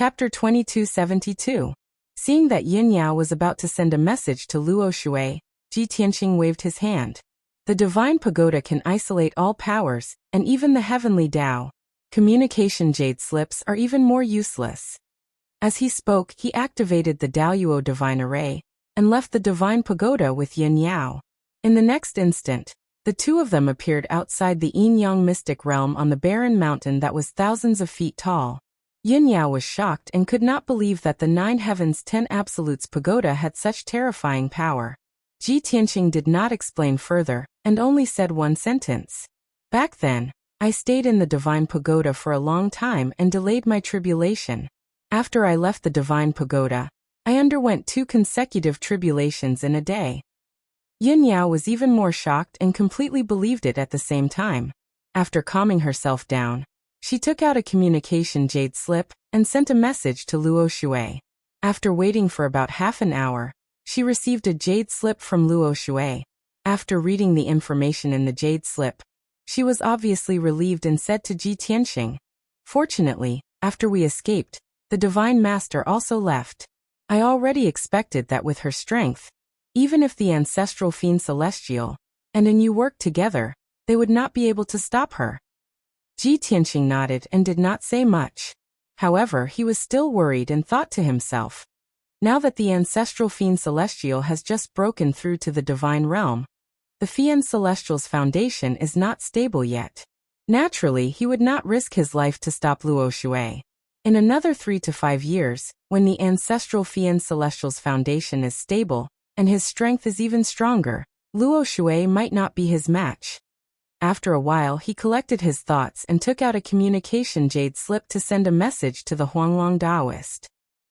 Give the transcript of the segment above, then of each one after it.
Chapter 2272. Seeing that Yin Yao was about to send a message to Luo Shui, Ji Tianqing waved his hand. The divine pagoda can isolate all powers, and even the heavenly Tao. Communication jade slips are even more useless. As he spoke, he activated the Daoyuo divine array, and left the divine pagoda with Yin Yao. In the next instant, the two of them appeared outside the Yin-Yang mystic realm on the barren mountain that was thousands of feet tall. Yin Yao was shocked and could not believe that the Nine Heavens 10 Absolutes pagoda had such terrifying power. Ji Tianqing did not explain further, and only said one sentence. Back then, I stayed in the divine pagoda for a long time and delayed my tribulation. After I left the divine pagoda, I underwent 2 consecutive tribulations in a day. Yin Yao was even more shocked and completely believed it at the same time. After calming herself down, she took out a communication jade slip and sent a message to Luo Shui. After waiting for about half an hour, she received a jade slip from Luo Shui. After reading the information in the jade slip, she was obviously relieved and said to Ji Tianqing, "Fortunately, after we escaped, the Divine Master also left. I already expected that with her strength, even if the ancestral fiend Celestial and you worked together, they would not be able to stop her." Ji Tianqing nodded and did not say much. However, he was still worried and thought to himself, now that the ancestral fiend Celestial has just broken through to the divine realm, the fiend Celestial's foundation is not stable yet. Naturally, he would not risk his life to stop Luo Shui. In another 3 to 5 years, when the ancestral fiend Celestial's foundation is stable, and his strength is even stronger, Luo Shui might not be his match. After a while, he collected his thoughts and took out a communication jade slip to send a message to the Huanglong Taoist.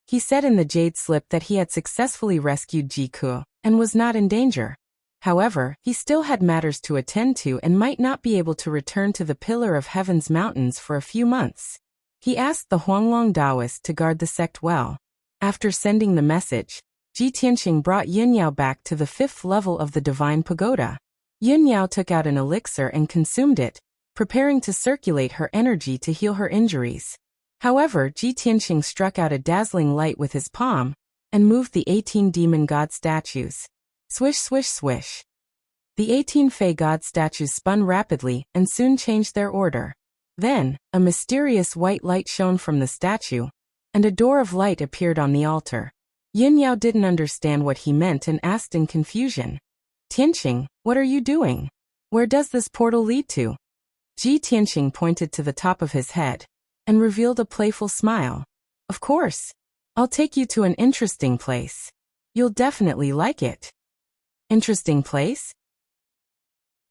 He said in the jade slip that he had successfully rescued Ji Ku and was not in danger. However, he still had matters to attend to and might not be able to return to the Pillar of Heaven's mountains for a few months. He asked the Huanglong Taoist to guard the sect well. After sending the message, Ji Tianqing brought Yin Yao back to the 5th level of the divine pagoda. Yin Yao took out an elixir and consumed it, preparing to circulate her energy to heal her injuries. However, Ji Tianqing struck out a dazzling light with his palm and moved the 18 demon god statues. Swish, swish, swish. The 18 Fey god statues spun rapidly and soon changed their order. Then, a mysterious white light shone from the statue, and a door of light appeared on the altar. Yin Yao didn't understand what he meant and asked in confusion, "Tianqing, what are you doing? Where does this portal lead to?" Ji Tianqing pointed to the top of his head and revealed a playful smile. "Of course. I'll take you to an interesting place. You'll definitely like it." "Interesting place?"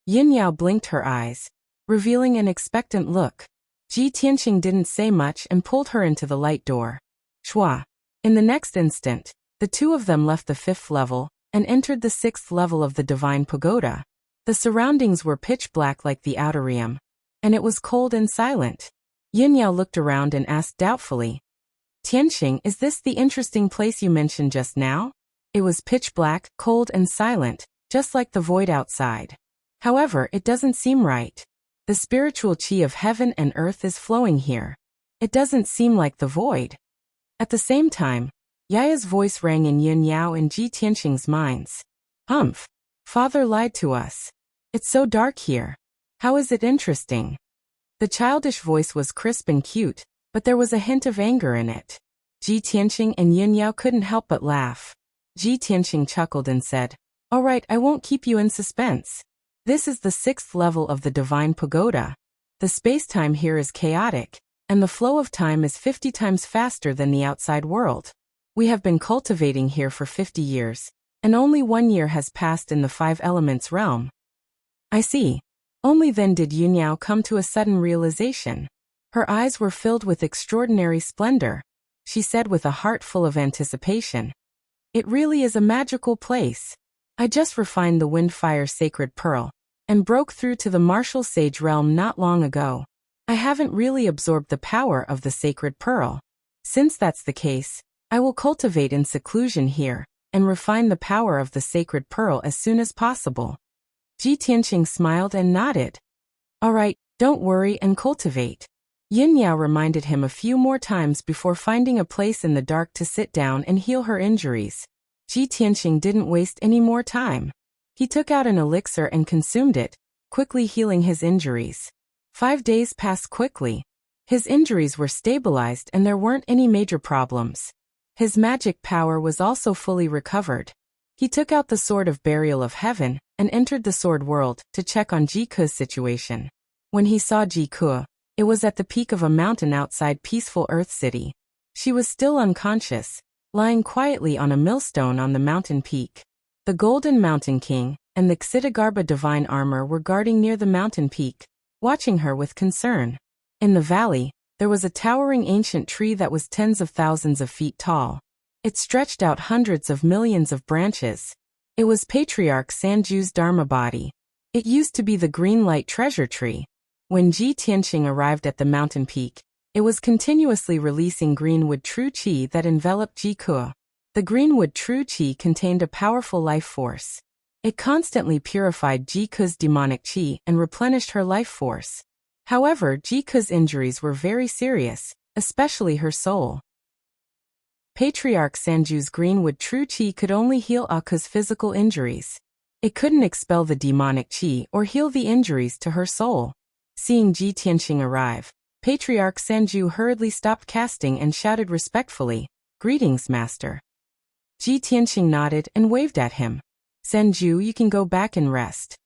Yin Yao blinked her eyes, revealing an expectant look. Ji Tianqing didn't say much and pulled her into the light door. Shwa. In the next instant, the two of them left the 5th level and entered the 6th level of the divine pagoda. The surroundings were pitch black like the outerium, and it was cold and silent. Yin Yao looked around and asked doubtfully, "Tianqing, is this the interesting place you mentioned just now?" It was pitch black, cold and silent, just like the void outside. "However, it doesn't seem right. The spiritual qi of heaven and earth is flowing here. It doesn't seem like the void." At the same time, Yaya's voice rang in Yin Yao and Ji Tianqing's minds. "Humph. Father lied to us. It's so dark here. How is it interesting?" The childish voice was crisp and cute, but there was a hint of anger in it. Ji Tianqing and Yin Yao couldn't help but laugh. Ji Tianqing chuckled and said, "All right, I won't keep you in suspense. This is the 6th level of the divine pagoda. The space-time here is chaotic, and the flow of time is 50 times faster than the outside world. We have been cultivating here for 50 years, and only 1 year has passed in the 5 elements realm." "I see." Only then did Yin Yao come to a sudden realization. Her eyes were filled with extraordinary splendor. She said with a heart full of anticipation, "It really is a magical place. I just refined the Windfire Sacred Pearl and broke through to the Martial Sage realm not long ago. I haven't really absorbed the power of the Sacred Pearl. Since that's the case, I will cultivate in seclusion here and refine the power of the Sacred Pearl as soon as possible." Ji Tianqing smiled and nodded. "All right, don't worry and cultivate. Yin Yao reminded him a few more times before finding a place in the dark to sit down and heal her injuries. Ji Tianqing didn't waste any more time. He took out an elixir and consumed it, quickly healing his injuries. 5 days passed quickly. His injuries were stabilized and there weren't any major problems. His magic power was also fully recovered. He took out the Sword of Burial of Heaven and entered the Sword World to check on Ji Ke's situation. When he saw Ji Ke, it was at the peak of a mountain outside peaceful Earth City. She was still unconscious, lying quietly on a millstone on the mountain peak. The Golden Mountain King and the Xitigarbha divine armor were guarding near the mountain peak, watching her with concern. In the valley, there was a towering ancient tree that was tens of thousands of feet tall. It stretched out hundreds of millions of branches. It was Patriarch Sanju's Dharma body. It used to be the green light treasure tree. When Ji Tianqing arrived at the mountain peak, it was continuously releasing greenwood true qi that enveloped Ji Ke. The greenwood true qi contained a powerful life force. It constantly purified Ji Ke's demonic qi and replenished her life force. However, Ji Ke's injuries were very serious, especially her soul. Patriarch Sanju's greenwood true qi could only heal Ke's physical injuries. It couldn't expel the demonic qi or heal the injuries to her soul. Seeing Ji Tianqing arrive, Patriarch Sanju hurriedly stopped casting and shouted respectfully, "Greetings, Master." Ji Tianqing nodded and waved at him. "Sanju, you can go back and rest."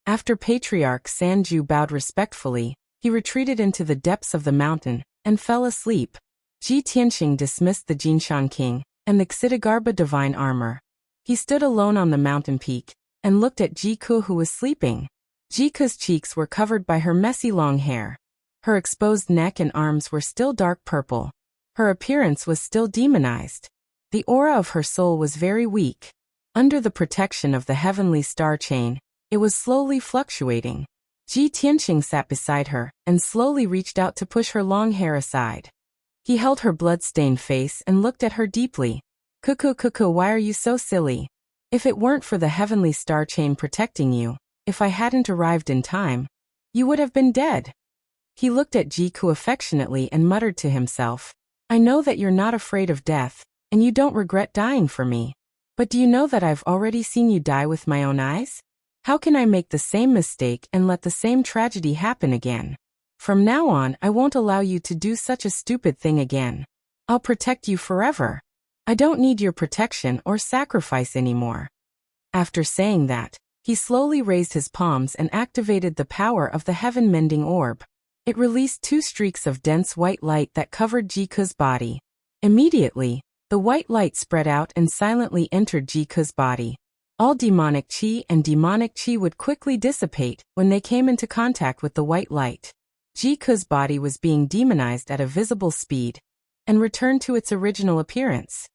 After Patriarch Sanju bowed respectfully, he retreated into the depths of the mountain and fell asleep. Ji Tianqing dismissed the Jinshan King and the Xitigarbha divine armor. He stood alone on the mountain peak and looked at Ji Ke, who was sleeping. Ji Ke's cheeks were covered by her messy long hair. Her exposed neck and arms were still dark purple. Her appearance was still demonized. The aura of her soul was very weak. Under the protection of the heavenly star chain, it was slowly fluctuating. Ji Tianqing sat beside her and slowly reached out to push her long hair aside. He held her blood-stained face and looked at her deeply. Cuckoo, why are you so silly? If it weren't for the heavenly star chain protecting you, if I hadn't arrived in time, you would have been dead. He looked at Ji Ke affectionately and muttered to himself, I know that you're not afraid of death, and you don't regret dying for me. But do you know that I've already seen you die with my own eyes? How can I make the same mistake and let the same tragedy happen again? From now on, I won't allow you to do such a stupid thing again. I'll protect you forever. I don't need your protection or sacrifice anymore. After saying that, he slowly raised his palms and activated the power of the heaven-mending orb. It released 2 streaks of dense white light that covered Ji Ke's body. Immediately, the white light spread out and silently entered Ji Ke's body. All demonic qi and demonic qi would quickly dissipate when they came into contact with the white light. Ji Ke's body was being demonized at a visible speed and returned to its original appearance.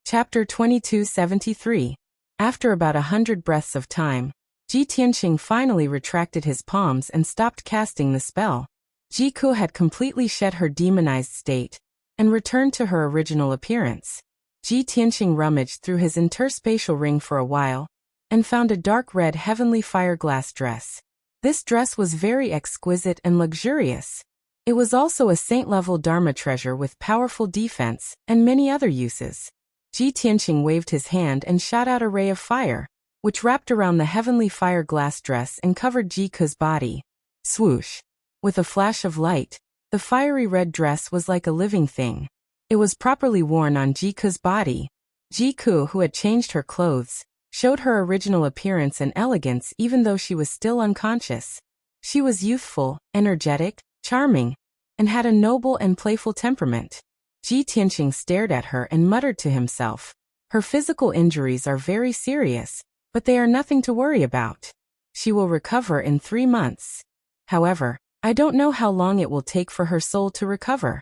Chapter 2273. After about 100 breaths of time, Ji Tianqing finally retracted his palms and stopped casting the spell. Ji Ke had completely shed her demonized state and returned to her original appearance. Ji Tianqing rummaged through his interspatial ring for a while and found a dark red heavenly fire glass dress. This dress was very exquisite and luxurious. It was also a saint-level Dharma treasure with powerful defense and many other uses. Ji Tianqing waved his hand and shot out a ray of fire, which wrapped around the heavenly fire glass dress and covered Ji Ke's body. Swoosh! With a flash of light, the fiery red dress was like a living thing. It was properly worn on Ji Ke's body. Ji Ke, who had changed her clothes, showed her original appearance and elegance even though she was still unconscious. She was youthful, energetic, charming, and had a noble and playful temperament. Ji Tianqing stared at her and muttered to himself, her physical injuries are very serious, but they are nothing to worry about. She will recover in 3 months. However, I don't know how long it will take for her soul to recover.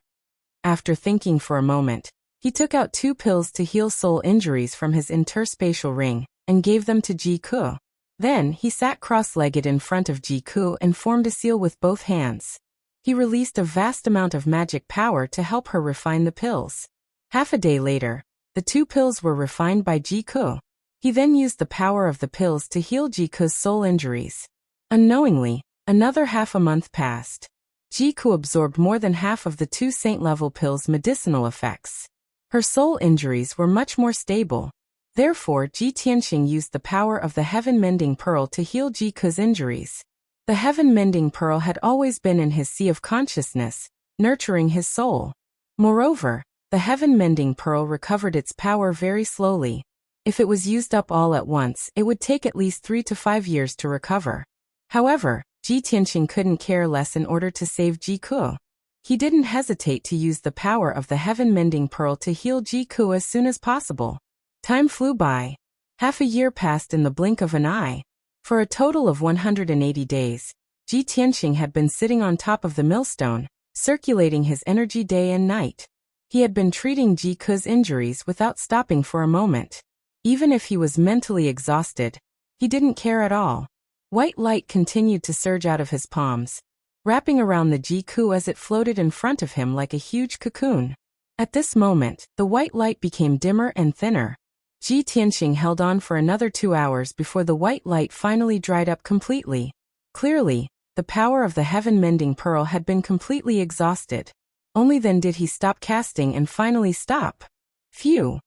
After thinking for a moment, he took out 2 pills to heal soul injuries from his interspatial ring and gave them to Ji Ke. Then he sat cross-legged in front of Ji Ke and formed a seal with both hands. He released a vast amount of magic power to help her refine the pills. Half a day later, the 2 pills were refined by Ji Ke. He then used the power of the pills to heal Ji Ke's soul injuries. Unknowingly, Another half a month passed. Jiku absorbed more than half of the 2 saint-level pills' medicinal effects. Her soul injuries were much more stable. Therefore, Ji Tianxing used the power of the Heaven-Mending Pearl to heal Jiku's injuries. The Heaven-Mending Pearl had always been in his sea of consciousness, nurturing his soul. Moreover, the Heaven-Mending Pearl recovered its power very slowly. If it was used up all at once, it would take at least 3 to 5 years to recover. However, Ji Tianxing couldn't care less in order to save Jiku. He didn't hesitate to use the power of the Heaven-Mending Pearl to heal Jiku as soon as possible. Time flew by. Half a year passed in the blink of an eye. For a total of 180 days, Ji Tianxing had been sitting on top of the millstone, circulating his energy day and night. He had been treating Jiku's injuries without stopping for a moment. Even if he was mentally exhausted, he didn't care at all. White light continued to surge out of his palms, wrapping around the Jiku as it floated in front of him like a huge cocoon. At this moment, the white light became dimmer and thinner. Ji Tianxing held on for another 2 hours before the white light finally dried up completely. Clearly, the power of the Heaven-Mending Pearl had been completely exhausted. Only then did he stop casting and finally stop. Phew!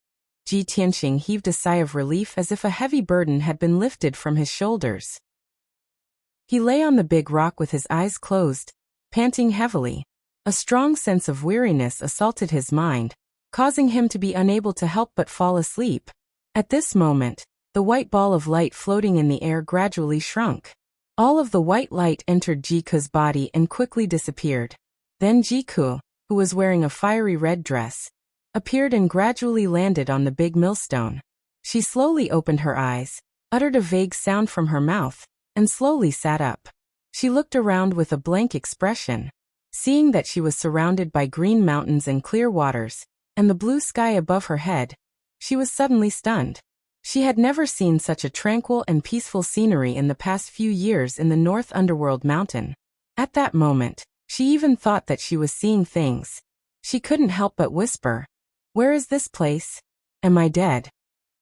Ji Tianxing heaved a sigh of relief as if a heavy burden had been lifted from his shoulders. He lay on the big rock with his eyes closed, panting heavily. A strong sense of weariness assaulted his mind, causing him to be unable to help but fall asleep. At this moment, the white ball of light floating in the air gradually shrunk. All of the white light entered Jiku's body and quickly disappeared. Then Jiku, who was wearing a fiery red dress, appeared and gradually landed on the big millstone. She slowly opened her eyes, uttered a vague sound from her mouth, and slowly sat up. She looked around with a blank expression. Seeing that she was surrounded by green mountains and clear waters, and the blue sky above her head, she was suddenly stunned. She had never seen such a tranquil and peaceful scenery in the past few years in the North Underworld mountain. At that moment, she even thought that she was seeing things. She couldn't help but whisper, "Where is this place? Am I dead?"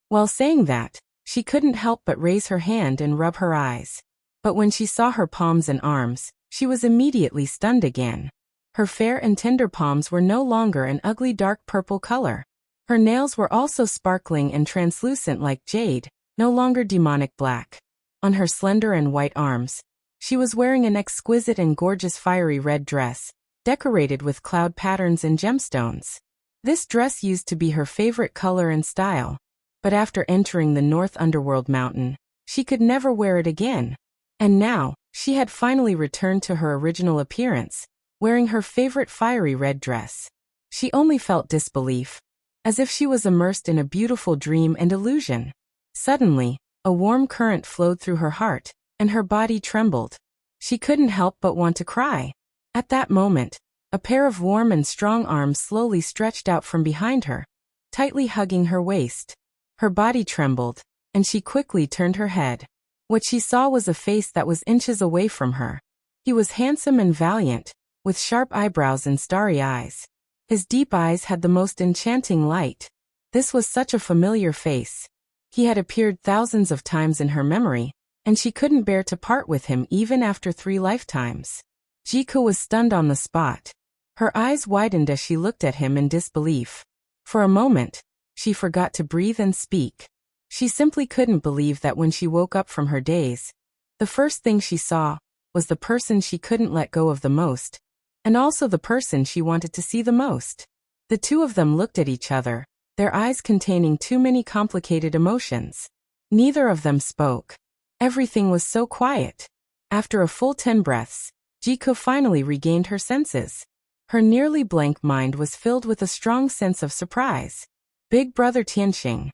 While saying that, she couldn't help but raise her hand and rub her eyes. But when she saw her palms and arms, she was immediately stunned again. Her fair and tender palms were no longer an ugly dark purple color. Her nails were also sparkling and translucent like jade, no longer demonic black. On her slender and white arms, she was wearing an exquisite and gorgeous fiery red dress, decorated with cloud patterns and gemstones. This dress used to be her favorite color and style, but after entering the North Underworld mountain, she could never wear it again. And now, she had finally returned to her original appearance, wearing her favorite fiery red dress. She only felt disbelief, as if she was immersed in a beautiful dream and illusion. Suddenly, a warm current flowed through her heart, and her body trembled. She couldn't help but want to cry. At that moment, a pair of warm and strong arms slowly stretched out from behind her, tightly hugging her waist. Her body trembled, and she quickly turned her head. What she saw was a face that was inches away from her. He was handsome and valiant, with sharp eyebrows and starry eyes. His deep eyes had the most enchanting light. This was such a familiar face. He had appeared thousands of times in her memory, and she couldn't bear to part with him even after 3 lifetimes. Jiku was stunned on the spot. Her eyes widened as she looked at him in disbelief. For a moment, she forgot to breathe and speak. She simply couldn't believe that when she woke up from her daze, the first thing she saw was the person she couldn't let go of the most, and also the person she wanted to see the most. The two of them looked at each other, their eyes containing too many complicated emotions. Neither of them spoke. Everything was so quiet. After a full 10 breaths, Jiku finally regained her senses. Her nearly blank mind was filled with a strong sense of surprise. "Big brother Tianxing,"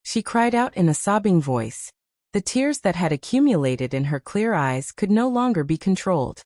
she cried out in a sobbing voice. The tears that had accumulated in her clear eyes could no longer be controlled.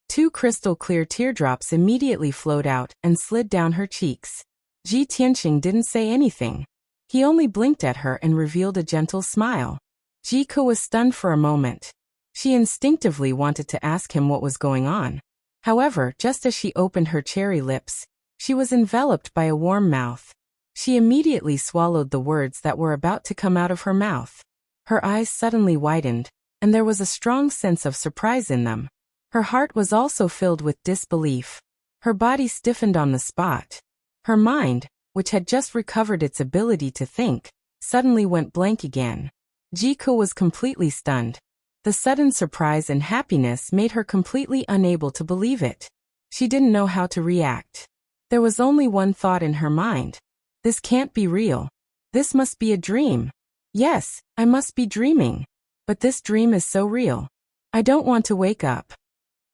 2 crystal-clear teardrops immediately flowed out and slid down her cheeks. Ji Tianxing didn't say anything. He only blinked at her and revealed a gentle smile. Jiku was stunned for a moment. She instinctively wanted to ask him what was going on. However, just as she opened her cherry lips, she was enveloped by a warm mouth. She immediately swallowed the words that were about to come out of her mouth. Her eyes suddenly widened, and there was a strong sense of surprise in them. Her heart was also filled with disbelief. Her body stiffened on the spot. Her mind, which had just recovered its ability to think, suddenly went blank again. Jiku was completely stunned. The sudden surprise and happiness made her completely unable to believe it. She didn't know how to react. There was only one thought in her mind. This can't be real. This must be a dream. Yes, I must be dreaming. But this dream is so real. I don't want to wake up.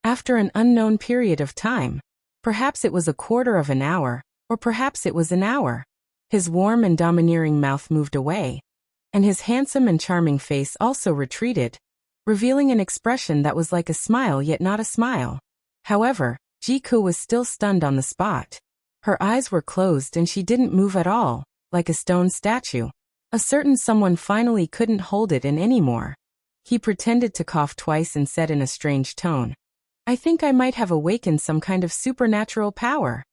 After an unknown period of time, perhaps it was a quarter of an hour, or perhaps it was an hour, his warm and domineering mouth moved away, and his handsome and charming face also retreated, revealing an expression that was like a smile yet not a smile. However, Jiku was still stunned on the spot. Her eyes were closed and she didn't move at all, like a stone statue. A certain someone finally couldn't hold it in anymore. He pretended to cough twice and said in a strange tone, "I think I might have awakened some kind of supernatural power."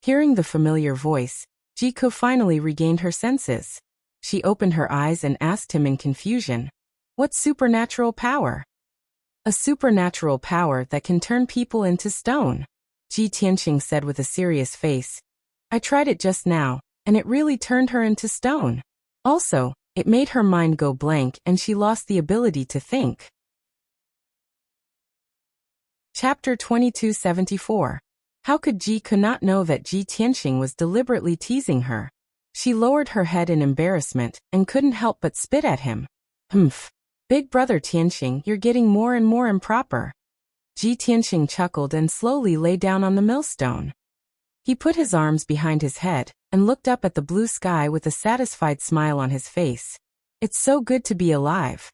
Hearing the familiar voice, Jiku finally regained her senses. She opened her eyes and asked him in confusion, "What supernatural power?" "A supernatural power that can turn people into stone," Ji Tianqing said with a serious face. "I tried it just now, and it really turned her into stone. Also, it made her mind go blank and she lost the ability to think." Chapter 2274. How could Jiku not know that Ji Tianqing was deliberately teasing her? She lowered her head in embarrassment and couldn't help but spit at him. "Humph. Big brother Tianqing, you're getting more and more improper." Ji Tianqing chuckled and slowly lay down on the millstone. He put his arms behind his head and looked up at the blue sky with a satisfied smile on his face. "It's so good to be alive."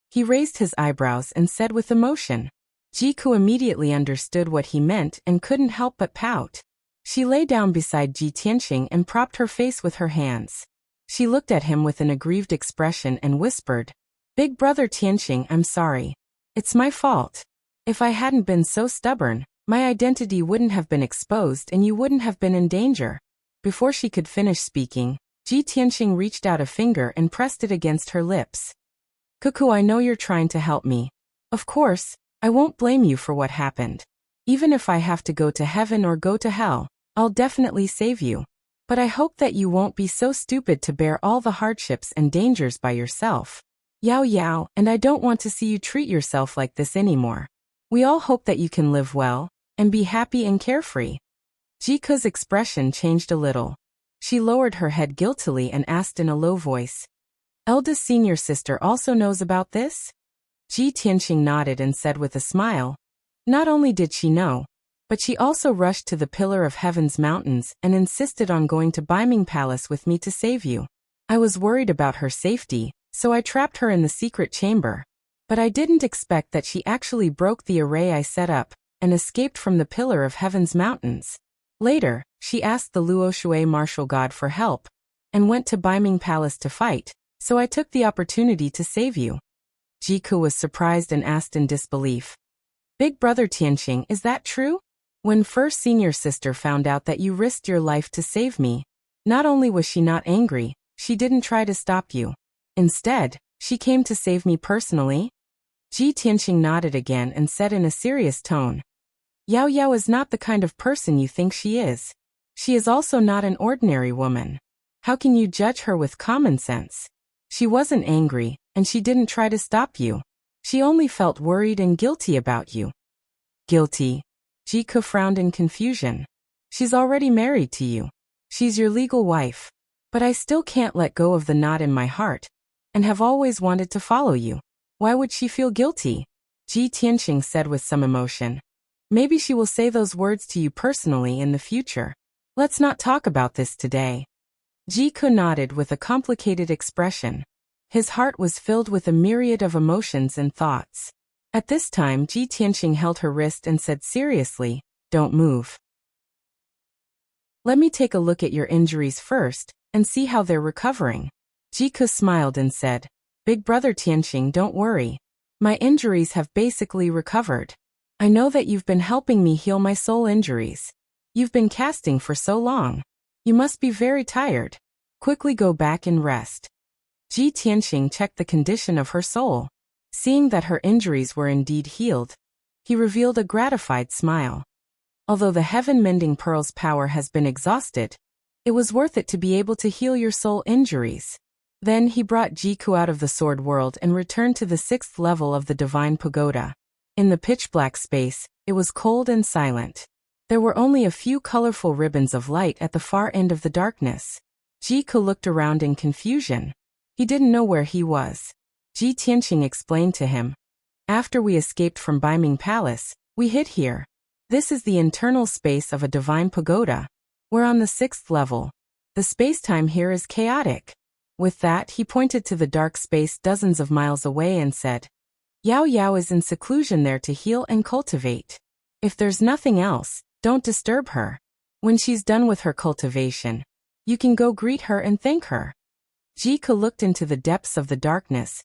He raised his eyebrows and said with emotion. Jiku immediately understood what he meant and couldn't help but pout. She lay down beside Ji Tianqing and propped her face with her hands. She looked at him with an aggrieved expression and whispered, "Big brother Tianqing, I'm sorry. It's my fault. If I hadn't been so stubborn, my identity wouldn't have been exposed and you wouldn't have been in danger." Before she could finish speaking, Ji Tianqing reached out a finger and pressed it against her lips. "Cuckoo, I know you're trying to help me. Of course, I won't blame you for what happened. Even if I have to go to heaven or go to hell, I'll definitely save you. But I hope that you won't be so stupid to bear all the hardships and dangers by yourself. Yao Yao, and I don't want to see you treat yourself like this anymore. We all hope that you can live well and be happy and carefree." Jiku's expression changed a little. She lowered her head guiltily and asked in a low voice, "Eldest senior sister also knows about this?" Ji Tianqing nodded and said with a smile, "Not only did she know, but she also rushed to the Pillar of Heaven's mountains and insisted on going to Beiming Palace with me to save you. I was worried about her safety, so I trapped her in the secret chamber. But I didn't expect that she actually broke the array I set up and escaped from the Pillar of Heaven's mountains. Later, she asked the Luoshui martial god for help and went to Beiming Palace to fight, so I took the opportunity to save you." Jiku was surprised and asked in disbelief, "Big brother Tianqing, is that true? When first senior sister found out that you risked your life to save me, not only was she not angry, she didn't try to stop you. Instead, she came to save me personally?" Ji Tianqing nodded again and said in a serious tone, "Yao Yao is not the kind of person you think she is. She is also not an ordinary woman. How can you judge her with common sense? She wasn't angry, and she didn't try to stop you. She only felt worried and guilty about you." "Guilty?" Jiku frowned in confusion. "She's already married to you. She's your legal wife. But I still can't let go of the knot in my heart, and have always wanted to follow you. Why would she feel guilty?" Ji Tianqing said with some emotion. "Maybe she will say those words to you personally in the future. Let's not talk about this today." Jiku nodded with a complicated expression. His heart was filled with a myriad of emotions and thoughts. At this time, Ji Tianqing held her wrist and said seriously, "Don't move. Let me take a look at your injuries first and see how they're recovering." Jiku smiled and said, "Big brother Tianqing, don't worry. My injuries have basically recovered. I know that you've been helping me heal my soul injuries. You've been casting for so long. You must be very tired. Quickly go back and rest." Ji Tianqing checked the condition of her soul. Seeing that her injuries were indeed healed, he revealed a gratified smile. Although the heaven-mending pearl's power has been exhausted, it was worth it to be able to heal your soul injuries. Then he brought Jiku out of the sword world and returned to the 6th level of the divine pagoda. In the pitch-black space, it was cold and silent. There were only a few colorful ribbons of light at the far end of the darkness. Jiku looked around in confusion. He didn't know where he was. Ji Tianqing explained to him. After we escaped from Baiming Palace, we hid here. This is the internal space of a divine pagoda. We're on the 6th level. The space-time here is chaotic. With that, he pointed to the dark space dozens of miles away and said, Yao Yao is in seclusion there to heal and cultivate. If there's nothing else, don't disturb her. When she's done with her cultivation, you can go greet her and thank her. Jiku looked into the depths of the darkness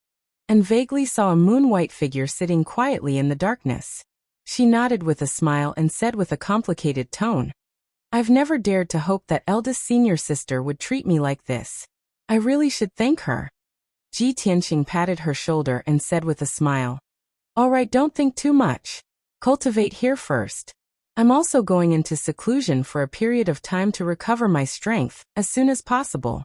and vaguely saw a moon-white figure sitting quietly in the darkness. She nodded with a smile and said with a complicated tone, I've never dared to hope that eldest senior sister would treat me like this. I really should thank her. Ji Tianqing patted her shoulder and said with a smile, All right, don't think too much. Cultivate here first. I'm also going into seclusion for a period of time to recover my strength as soon as possible.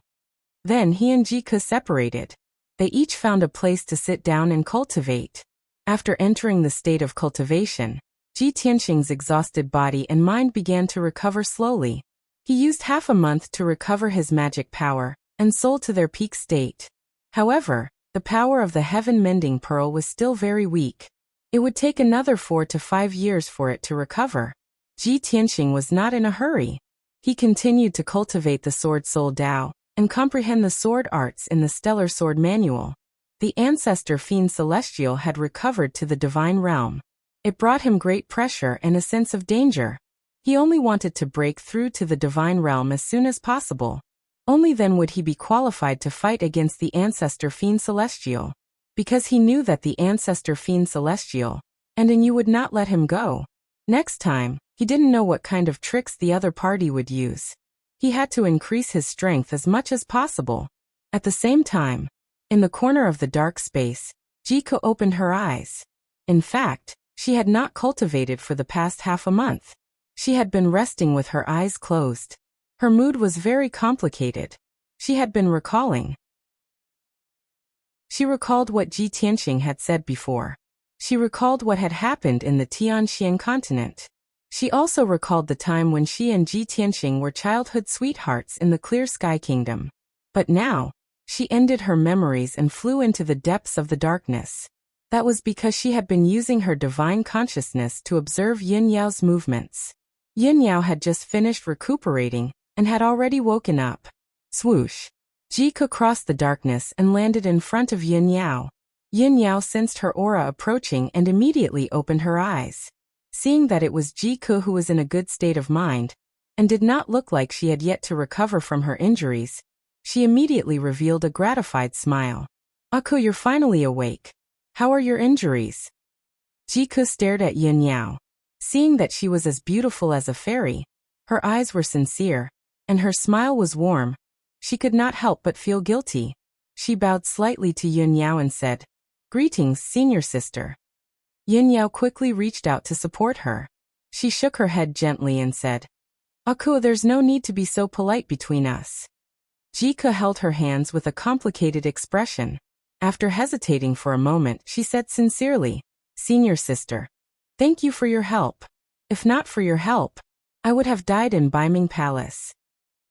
Then he and Jiku separated. They each found a place to sit down and cultivate. After entering the state of cultivation, Ji Tianqing's exhausted body and mind began to recover slowly. He used half a month to recover his magic power and soul to their peak state. However, the power of the heaven-mending pearl was still very weak. It would take another 4 to 5 years for it to recover. Ji Tianqing was not in a hurry. He continued to cultivate the sword soul Dao and comprehend the sword arts in the Stellar Sword Manual. The ancestor Fiend Celestial had recovered to the divine realm. It brought him great pressure and a sense of danger. He only wanted to break through to the divine realm as soon as possible. Only then would he be qualified to fight against the ancestor Fiend Celestial. Because he knew that the ancestor Fiend Celestial and you would not let him go. Next time, he didn't know what kind of tricks the other party would use. He had to increase his strength as much as possible. At the same time, in the corner of the dark space, Jiku opened her eyes. In fact, she had not cultivated for the past half a month. She had been resting with her eyes closed. Her mood was very complicated. She had been recalling. She recalled what Ji Tianqing had said before. She recalled what had happened in the Tianxian continent. She also recalled the time when she and Ji Tianqing were childhood sweethearts in the Clear Sky Kingdom. But now, she ended her memories and flew into the depths of the darkness. That was because she had been using her divine consciousness to observe Yin Yao's movements. Yin Yao had just finished recuperating and had already woken up. Swoosh! Jiku crossed the darkness and landed in front of Yin Yao. Yin Yao sensed her aura approaching and immediately opened her eyes. Seeing that it was Jiku who was in a good state of mind and did not look like she had yet to recover from her injuries, she immediately revealed a gratified smile. Aku, you're finally awake. How are your injuries? Jiku stared at Yin Yao. Seeing that she was as beautiful as a fairy, her eyes were sincere, and her smile was warm, she could not help but feel guilty. She bowed slightly to Yin Yao and said, Greetings, senior sister. Yin Yao quickly reached out to support her. She shook her head gently and said, Aku, there's no need to be so polite between us. Jiku held her hands with a complicated expression. After hesitating for a moment, she said sincerely, Senior sister, thank you for your help. If not for your help, I would have died in Baiming Palace.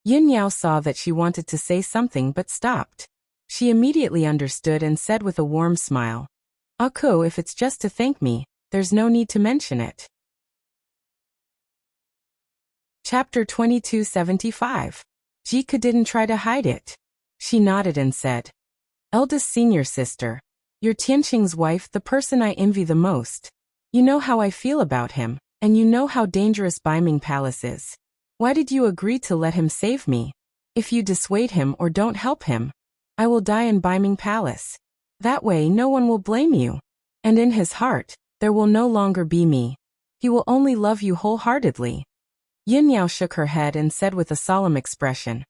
Yin Yao saw that she wanted to say something but stopped. She immediately understood and said with a warm smile, Aku, if it's just to thank me, there's no need to mention it. Chapter 2275. Jiku didn't try to hide it. She nodded and said, Eldest senior sister, you're Tianqing's wife, the person I envy the most. You know how I feel about him, and you know how dangerous Baiming Palace is. Why did you agree to let him save me? If you dissuade him or don't help him, I will die in Baiming Palace. That way no one will blame you. And in his heart, there will no longer be me. He will only love you wholeheartedly. Yin Yao shook her head and said with a solemn expression,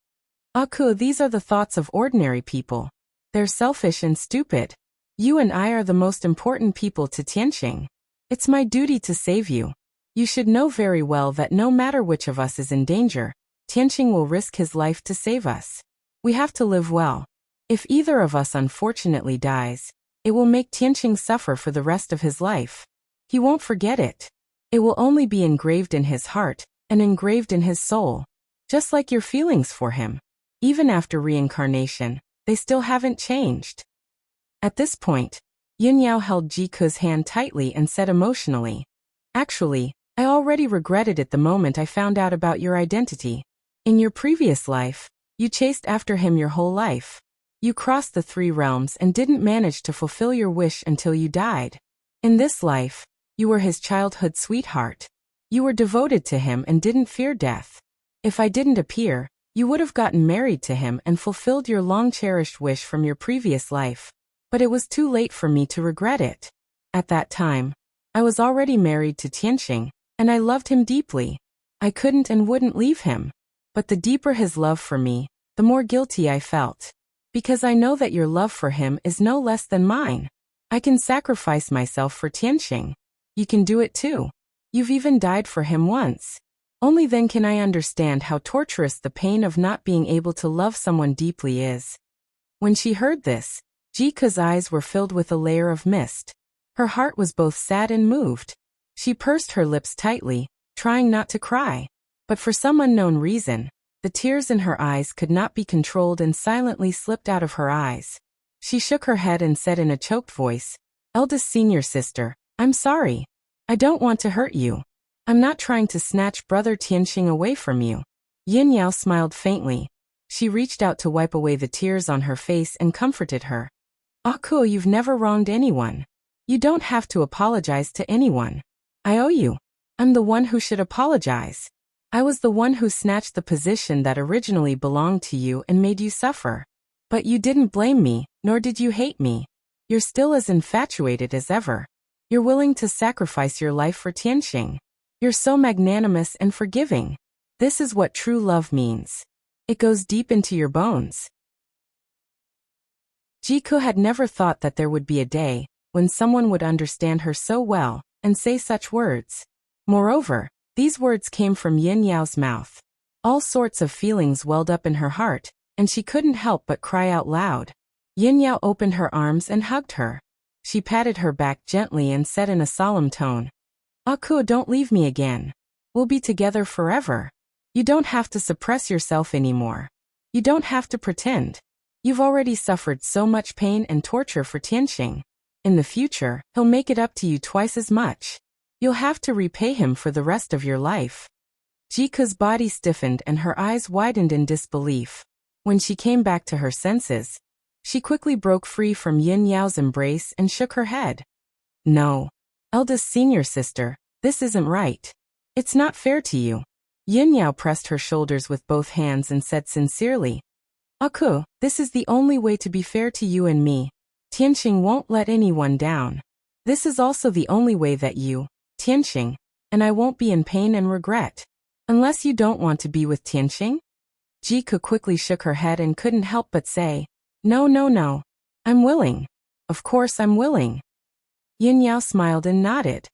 Aku, these are the thoughts of ordinary people. They're selfish and stupid. You and I are the most important people to Tianqing. It's my duty to save you. You should know very well that no matter which of us is in danger, Tianqing will risk his life to save us. We have to live well. If either of us unfortunately dies, it will make Tianqing suffer for the rest of his life. He won't forget it. It will only be engraved in his heart and engraved in his soul. Just like your feelings for him. Even after reincarnation, they still haven't changed. At this point, Yin Yao held Jiku's hand tightly and said emotionally, "Actually, I already regretted it the moment I found out about your identity. In your previous life, you chased after him your whole life. You crossed the 3 realms and didn't manage to fulfill your wish until you died. In this life, you were his childhood sweetheart. You were devoted to him and didn't fear death. If I didn't appear, you would have gotten married to him and fulfilled your long-cherished wish from your previous life. But it was too late for me to regret it. At that time, I was already married to Tianqing, and I loved him deeply. I couldn't and wouldn't leave him. But the deeper his love for me, the more guilty I felt. Because I know that your love for him is no less than mine. I can sacrifice myself for Tianqing. You can do it too. You've even died for him once. Only then can I understand how torturous the pain of not being able to love someone deeply is." When she heard this, Jiku's eyes were filled with a layer of mist. Her heart was both sad and moved. She pursed her lips tightly, trying not to cry. But for some unknown reason, the tears in her eyes could not be controlled and silently slipped out of her eyes. She shook her head and said in a choked voice, "Eldest senior sister, I'm sorry. I don't want to hurt you. I'm not trying to snatch brother Tianqing away from you." Yin Yao smiled faintly. She reached out to wipe away the tears on her face and comforted her. "Aku, you've never wronged anyone. You don't have to apologize to anyone. I owe you. I'm the one who should apologize. I was the one who snatched the position that originally belonged to you and made you suffer. But you didn't blame me, nor did you hate me. You're still as infatuated as ever. You're willing to sacrifice your life for Tianqing. You're so magnanimous and forgiving. This is what true love means. It goes deep into your bones." Jiku had never thought that there would be a day when someone would understand her so well and say such words. Moreover, these words came from Yin Yao's mouth. All sorts of feelings welled up in her heart, and she couldn't help but cry out loud. Yin Yao opened her arms and hugged her. She patted her back gently and said in a solemn tone, "Aku, don't leave me again. We'll be together forever. You don't have to suppress yourself anymore. You don't have to pretend. You've already suffered so much pain and torture for Tianqing. In the future, he'll make it up to you twice as much. You'll have to repay him for the rest of your life." Jiku's body stiffened and her eyes widened in disbelief. When she came back to her senses, she quickly broke free from Yin Yao's embrace and shook her head. "No. Eldest senior sister, this isn't right. It's not fair to you." Yin Yao pressed her shoulders with both hands and said sincerely, "Aku, this is the only way to be fair to you and me. Tianqing won't let anyone down. This is also the only way that you, Tianqing, and I won't be in pain and regret. Unless you don't want to be with Tianqing?" Jiku quickly shook her head and couldn't help but say, No. I'm willing. Of course I'm willing." Yin Yao smiled and nodded.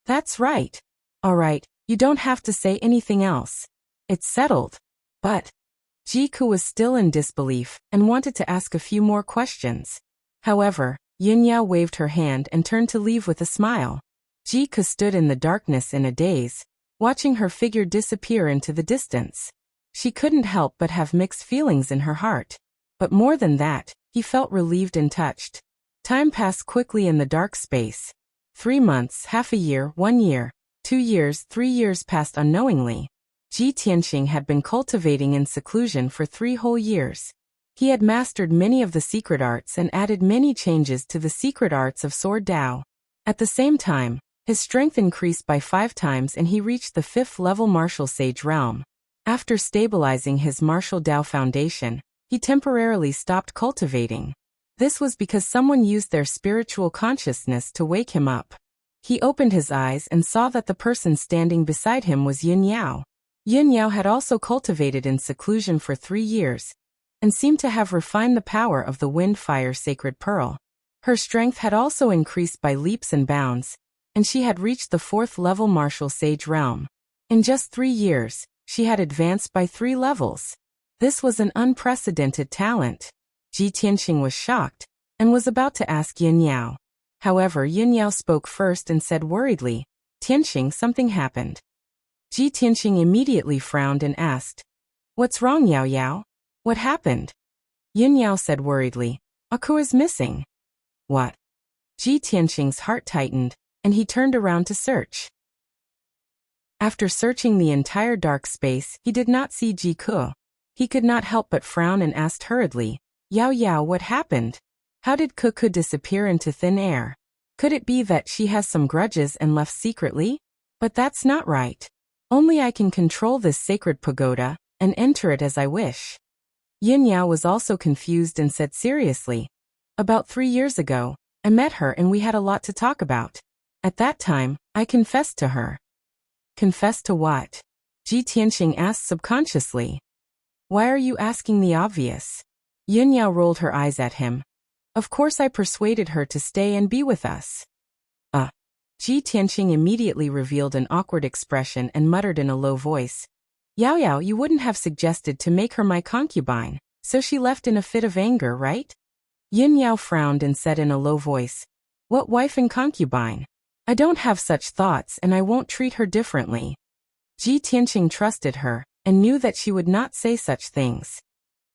"That's right. All right, you don't have to say anything else. It's settled." But Jiku was still in disbelief and wanted to ask a few more questions. However, Yin Yao waved her hand and turned to leave with a smile. Jiku stood in the darkness in a daze, watching her figure disappear into the distance. She couldn't help but have mixed feelings in her heart. But more than that, he felt relieved and touched. Time passed quickly in the dark space. 3 months, half a year, 1 year, 2 years, 3 years passed unknowingly. Ji Tianqing had been cultivating in seclusion for 3 whole years. He had mastered many of the secret arts and added many changes to the secret arts of Sword Dao. At the same time, his strength increased by 5 times and he reached the 5th level martial sage realm. After stabilizing his martial Dao foundation, he temporarily stopped cultivating. This was because someone used their spiritual consciousness to wake him up. He opened his eyes and saw that the person standing beside him was Yin Yao. Yin Yao had also cultivated in seclusion for 3 years, and seemed to have refined the power of the wind-fire sacred pearl. Her strength had also increased by leaps and bounds, and she had reached the 4th level martial sage realm. In just 3 years, she had advanced by 3 levels. This was an unprecedented talent. Ji Tianqing was shocked, and was about to ask Yin Yao. However, Yin Yao spoke first and said worriedly, "Tianqing, something happened." Ji Tianqing immediately frowned and asked, "What's wrong, Yao Yao? What happened?" Yin Yao said worriedly, "Aku is missing." "What?" Ji Tianqing's heart tightened, and he turned around to search. After searching the entire dark space, he did not see Ji Ke. He could not help but frown and asked hurriedly, "Yao Yao, what happened? How did Ke disappear into thin air? Could it be that she has some grudges and left secretly? But that's not right. Only I can control this sacred pagoda and enter it as I wish." Yin Yao was also confused and said seriously, "About 3 years ago, I met her and we had a lot to talk about. At that time, I confessed to her." "Confessed to what?" Ji Tianqing asked subconsciously. "Why are you asking the obvious?" Yin Yao rolled her eyes at him. "Of course I persuaded her to stay and be with us." Ji Tianqing immediately revealed an awkward expression and muttered in a low voice, "Yao Yao, you wouldn't have suggested to make her my concubine, so she left in a fit of anger, right?" Yin Yao frowned and said in a low voice, "What wife and concubine? I don't have such thoughts and I won't treat her differently." Ji Tianqing trusted her, and knew that she would not say such things.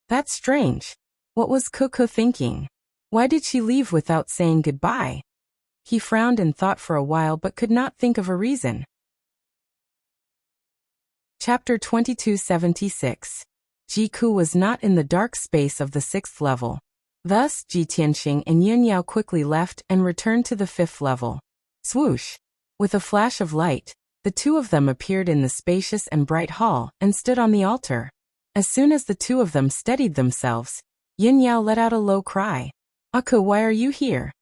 That's strange. What was Ke thinking? Why did she leave without saying goodbye? He frowned and thought for a while but could not think of a reason. Chapter 2276. Ji Ke was not in the dark space of the 6th level. Thus, Ji Tianqing and Yin Yao quickly left and returned to the 5th level. Swoosh! With a flash of light, the two of them appeared in the spacious and bright hall and stood on the altar. As soon as the two of them steadied themselves, Yin Yao let out a low cry. "Aku, why are you here?"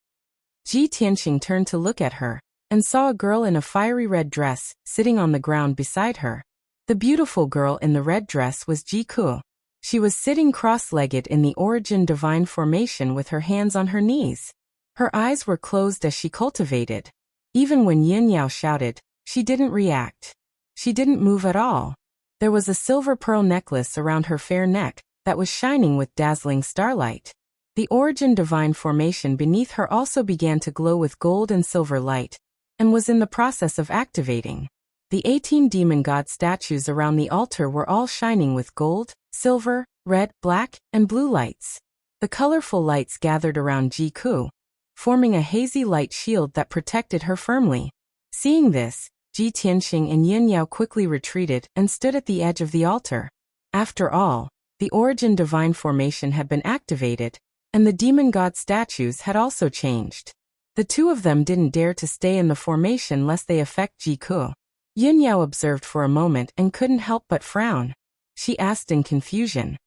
Ji Tianqing turned to look at her, and saw a girl in a fiery red dress, sitting on the ground beside her. The beautiful girl in the red dress was Ji Ke. She was sitting cross-legged in the origin divine formation with her hands on her knees. Her eyes were closed as she cultivated. Even when Yin Yao shouted, she didn't react. She didn't move at all. There was a silver pearl necklace around her fair neck that was shining with dazzling starlight. The origin divine formation beneath her also began to glow with gold and silver light, and was in the process of activating. The 18 demon god statues around the altar were all shining with gold, silver, red, black, and blue lights. The colorful lights gathered around Ji Ke, forming a hazy light shield that protected her firmly. Seeing this, Ji Tianqing and Yin Yao quickly retreated and stood at the edge of the altar. After all, the origin divine formation had been activated, and the demon god statues had also changed. The two of them didn't dare to stay in the formation lest they affect Ji Ke. Yin Yao observed for a moment and couldn't help but frown. She asked in confusion,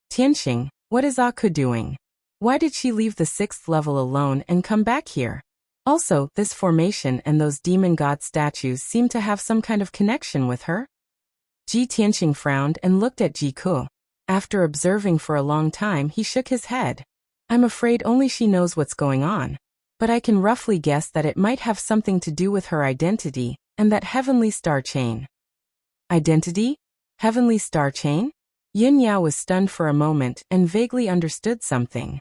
"Tianqing, what is Aku doing? Why did she leave the 6th level alone and come back here? Also, this formation and those demon god statues seem to have some kind of connection with her." Ji Tianqing frowned and looked at Ji Ke. After observing for a long time, he shook his head. "I'm afraid only she knows what's going on. But I can roughly guess that it might have something to do with her identity and that heavenly star chain." Identity? Heavenly star chain? Yin Yao was stunned for a moment and vaguely understood something.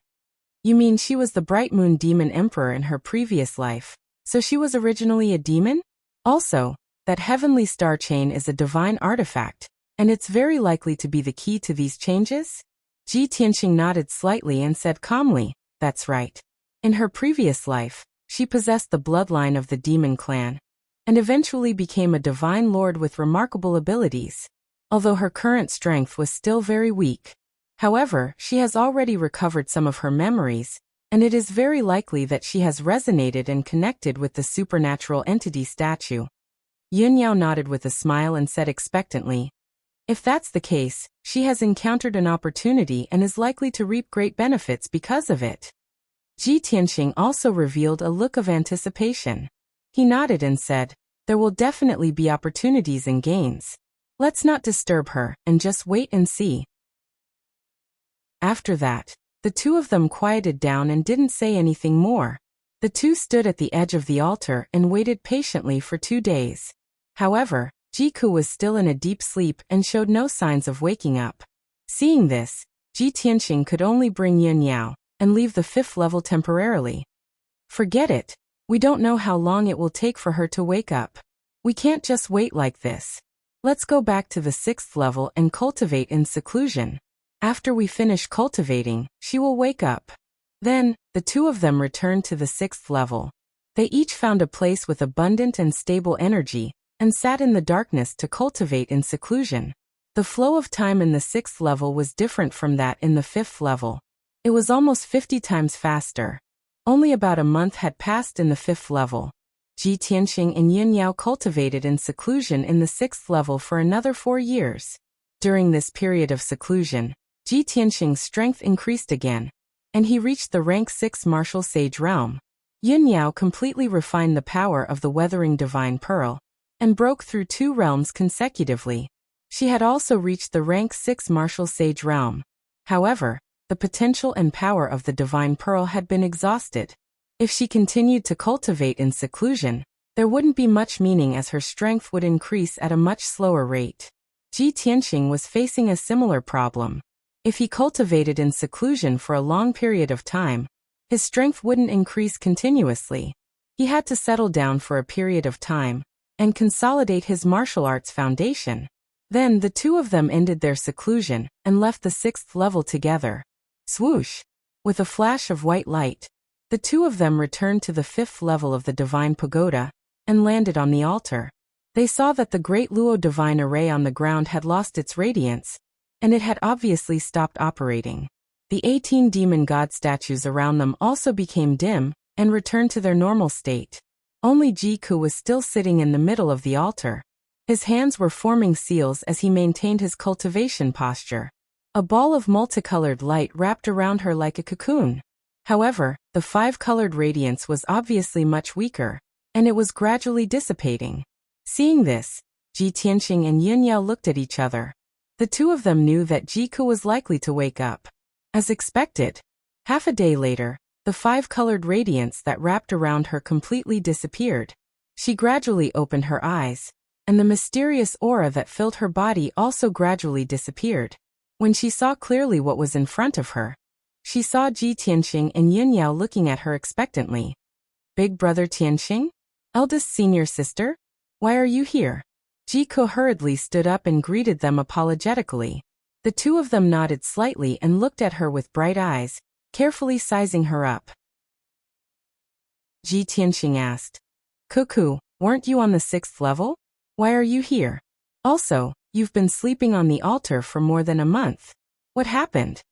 "You mean she was the bright moon demon emperor in her previous life, so she was originally a demon? Also, that heavenly star chain is a divine artifact, and it's very likely to be the key to these changes?" Ji Tianqing nodded slightly and said calmly, "That's right. In her previous life, she possessed the bloodline of the demon clan, and eventually became a divine lord with remarkable abilities, although her current strength was still very weak. However, she has already recovered some of her memories, and it is very likely that she has resonated and connected with the supernatural entity statue." Yin Yao nodded with a smile and said expectantly, "If that's the case, she has encountered an opportunity and is likely to reap great benefits because of it." Ji Tianqing also revealed a look of anticipation. He nodded and said, "There will definitely be opportunities and gains. Let's not disturb her and just wait and see." After that, The two of them quieted down and didn't say anything more. The two stood at the edge of the altar and waited patiently for 2 days. However, Jiku was still in a deep sleep and showed no signs of waking up. Seeing this, Ji Tianqing could only bring Yin Yao and leave the 5th level temporarily. Forget it. We don't know how long it will take for her to wake up. We can't just wait like this. Let's go back to the 6th level and cultivate in seclusion. After we finish cultivating, she will wake up. Then, the two of them returned to the 6th level. They each found a place with abundant and stable energy, and sat in the darkness to cultivate in seclusion. The flow of time in the 6th level was different from that in the 5th level. It was almost 50 times faster. Only about a month had passed in the 5th level. Ji Tianqing and Yin Yao cultivated in seclusion in the 6th level for another 4 years. During this period of seclusion, Ji Tianqing's strength increased again, and he reached the rank 6 martial sage realm. Yin Yao completely refined the power of the weathering divine pearl, and broke through 2 realms consecutively. She had also reached the rank 6 martial sage realm. However, the potential and power of the divine pearl had been exhausted. If she continued to cultivate in seclusion, there wouldn't be much meaning as her strength would increase at a much slower rate. Ji Tianqing was facing a similar problem. If he cultivated in seclusion for a long period of time, his strength wouldn't increase continuously. He had to settle down for a period of time and consolidate his martial arts foundation. Then the two of them ended their seclusion and left the 6th level together. Swoosh! With a flash of white light, the two of them returned to the 5th level of the divine pagoda and landed on the altar. They saw that the great Luo divine array on the ground had lost its radiance, and it had obviously stopped operating. The 18 demon god statues around them also became dim and returned to their normal state. Only Jiku was still sitting in the middle of the altar. His hands were forming seals as he maintained his cultivation posture. A ball of multicolored light wrapped around her like a cocoon. However, the 5-colored radiance was obviously much weaker, and it was gradually dissipating. Seeing this, Ji Tianqing and Yin Yao looked at each other. The two of them knew that Jiku was likely to wake up. As expected, half a day later, the 5-colored radiance that wrapped around her completely disappeared. She gradually opened her eyes, and the mysterious aura that filled her body also gradually disappeared. When she saw clearly what was in front of her, she saw Ji Tianqing and Yin Yao looking at her expectantly. Big brother Tianqing? Eldest senior sister? Why are you here? Jiku hurriedly stood up and greeted them apologetically. The two of them nodded slightly and looked at her with bright eyes, carefully sizing her up. Ji Tianqing asked, "Cuckoo, weren't you on the 6th level? Why are you here? Also, you've been sleeping on the altar for more than a month. What happened?"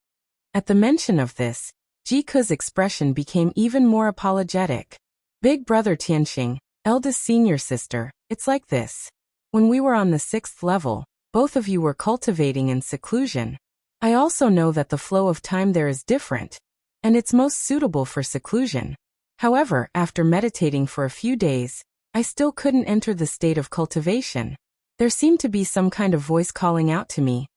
At the mention of this, Jiku's expression became even more apologetic. "Big brother Tianqing, eldest senior sister, it's like this. When we were on the 6th level, both of you were cultivating in seclusion. I also know that the flow of time there is different, and it's most suitable for seclusion. However, after meditating for a few days, I still couldn't enter the state of cultivation. There seemed to be some kind of voice calling out to me,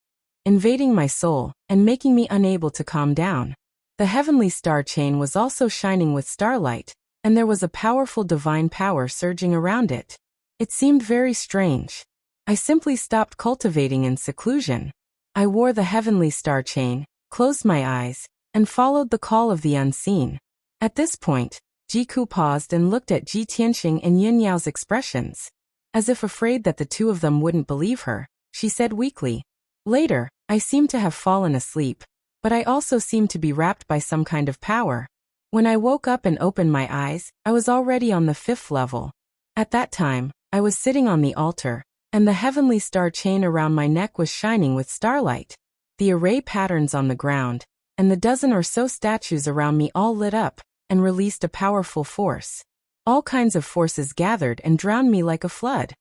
invading my soul, and making me unable to calm down. The heavenly star chain was also shining with starlight, and there was a powerful divine power surging around it. It seemed very strange. I simply stopped cultivating in seclusion. I wore the heavenly star chain, closed my eyes, and followed the call of the unseen." At this point, Jiku paused and looked at Ji Tianqing and Yin Yao's expressions. As if afraid that the two of them wouldn't believe her, she said weakly, "Later, I seemed to have fallen asleep, but I also seemed to be wrapped by some kind of power. When I woke up and opened my eyes, I was already on the 5th level. At that time, I was sitting on the altar, and the heavenly star chain around my neck was shining with starlight. The array patterns on the ground, and the dozen or so statues around me all lit up and released a powerful force. All kinds of forces gathered and drowned me like a flood."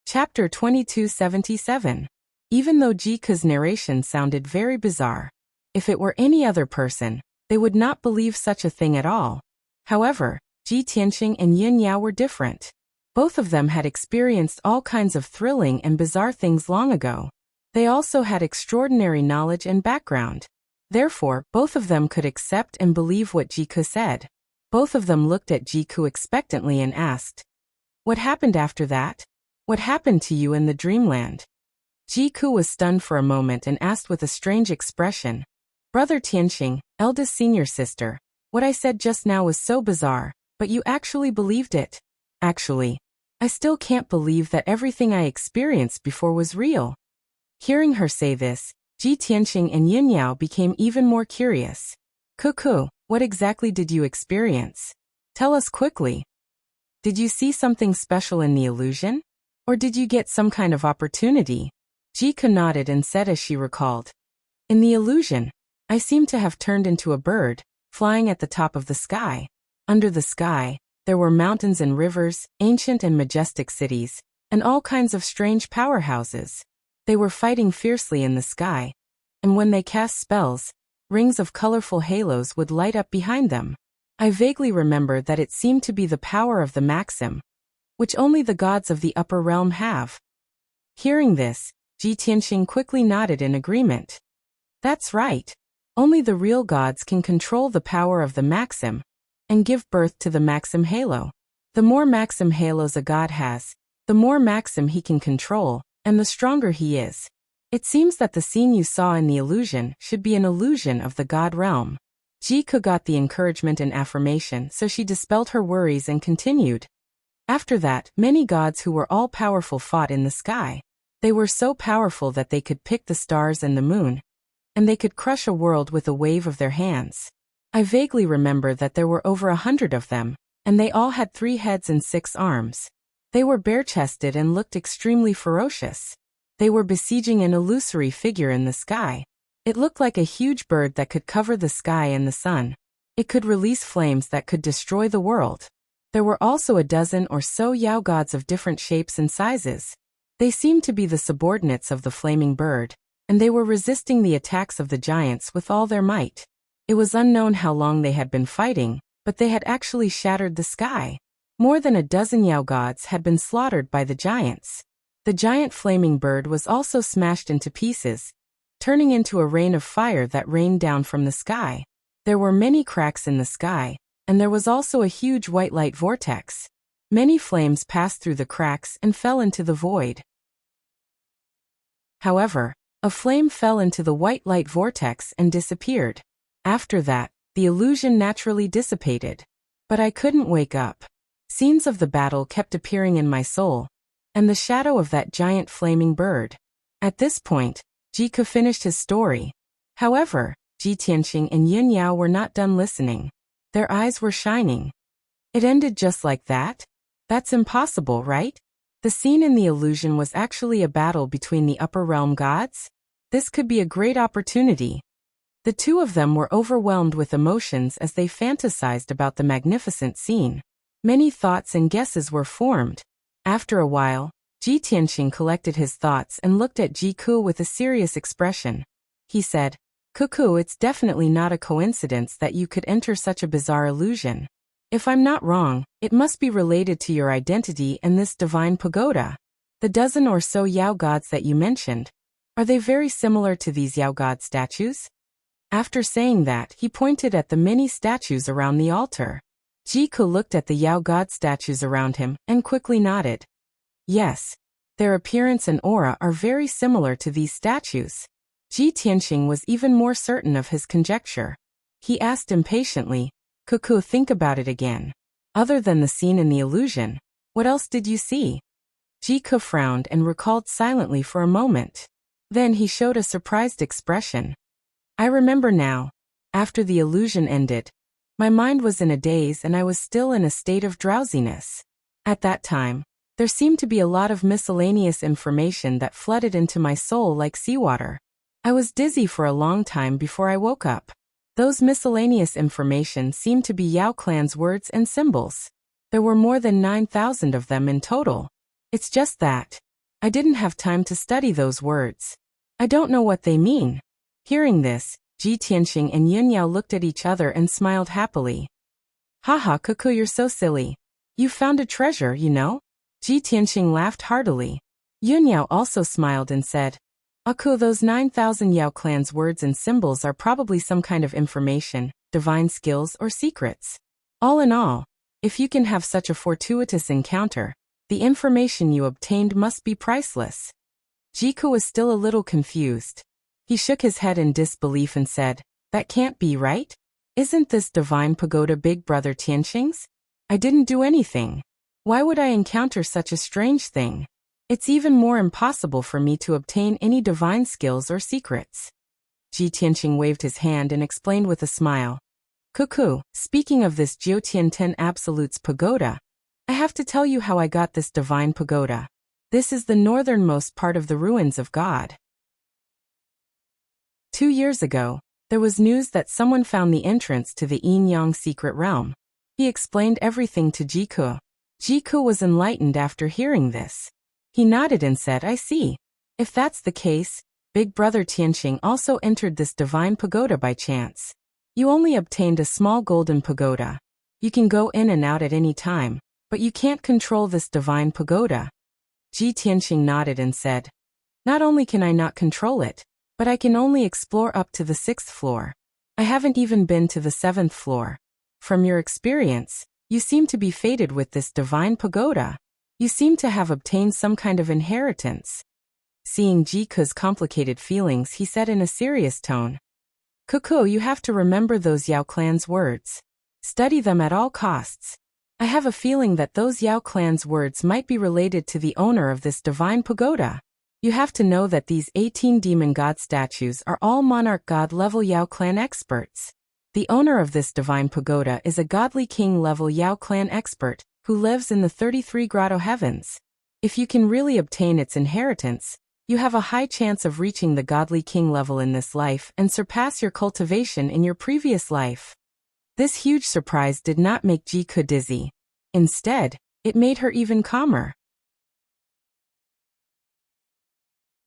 Chapter 2277. Even though Jiku's narration sounded very bizarre, if it were any other person, they would not believe such a thing at all. However, Ji Tianqing and Yin Yao were different. Both of them had experienced all kinds of thrilling and bizarre things long ago. They also had extraordinary knowledge and background. Therefore, both of them could accept and believe what Jiku said. Both of them looked at Jiku expectantly and asked, "What happened after that? What happened to you in the dreamland?" Jiku was stunned for a moment and asked with a strange expression, "Brother Tianxing, eldest senior sister, what I said just now was so bizarre, but you actually believed it." "Actually, I still can't believe that everything I experienced before was real." Hearing her say this, Ji Tianxing and Yin Yao became even more curious. "Cuckoo, what exactly did you experience? Tell us quickly. Did you see something special in the illusion? Or did you get some kind of opportunity?" Jiku nodded and said as she recalled, "In the illusion, I seemed to have turned into a bird, flying at the top of the sky. Under the sky, there were mountains and rivers, ancient and majestic cities, and all kinds of strange powerhouses. They were fighting fiercely in the sky, and when they cast spells, rings of colorful halos would light up behind them. I vaguely remember that it seemed to be the power of the Maxim, which only the gods of the upper realm have." Hearing this, Ji Tianxing quickly nodded in agreement. "That's right. Only the real gods can control the power of the Maxim and give birth to the Maxim halo. The more Maxim halos a god has, the more Maxim he can control, and the stronger he is. It seems that the scene you saw in the illusion should be an illusion of the god realm." Jiku got the encouragement and affirmation, so she dispelled her worries and continued. "After that, many gods who were all-powerful fought in the sky. They were so powerful that they could pick the stars and the moon, and they could crush a world with a wave of their hands. I vaguely remember that there were over 100 of them, and they all had 3 heads and 6 arms. They were bare-chested and looked extremely ferocious. They were besieging an illusory figure in the sky. It looked like a huge bird that could cover the sky and the sun. It could release flames that could destroy the world. There were also a dozen or so Yao gods of different shapes and sizes. They seemed to be the subordinates of the flaming bird, and they were resisting the attacks of the giants with all their might. It was unknown how long they had been fighting, but they had actually shattered the sky. More than a dozen Yao gods had been slaughtered by the giants. The giant flaming bird was also smashed into pieces, turning into a rain of fire that rained down from the sky. There were many cracks in the sky, and there was also a huge white light vortex. Many flames passed through the cracks and fell into the void. However, a flame fell into the white light vortex and disappeared. After that, the illusion naturally dissipated. But I couldn't wake up. Scenes of the battle kept appearing in my soul, and the shadow of that giant flaming bird. At this point, Jiku finished his story. However, Ji Tianxing and Yin Yao were not done listening. Their eyes were shining. "It ended just like that? That's impossible, right? The scene in the illusion was actually a battle between the upper realm gods? This could be a great opportunity." The two of them were overwhelmed with emotions as they fantasized about the magnificent scene. Many thoughts and guesses were formed. After a while, Ji Tianxing collected his thoughts and looked at Jiku with a serious expression. He said, "Cuckoo, it's definitely not a coincidence that you could enter such a bizarre illusion. If I'm not wrong, it must be related to your identity and this divine pagoda. The dozen or so Yao gods that you mentioned, are they very similar to these Yao god statues?" After saying that, he pointed at the many statues around the altar. Jiku looked at the Yao god statues around him and quickly nodded. Yes, their appearance and aura are very similar to these statues. Ji Tianxing was even more certain of his conjecture. He asked impatiently, "Cuckoo, think about it again. Other than the scene in the illusion, what else did you see?" Jiku frowned and recalled silently for a moment. Then he showed a surprised expression. "I remember now. After the illusion ended, my mind was in a daze and I was still in a state of drowsiness. At that time, there seemed to be a lot of miscellaneous information that flooded into my soul like seawater. I was dizzy for a long time before I woke up. Those miscellaneous information seemed to be Yao clan's words and symbols. There were more than 9,000 of them in total. It's just that I didn't have time to study those words. I don't know what they mean." Hearing this, Ji Tianxing and Yin Yao looked at each other and smiled happily. "Haha, Cuckoo, you're so silly. You found a treasure, you know?" Ji Tianxing laughed heartily. Yin Yao also smiled and said, Aku, those 9,000 Yao clan's words and symbols are probably some kind of information, divine skills, or secrets. All in all, if you can have such a fortuitous encounter, the information you obtained must be priceless. Jiku was still a little confused. He shook his head in disbelief and said, "That can't be right? Isn't this divine pagoda Big Brother Tianqing's? I didn't do anything. Why would I encounter such a strange thing? It's even more impossible for me to obtain any divine skills or secrets." Ji Tianqing waved his hand and explained with a smile. "Cuckoo, speaking of this Jiutian 10 Absolutes Pagoda, I have to tell you how I got this divine pagoda. This is the northernmost part of the ruins of God. 2 years ago, there was news that someone found the entrance to the Yin-Yang secret realm. He explained everything to Jiku. Jiku was enlightened after hearing this. He nodded and said, "I see. If that's the case, Big Brother Tianqing also entered this divine pagoda by chance. You only obtained a small golden pagoda. You can go in and out at any time, but you can't control this divine pagoda." Ji Tianqing nodded and said, "Not only can I not control it, but I can only explore up to the 6th floor. I haven't even been to the 7th floor. From your experience, you seem to be fated with this divine pagoda. You seem to have obtained some kind of inheritance." Seeing Jiku's complicated feelings, he said in a serious tone, "Cuckoo, you have to remember those Yao clan's words. Study them at all costs. I have a feeling that those Yao clan's words might be related to the owner of this divine pagoda. You have to know that these 18 demon god statues are all monarch god level Yao clan experts. The owner of this divine pagoda is a godly king level Yao clan expert who lives in the 33 grotto heavens. If you can really obtain its inheritance, you have a high chance of reaching the godly king level in this life and surpass your cultivation in your previous life." This huge surprise did not make Jiku dizzy. Instead, it made her even calmer.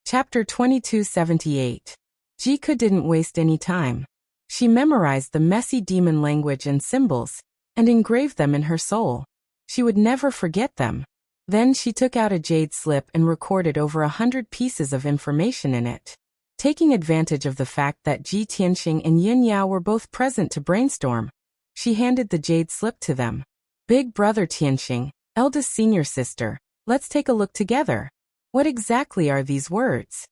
Chapter 2278. Jiku didn't waste any time. She memorized the messy demon language and symbols, and engraved them in her soul. She would never forget them. Then she took out a jade slip and recorded over 100 pieces of information in it. Taking advantage of the fact that Ji Tianqing and Yin Yao were both present to brainstorm, she handed the jade slip to them. "Big Brother Tianqing, eldest senior sister, let's take a look together. What exactly are these words?"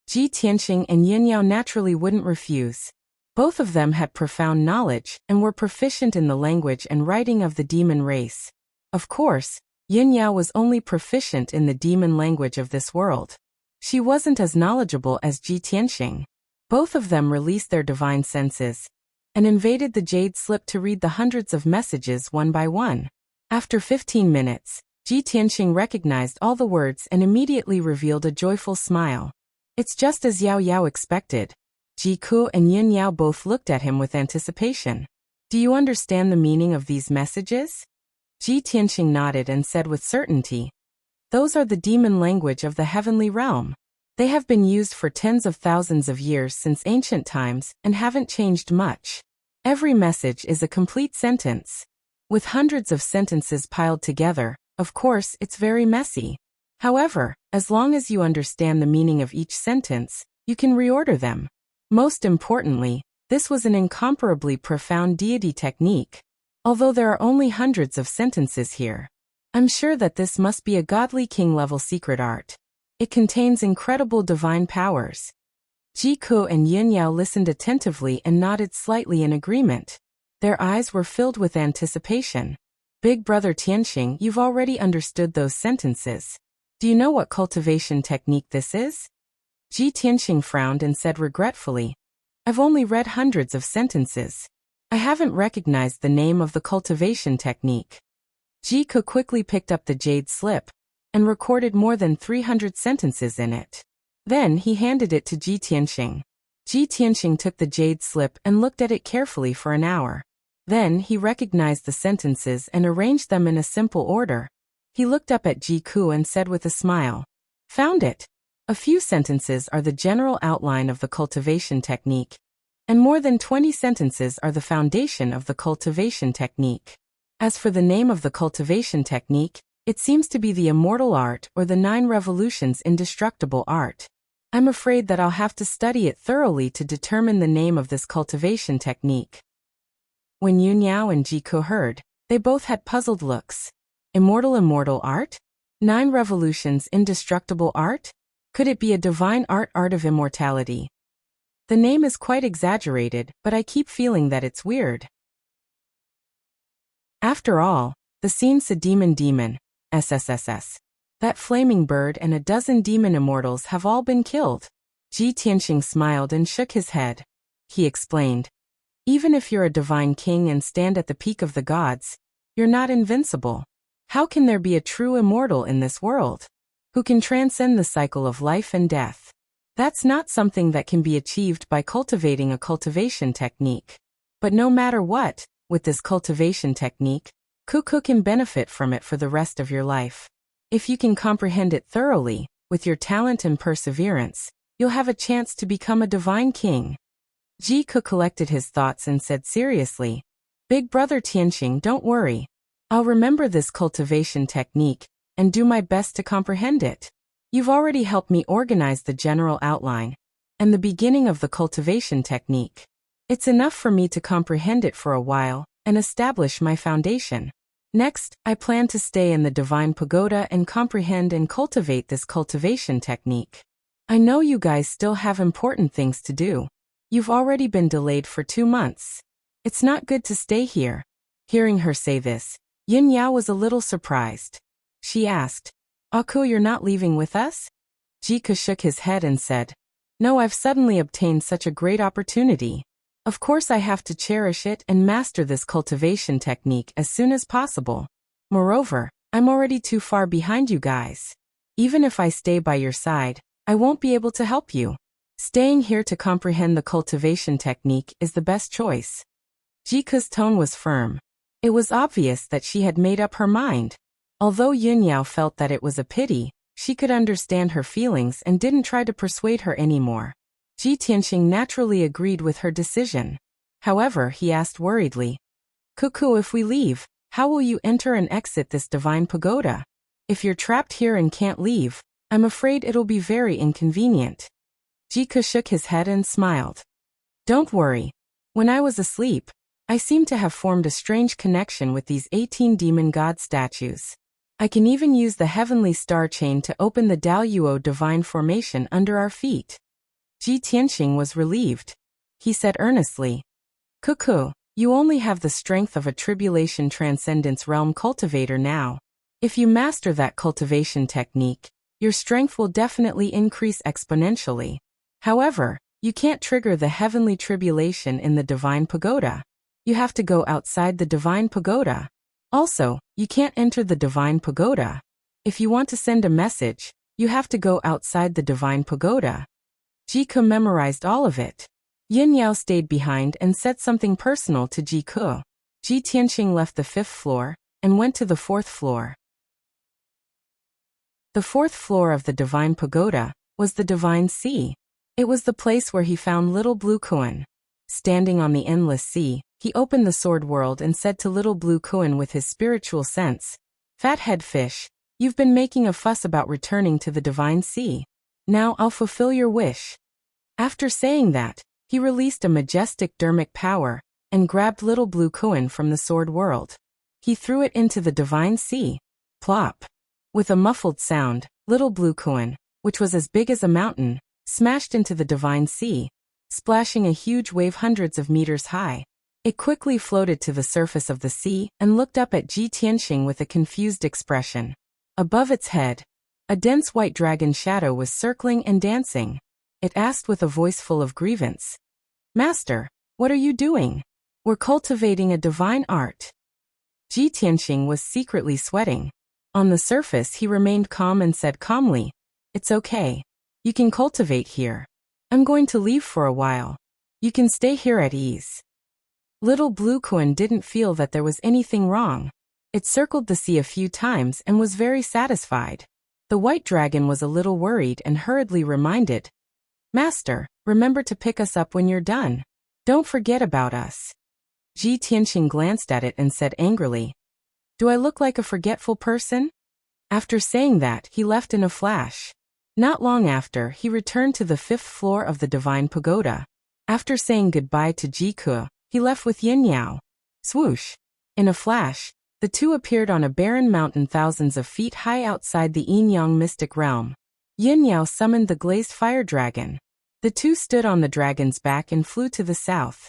Ji Tianqing and Yin Yao naturally wouldn't refuse. Both of them had profound knowledge and were proficient in the language and writing of the demon race. Of course, Yin Yao was only proficient in the demon language of this world. She wasn't as knowledgeable as Ji Tianqing. Both of them released their divine senses and invaded the jade slip to read the hundreds of messages one by one. After 15 minutes, Ji Tianqing recognized all the words and immediately revealed a joyful smile. "It's just as Yao Yao expected." Jiku and Yin Yao both looked at him with anticipation. "Do you understand the meaning of these messages?" Ji Tianqing nodded and said with certainty, "Those are the demon language of the heavenly realm. They have been used for tens of thousands of years since ancient times and haven't changed much. Every message is a complete sentence. With hundreds of sentences piled together, of course, it's very messy. However, as long as you understand the meaning of each sentence, you can reorder them. Most importantly, this was an incomparably profound deity technique. Although there are only hundreds of sentences here, I'm sure that this must be a godly king-level secret art. It contains incredible divine powers." Jiku and Yin Yao listened attentively and nodded slightly in agreement. Their eyes were filled with anticipation. "Big Brother Tianqing, you've already understood those sentences. Do you know what cultivation technique this is?" Ji Tianqing frowned and said regretfully, "I've only read hundreds of sentences. I haven't recognized the name of the cultivation technique." Jiku quickly picked up the jade slip and recorded more than 300 sentences in it. Then he handed it to Ji Tianqing. Ji Tianqing took the jade slip and looked at it carefully for an hour. Then he recognized the sentences and arranged them in a simple order. He looked up at Jiku and said with a smile, "Found it. A few sentences are the general outline of the cultivation technique, and more than 20 sentences are the foundation of the cultivation technique. As for the name of the cultivation technique, it seems to be the immortal art or the 9 revolutions indestructible art. I'm afraid that I'll have to study it thoroughly to determine the name of this cultivation technique. When Yunyao and Jiku heard, they both had puzzled looks. Immortal art? 9 revolutions indestructible art? Could it be a divine art of immortality? The name is quite exaggerated, but I keep feeling that it's weird. After all, the scene's a demon, SSSS. That flaming bird and a dozen demon immortals have all been killed. Ji Tianqing smiled and shook his head. He explained, even if you're a divine king and stand at the peak of the gods, you're not invincible. How can there be a true immortal in this world? Who can transcend the cycle of life and death? That's not something that can be achieved by cultivating a cultivation technique. But no matter what, with this cultivation technique, Cuckoo can benefit from it for the rest of your life. If you can comprehend it thoroughly, with your talent and perseverance, you'll have a chance to become a divine king. Jiku collected his thoughts and said seriously, Big brother Tianqing, don't worry. I'll remember this cultivation technique and do my best to comprehend it. You've already helped me organize the general outline and the beginning of the cultivation technique. It's enough for me to comprehend it for a while and establish my foundation. Next, I plan to stay in the Divine Pagoda and comprehend and cultivate this cultivation technique. I know you guys still have important things to do. You've already been delayed for 2 months. It's not good to stay here. Hearing her say this, Yin Yao was a little surprised. She asked, Aku, you're not leaving with us? Jiku shook his head and said, No, I've suddenly obtained such a great opportunity. Of course I have to cherish it and master this cultivation technique as soon as possible. Moreover, I'm already too far behind you guys. Even if I stay by your side, I won't be able to help you. Staying here to comprehend the cultivation technique is the best choice. Jiku's tone was firm. It was obvious that she had made up her mind. Although Yunyao felt that it was a pity, she could understand her feelings and didn't try to persuade her anymore. Ji Tianqing naturally agreed with her decision. However, he asked worriedly, Cuckoo, if we leave, how will you enter and exit this divine pagoda? If you're trapped here and can't leave, I'm afraid it'll be very inconvenient. Jiku shook his head and smiled. Don't worry. When I was asleep, I seem to have formed a strange connection with these 18 demon god statues. I can even use the heavenly star chain to open the Daoyuo divine formation under our feet. Ji Tianqing was relieved. He said earnestly, Cuckoo, you only have the strength of a tribulation transcendence realm cultivator now. If you master that cultivation technique, your strength will definitely increase exponentially. However, you can't trigger the heavenly tribulation in the divine pagoda. You have to go outside the divine pagoda. Also, you can't enter the divine pagoda. If you want to send a message, you have to go outside the divine pagoda. Jiku memorized all of it. Yin Yao stayed behind and said something personal to Jiku. Ji Tianqing left the 5th floor and went to the 4th floor. The 4th floor of the divine pagoda was the divine sea. It was the place where he found little Blue Kuan. Standing on the endless sea, he opened the sword world and said to little Blue Kuan with his spiritual sense, Fathead fish, you've been making a fuss about returning to the divine sea. Now I'll fulfill your wish. After saying that, he released a majestic dermic power and grabbed little Blue Kuan from the sword world. He threw it into the divine sea. Plop. With a muffled sound, little Blue Kuan, which was as big as a mountain, smashed into the divine sea, splashing a huge wave hundreds of meters high. It quickly floated to the surface of the sea and looked up at Ji Tianqing with a confused expression. Above its head, a dense white dragon shadow was circling and dancing. It asked with a voice full of grievance, Master, what are you doing? We're cultivating a divine art. Ji Tianqing was secretly sweating. On the surface he remained calm and said calmly, It's okay. You can cultivate here. I'm going to leave for a while. You can stay here at ease. Little Blue Kuan didn't feel that there was anything wrong. It circled the sea a few times and was very satisfied. The white dragon was a little worried and hurriedly reminded, Master, remember to pick us up when you're done. Don't forget about us. Ji Tianqing glanced at it and said angrily, Do I look like a forgetful person? After saying that, he left in a flash. Not long after, he returned to the 5th floor of the Divine Pagoda. After saying goodbye to Jiku, he left with Yin Yao. Swoosh! In a flash, the two appeared on a barren mountain thousands of feet high outside the Yin-Yang mystic realm. Yin Yao summoned the glazed fire dragon. The two stood on the dragon's back and flew to the south.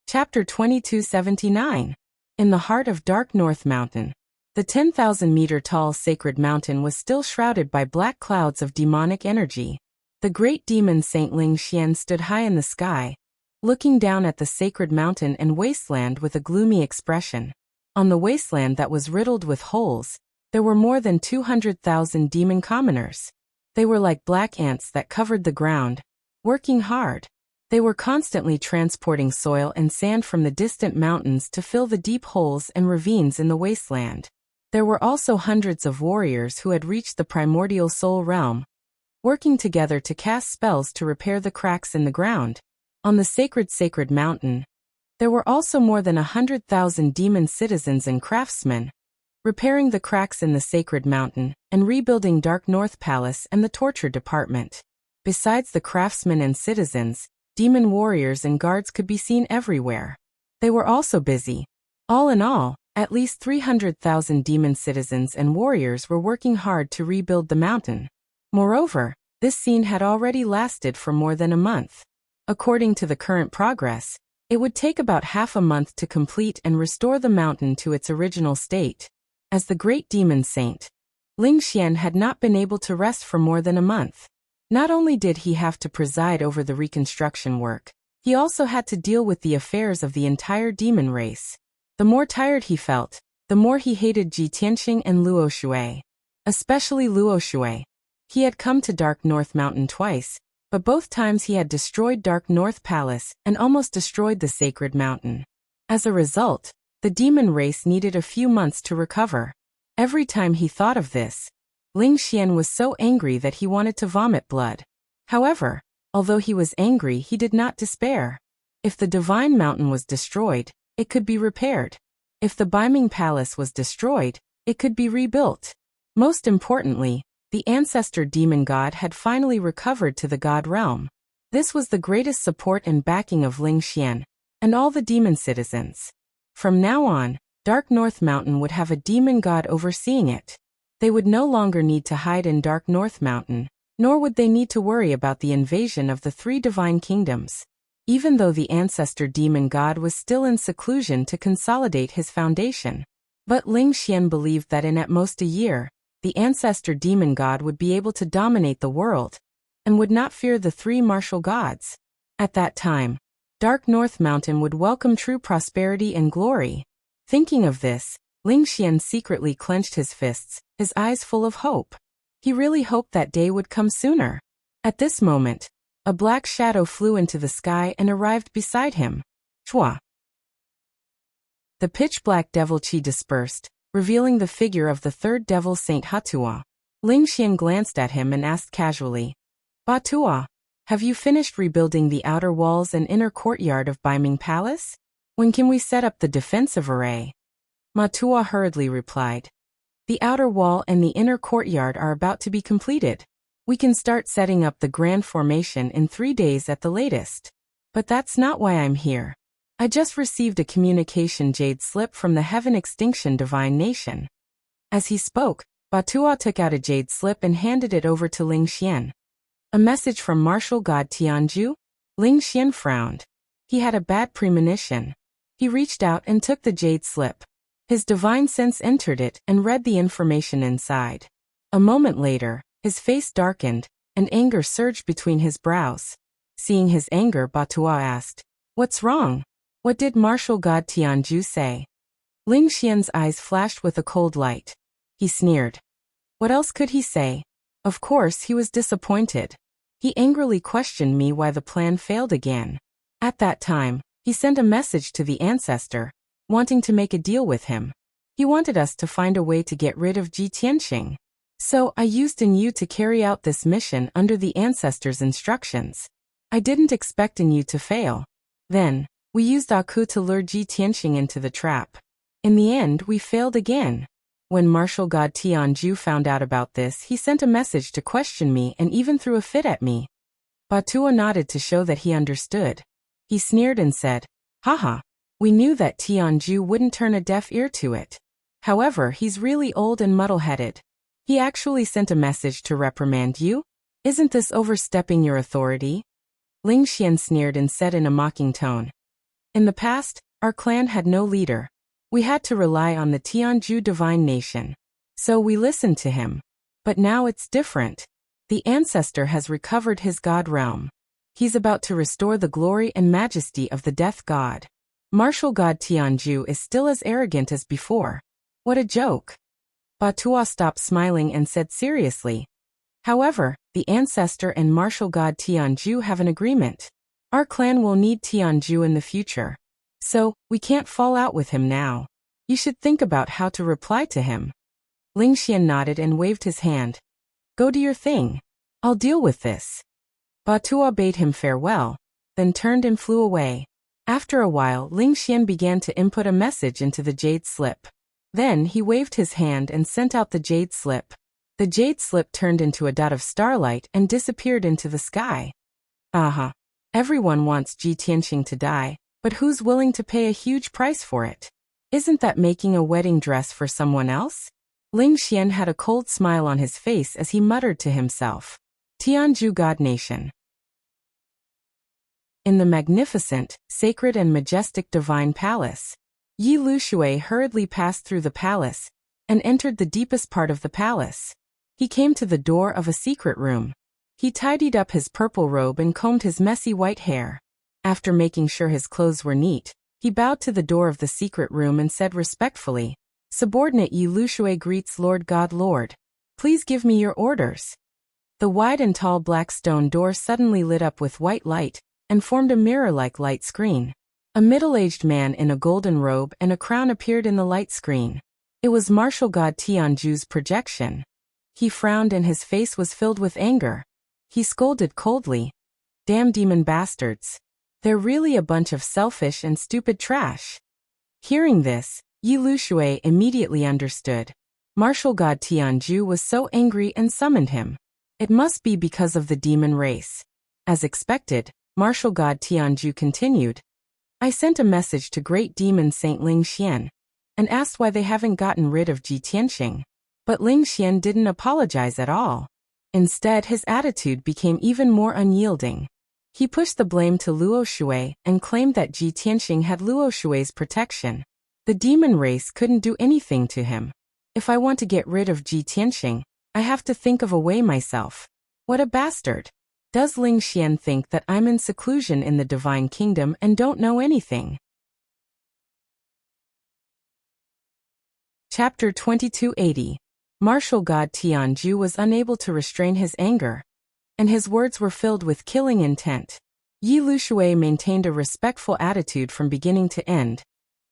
Chapter 2279. In the heart of Dark North Mountain. The 10,000-meter-tall sacred mountain was still shrouded by black clouds of demonic energy. The great demon Saint Ling Xian stood high in the sky, looking down at the sacred mountain and wasteland with a gloomy expression. On the wasteland that was riddled with holes, there were more than 200,000 demon commoners. They were like black ants that covered the ground, working hard. They were constantly transporting soil and sand from the distant mountains to fill the deep holes and ravines in the wasteland. There were also hundreds of warriors who had reached the primordial soul realm, working together to cast spells to repair the cracks in the ground. On the sacred mountain, there were also more than 100,000 demon citizens and craftsmen, repairing the cracks in the sacred mountain and rebuilding Dark North Palace and the torture department. Besides the craftsmen and citizens, demon warriors and guards could be seen everywhere. They were also busy. All in all, at least 300,000 demon citizens and warriors were working hard to rebuild the mountain. Moreover, this scene had already lasted for more than a month. According to the current progress, it would take about half a month to complete and restore the mountain to its original state. As the great demon saint, Ling Xian had not been able to rest for more than a month. Not only did he have to preside over the reconstruction work, he also had to deal with the affairs of the entire demon race. The more tired he felt, the more he hated Ji Tianqing and Luo Shui. Especially Luo Shui. He had come to Dark North Mountain twice, but both times he had destroyed Dark North Palace and almost destroyed the sacred mountain. As a result, the demon race needed a few months to recover. Every time he thought of this, Ling Xian was so angry that he wanted to vomit blood. However, although he was angry, he did not despair. If the divine mountain was destroyed, it could be repaired. If the Beiming Palace was destroyed, it could be rebuilt. Most importantly, the ancestor demon god had finally recovered to the god realm. This was the greatest support and backing of Ling Xian and all the demon citizens. From now on, Dark North Mountain would have a demon god overseeing it. They would no longer need to hide in Dark North Mountain, nor would they need to worry about the invasion of the 3 divine kingdoms. Even though the ancestor demon god was still in seclusion to consolidate his foundation. But Ling Xian believed that in at most a year, the ancestor demon god would be able to dominate the world, and would not fear the 3 martial gods. At that time, Dark North Mountain would welcome true prosperity and glory. Thinking of this, Ling Xian secretly clenched his fists, his eyes full of hope. He really hoped that day would come sooner. At this moment, a black shadow flew into the sky and arrived beside him. Chua. The pitch-black devil chi dispersed, revealing the figure of the 3rd devil Saint Hatua. Ling Xian glanced at him and asked casually, Batua, have you finished rebuilding the outer walls and inner courtyard of Beiming Palace? When can we set up the defensive array? Matua hurriedly replied, The outer wall and the inner courtyard are about to be completed. We can start setting up the grand formation in 3 days at the latest. But that's not why I'm here. I just received a communication jade slip from the Heaven Extinction Divine Nation. As he spoke, Batua took out a jade slip and handed it over to Ling Xian. A message from martial god Tianju? Ling Xian frowned. He had a bad premonition. He reached out and took the jade slip. His divine sense entered it and read the information inside. A moment later, his face darkened, and anger surged between his brows. Seeing his anger, Batua asked, What's wrong? What did martial god Tianju say? Ling Xian's eyes flashed with a cold light. He sneered. What else could he say? Of course he was disappointed. He angrily questioned me why the plan failed again. At that time, he sent a message to the ancestor, wanting to make a deal with him. He wanted us to find a way to get rid of Ji Tianqing. So I used you to carry out this mission under the ancestor's instructions. I didn't expect you to fail. Then, we used Aku to lure Ji Tianqing into the trap. In the end, we failed again. When martial god Tianju found out about this, he sent a message to question me and even threw a fit at me. Batua nodded to show that he understood. He sneered and said, "Haha, we knew that Tianju wouldn't turn a deaf ear to it. However, he's really old and muddle-headed. He actually sent a message to reprimand you? Isn't this overstepping your authority?" Ling Xian sneered and said in a mocking tone. "In the past, our clan had no leader. We had to rely on the Tianju divine nation. So we listened to him. But now it's different. The ancestor has recovered his god realm. He's about to restore the glory and majesty of the death god. Martial god Tianju is still as arrogant as before. What a joke." Batua stopped smiling and said seriously, "However, the ancestor and martial god Tianju have an agreement. Our clan will need Tianju in the future. So, we can't fall out with him now. You should think about how to reply to him." Ling Xian nodded and waved his hand. "Go do your thing. I'll deal with this." Batua bade him farewell, then turned and flew away. After a while, Ling Xian began to input a message into the jade slip. Then he waved his hand and sent out the jade slip. The jade slip turned into a dot of starlight and disappeared into the sky. Aha. Everyone wants Ji Tianqing to die, but who's willing to pay a huge price for it? Isn't that making a wedding dress for someone else? Ling Xian had a cold smile on his face as he muttered to himself. Tianju God Nation. In the magnificent, sacred and majestic divine palace, Yi Lushui hurriedly passed through the palace and entered the deepest part of the palace. He came to the door of a secret room. He tidied up his purple robe and combed his messy white hair. After making sure his clothes were neat, he bowed to the door of the secret room and said respectfully, "Subordinate Yi Lushui greets Lord God Lord. Please give me your orders." The wide and tall black stone door suddenly lit up with white light and formed a mirror-like light screen. A middle-aged man in a golden robe and a crown appeared in the light screen. It was martial god Tianju's projection. He frowned and his face was filled with anger. He scolded coldly, "Damn demon bastards. They're really a bunch of selfish and stupid trash." Hearing this, Yi Lushui immediately understood. Martial god Tianju was so angry and summoned him. It must be because of the demon race. As expected, martial god Tianju continued, "I sent a message to great demon Saint Ling Xian and asked why they haven't gotten rid of Ji Tianqing. But Ling Xian didn't apologize at all. Instead, his attitude became even more unyielding. He pushed the blame to Luo Shui and claimed that Ji Tianqing had Luo Shui's protection. The demon race couldn't do anything to him. If I want to get rid of Ji Tianqing, I have to think of a way myself. What a bastard. Does Ling Xian think that I'm in seclusion in the Divine Kingdom and don't know anything?" Chapter 2280. Martial god Tianju was unable to restrain his anger, and his words were filled with killing intent. Yi Lushui maintained a respectful attitude from beginning to end,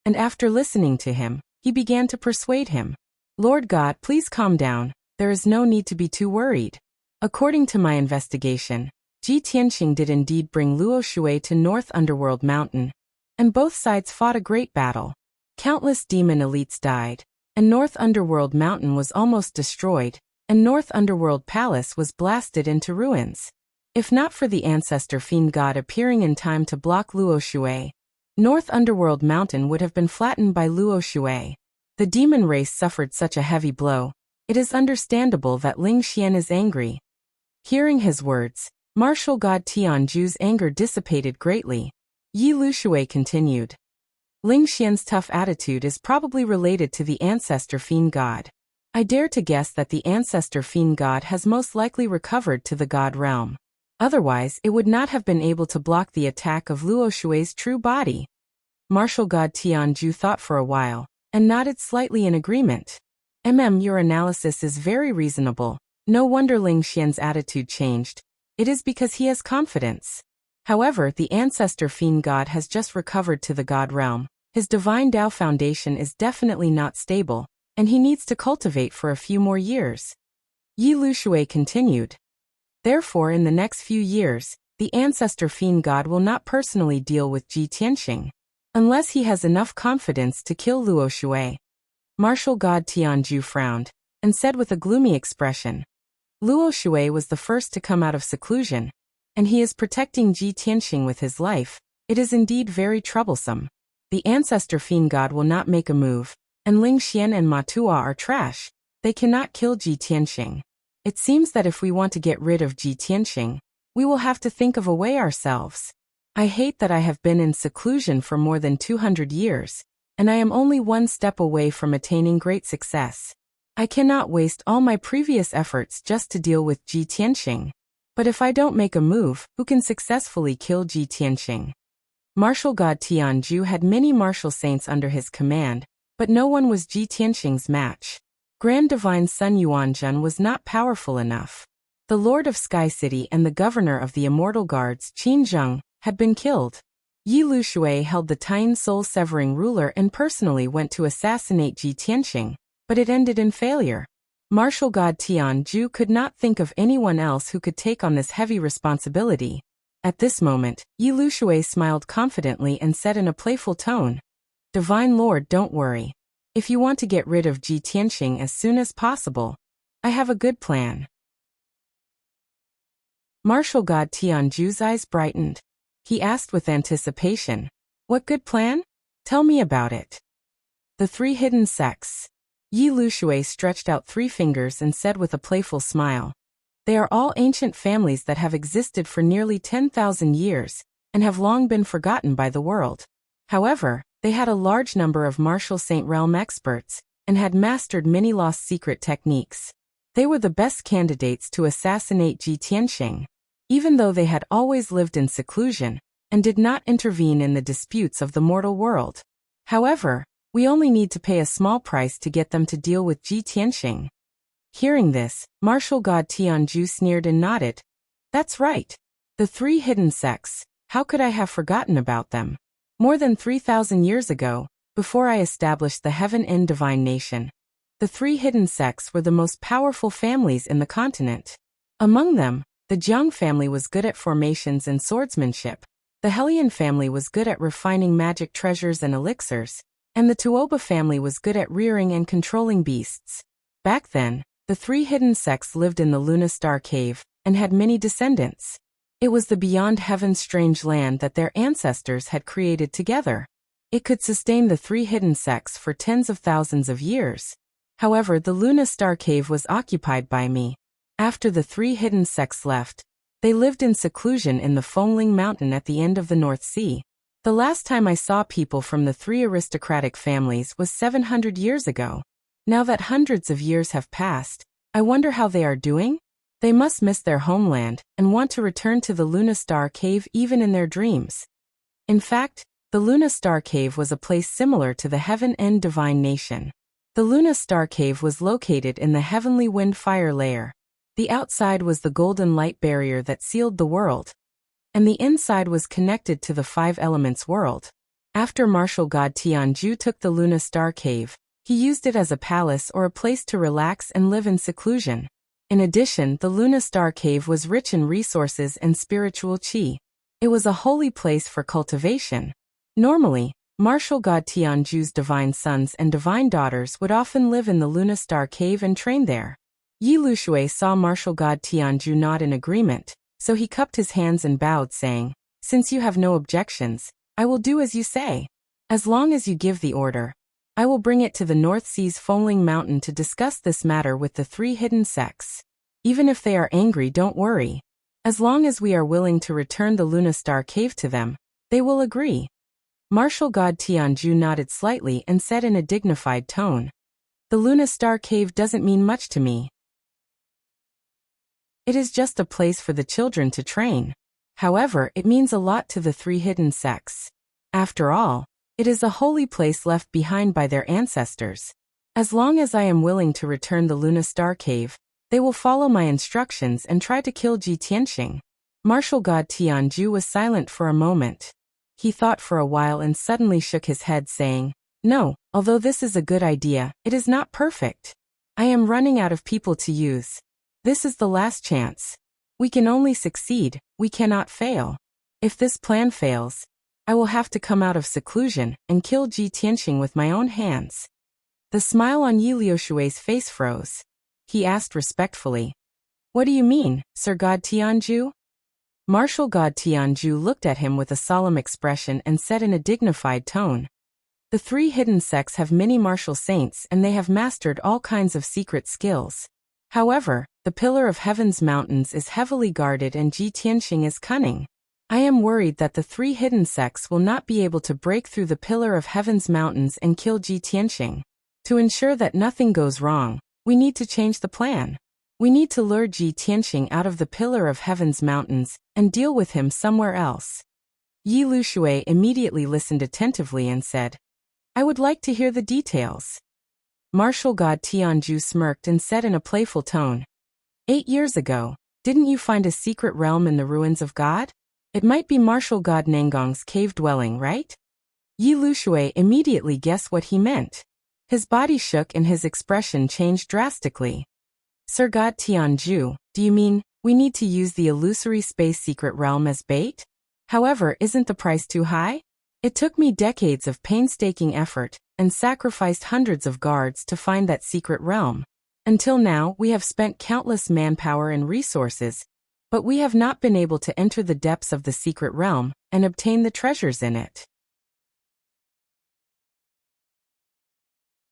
and after listening to him, he began to persuade him. "Lord God, please calm down. There is no need to be too worried. According to my investigation, Ji Tianqing did indeed bring Luo Shui to North Underworld Mountain, and both sides fought a great battle. Countless demon elites died, and North Underworld Mountain was almost destroyed, and North Underworld Palace was blasted into ruins. If not for the ancestor fiend god appearing in time to block Luo Shui, North Underworld Mountain would have been flattened by Luo Shui. The demon race suffered such a heavy blow. It is understandable that Ling Xian is angry." Hearing his words, martial god Tianju's anger dissipated greatly. Yi Lushui continued, "Ling Xian's tough attitude is probably related to the ancestor fiend god. I dare to guess that the ancestor fiend god has most likely recovered to the god realm. Otherwise, it would not have been able to block the attack of Luo Shui's true body." Martial god Tianju thought for a while, and nodded slightly in agreement. Your analysis is very reasonable. No wonder Ling Xian's attitude changed. It is because he has confidence. However, the ancestor fiend god has just recovered to the god realm. His divine Tao foundation is definitely not stable, and he needs to cultivate for a few more years. Yi Lushui continued. Therefore, in the next few years, the ancestor fiend god will not personally deal with Ji Tianqing, unless he has enough confidence to kill Luo Shui. Martial god Tianju frowned, and said with a gloomy expression, Luo Shui was the first to come out of seclusion, and he is protecting Ji Tianxing with his life. It is indeed very troublesome. The ancestor fiend god will not make a move, and Ling Xian and Ma Tua are trash. They cannot kill Ji Tianxing. It seems that if we want to get rid of Ji Tianxing, we will have to think of a way ourselves. I hate that I have been in seclusion for more than 200 years, and I am only one step away from attaining great success. I cannot waste all my previous efforts just to deal with Ji Tianxing. But if I don't make a move, who can successfully kill Ji Tianxing? Martial god Tianju had many martial saints under his command, but no one was Ji Tianxing's match. Grand Divine Sun Yuanzhen was not powerful enough. The Lord of Sky City and the governor of the Immortal Guards, Qin Zheng, had been killed. Yi Lushui held the Tian soul-severing ruler and personally went to assassinate Ji Tianxing, but it ended in failure. Martial god Tianju could not think of anyone else who could take on this heavy responsibility. At this moment, Yi Lushui smiled confidently and said in a playful tone, Divine Lord, don't worry. If you want to get rid of Ji Tianxing as soon as possible, I have a good plan. Martial god Tianju's eyes brightened. He asked with anticipation, What good plan? Tell me about it. The three hidden sects. Yi Lushui stretched out 3 fingers and said with a playful smile, They are all ancient families that have existed for nearly 10,000 years, and have long been forgotten by the world. However, they had a large number of martial saint realm experts, and had mastered many lost secret techniques. They were the best candidates to assassinate Ji Tianxing. Even though they had always lived in seclusion, and did not intervene in the disputes of the mortal world. However, we only need to pay a small price to get them to deal with Ji Tianxing. Hearing this, martial god Tianju sneered and nodded. That's right. The 3 hidden sects, how could I have forgotten about them? More than 3,000 years ago, before I established the Heaven End Divine Nation, the 3 hidden sects were the most powerful families in the continent. Among them, the Jiang family was good at formations and swordsmanship, the Helian family was good at refining magic treasures and elixirs, and the Tuoba family was good at rearing and controlling beasts. Back then, the 3 hidden sects lived in the Luna Star Cave, and had many descendants. It was the beyond heaven's strange land that their ancestors had created together. It could sustain the 3 hidden sects for tens of thousands of years. However, the Luna Star Cave was occupied by me. After the 3 hidden sects left, they lived in seclusion in the Fengling Mountain at the end of the North Sea. The last time I saw people from the 3 aristocratic families was 700 years ago. Now that hundreds of years have passed, I wonder how they are doing? They must miss their homeland, and want to return to the Luna Star Cave even in their dreams. In fact, the Luna Star Cave was a place similar to the Heaven End Divine Nation. The Luna Star Cave was located in the Heavenly Wind Fire Layer. The outside was the golden light barrier that sealed the world, and the inside was connected to the 5 elements world. After martial god Tianju took the Luna Star Cave, he used it as a palace or a place to relax and live in seclusion. In addition, the Luna Star Cave was rich in resources and spiritual qi. It was a holy place for cultivation. Normally, martial god Tianju's divine sons and divine daughters would often live in the Luna Star Cave and train there. Yi Lushui saw martial god Tianju nod in agreement, so he cupped his hands and bowed, saying, Since you have no objections, I will do as you say. As long as you give the order, I will bring it to the North Sea's Fengling Mountain to discuss this matter with the 3 hidden sects. Even if they are angry, don't worry. As long as we are willing to return the Luna Star Cave to them, they will agree. Martial god Tianju nodded slightly and said in a dignified tone, The Luna Star Cave doesn't mean much to me. It is just a place for the children to train. However, it means a lot to the 3 hidden sects. After all, it is a holy place left behind by their ancestors. As long as I am willing to return the Luna Star Cave, they will follow my instructions and try to kill Ji Tianxing. Martial god Tianju was silent for a moment. He thought for a while and suddenly shook his head, saying, No, although this is a good idea, it is not perfect. I am running out of people to use. This is the last chance. We can only succeed, we cannot fail. If this plan fails, I will have to come out of seclusion and kill Ji Tianxing with my own hands. The smile on Yi Liushui's face froze. He asked respectfully, "What do you mean, Sir God Tianju?" Martial God Tianju looked at him with a solemn expression and said in a dignified tone, "The three hidden sects have many martial saints and they have mastered all kinds of secret skills. However, the Pillar of Heaven's mountains is heavily guarded and Ji Tianxing is cunning. I am worried that the three hidden sects will not be able to break through the Pillar of Heaven's mountains and kill Ji Tianxing. To ensure that nothing goes wrong, we need to change the plan. We need to lure Ji Tianxing out of the Pillar of Heaven's mountains and deal with him somewhere else." Yi Lushui immediately listened attentively and said, "I would like to hear the details." Martial God Tianju smirked and said in a playful tone, 8 years ago, didn't you find a secret realm in the ruins of God? It might be Martial God Nangong's cave dwelling, right?" Yi Lushui immediately guessed what he meant. His body shook and his expression changed drastically. "Sir God Tianju, do you mean we need to use the illusory space secret realm as bait? However, isn't the price too high? It took me decades of painstaking effort and sacrificed hundreds of guards to find that secret realm. Until now, we have spent countless manpower and resources, but we have not been able to enter the depths of the secret realm and obtain the treasures in it."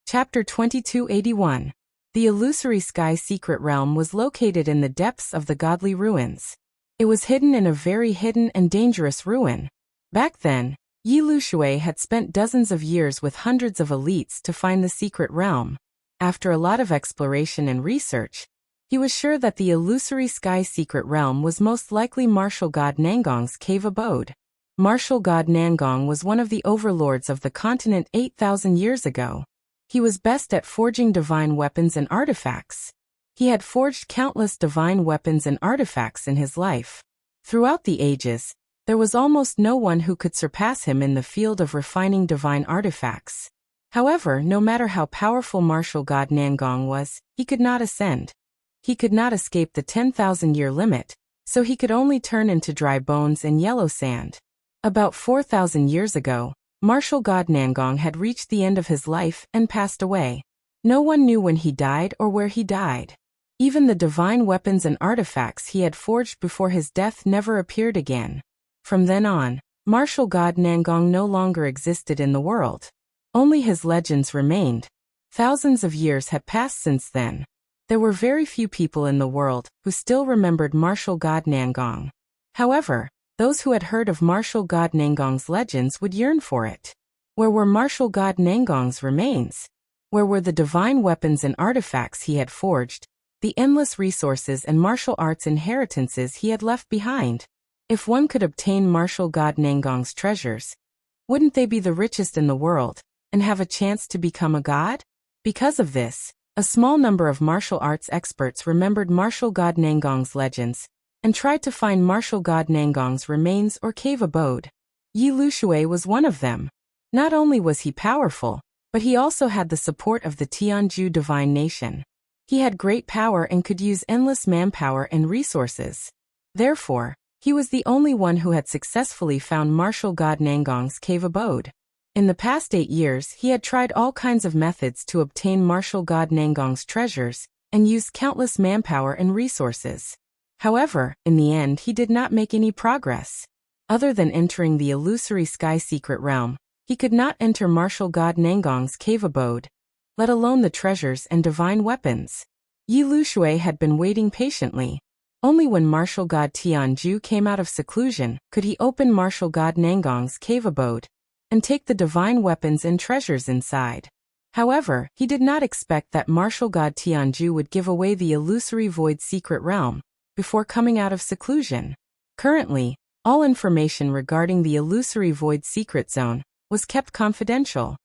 Chapter 2281. The illusory sky secret realm was located in the depths of the godly ruins. It was hidden in a very hidden and dangerous ruin. Back then, Yi Lushui had spent dozens of years with hundreds of elites to find the secret realm. After a lot of exploration and research, he was sure that the illusory sky secret realm was most likely Martial God Nangong's cave abode. Martial God Nangong was one of the overlords of the continent 8,000 years ago. He was best at forging divine weapons and artifacts. He had forged countless divine weapons and artifacts in his life. Throughout the ages, there was almost no one who could surpass him in the field of refining divine artifacts. However, no matter how powerful Martial God Nangong was, he could not ascend. He could not escape the 10,000-year limit, so he could only turn into dry bones and yellow sand. About 4,000 years ago, Martial God Nangong had reached the end of his life and passed away. No one knew when he died or where he died. Even the divine weapons and artifacts he had forged before his death never appeared again. From then on, Martial God Nangong no longer existed in the world. Only his legends remained. Thousands of years had passed since then. There were very few people in the world who still remembered Martial God Nangong. However, those who had heard of Martial God Nangong's legends would yearn for it. Where were Martial God Nangong's remains? Where were the divine weapons and artifacts he had forged, the endless resources and martial arts inheritances he had left behind? If one could obtain Martial God Nangong's treasures, wouldn't they be the richest in the world and have a chance to become a god? Because of this, a small number of martial arts experts remembered Martial God Nangong's legends and tried to find Martial God Nangong's remains or cave abode. Yi Lushui was one of them. Not only was he powerful, but he also had the support of the Tianju divine nation. He had great power and could use endless manpower and resources. Therefore, he was the only one who had successfully found Martial God Nangong's cave abode. In the past 8 years, he had tried all kinds of methods to obtain Martial God Nangong's treasures and used countless manpower and resources. However, in the end, he did not make any progress. Other than entering the illusory sky secret realm, he could not enter Martial God Nangong's cave abode, let alone the treasures and divine weapons. Yi Lushui had been waiting patiently. Only when Martial God Tianju came out of seclusion could he open Martial God Nangong's cave abode and take the divine weapons and treasures inside. However, he did not expect that Martial God Tianju would give away the illusory void secret realm before coming out of seclusion. Currently, all information regarding the illusory void secret zone was kept confidential.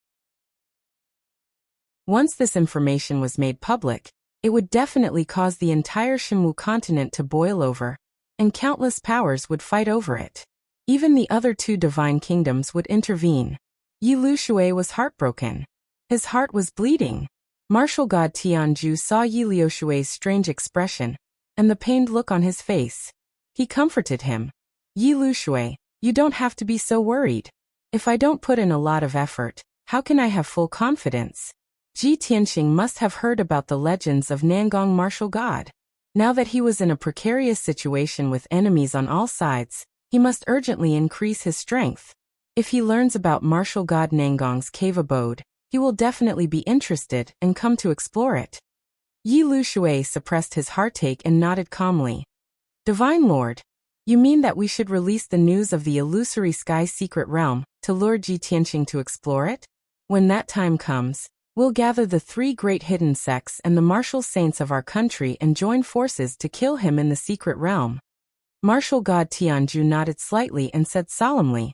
Once this information was made public, it would definitely cause the entire Shenwu continent to boil over, and countless powers would fight over it. Even the other 2 divine kingdoms would intervene. Yi Lushui was heartbroken. His heart was bleeding. Martial God Tianju saw Yi Liushui's strange expression and the pained look on his face. He comforted him. "Yi Lushui, you don't have to be so worried. If I don't put in a lot of effort, how can I have full confidence? Ji Tianxing must have heard about the legends of Nangong martial god. Now that he was in a precarious situation with enemies on all sides, he must urgently increase his strength. If he learns about martial god Nangong's cave abode, he will definitely be interested and come to explore it. Yi Lu Shui suppressed his heartache and nodded calmly. Divine Lord, you mean that we should release the news of the illusory sky secret realm to lure Ji Tianxing to explore it? When that time comes, we'll gather the 3 great hidden sects and the martial saints of our country and join forces to kill him in the secret realm. Martial god Tianju nodded slightly and said solemnly,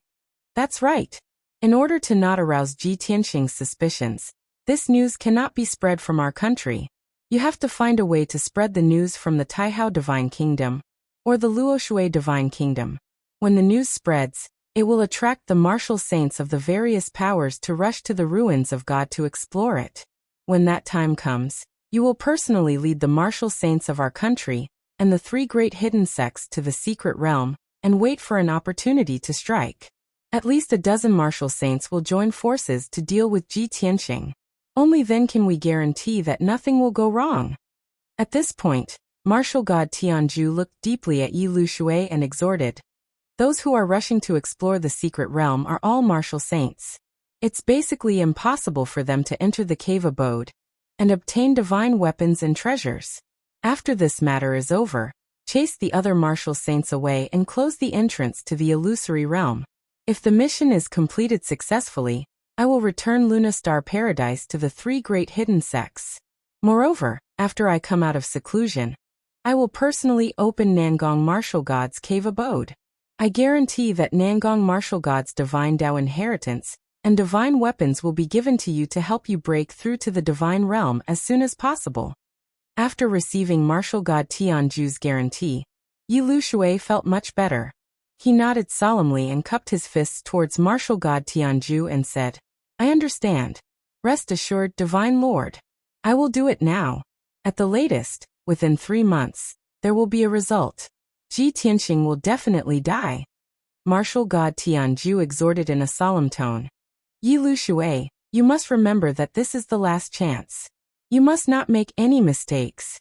"That's right. In order to not arouse Ji Tianxing's suspicions, this news cannot be spread from our country. You have to find a way to spread the news from the Taihao Divine Kingdom, or the Luoshui Divine Kingdom. When the news spreads, it will attract the martial saints of the various powers to rush to the ruins of God to explore it. When that time comes, you will personally lead the martial saints of our country and the 3 great hidden sects to the secret realm and wait for an opportunity to strike. At least a dozen martial saints will join forces to deal with Ji Tianxing. Only then can we guarantee that nothing will go wrong." At this point, martial god Tianju looked deeply at Yi Lu Shui and exhorted, "Those who are rushing to explore the secret realm are all martial saints. It's basically impossible for them to enter the cave abode and obtain divine weapons and treasures. After this matter is over, chase the other martial saints away and close the entrance to the illusory realm. If the mission is completed successfully, I will return Luna Star Paradise to the 3 great hidden sects. Moreover, after I come out of seclusion, I will personally open Nangong Martial God's cave abode. I guarantee that Nangong Martial God's divine Dao inheritance and divine weapons will be given to you to help you break through to the divine realm as soon as possible." After receiving martial god Tianju's guarantee, Yi Lu Shui felt much better. He nodded solemnly and cupped his fists towards martial god Tianju and said, "I understand. Rest assured, Divine Lord. I will do it now. At the latest, within 3 months, there will be a result. Ji Tianxing will definitely die." Martial god Tianju exhorted in a solemn tone, "Yi Lu Shui, you must remember that this is the last chance. You must not make any mistakes.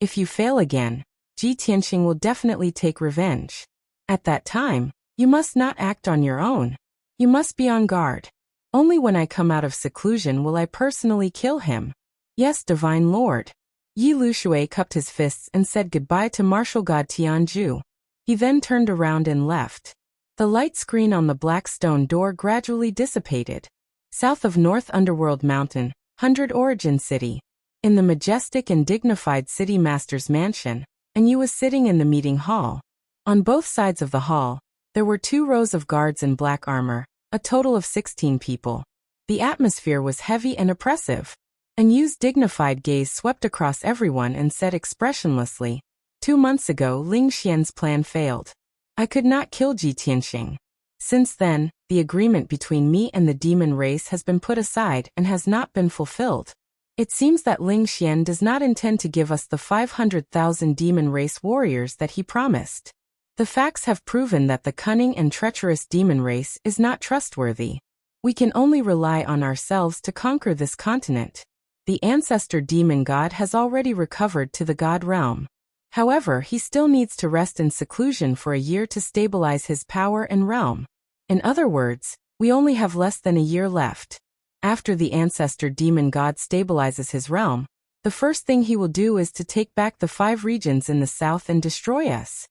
If you fail again, Ji Tianxing will definitely take revenge. At that time, you must not act on your own. You must be on guard. Only when I come out of seclusion will I personally kill him. Yes, Divine Lord." Yi Lu Shui cupped his fists and said goodbye to martial god Tianju. He then turned around and left. The light screen on the black stone door gradually dissipated. South of North Underworld Mountain, 100 Origin City. In the majestic and dignified City Master's mansion, and Yu was sitting in the meeting hall. On both sides of the hall, there were 2 rows of guards in black armor, a total of 16 people. The atmosphere was heavy and oppressive. And Yu's dignified gaze swept across everyone and said expressionlessly, 2 months ago Ling Xian's plan failed. I could not kill Ji Tianxing. Since then, the agreement between me and the demon race has been put aside and has not been fulfilled. It seems that Ling Xian does not intend to give us the 500,000 demon race warriors that he promised. The facts have proven that the cunning and treacherous demon race is not trustworthy. We can only rely on ourselves to conquer this continent. The ancestor demon god has already recovered to the god realm. However, he still needs to rest in seclusion for a year to stabilize his power and realm. In other words, we only have less than a year left. After the ancestor demon god stabilizes his realm, the first thing he will do is to take back the 5 regions in the south and destroy us.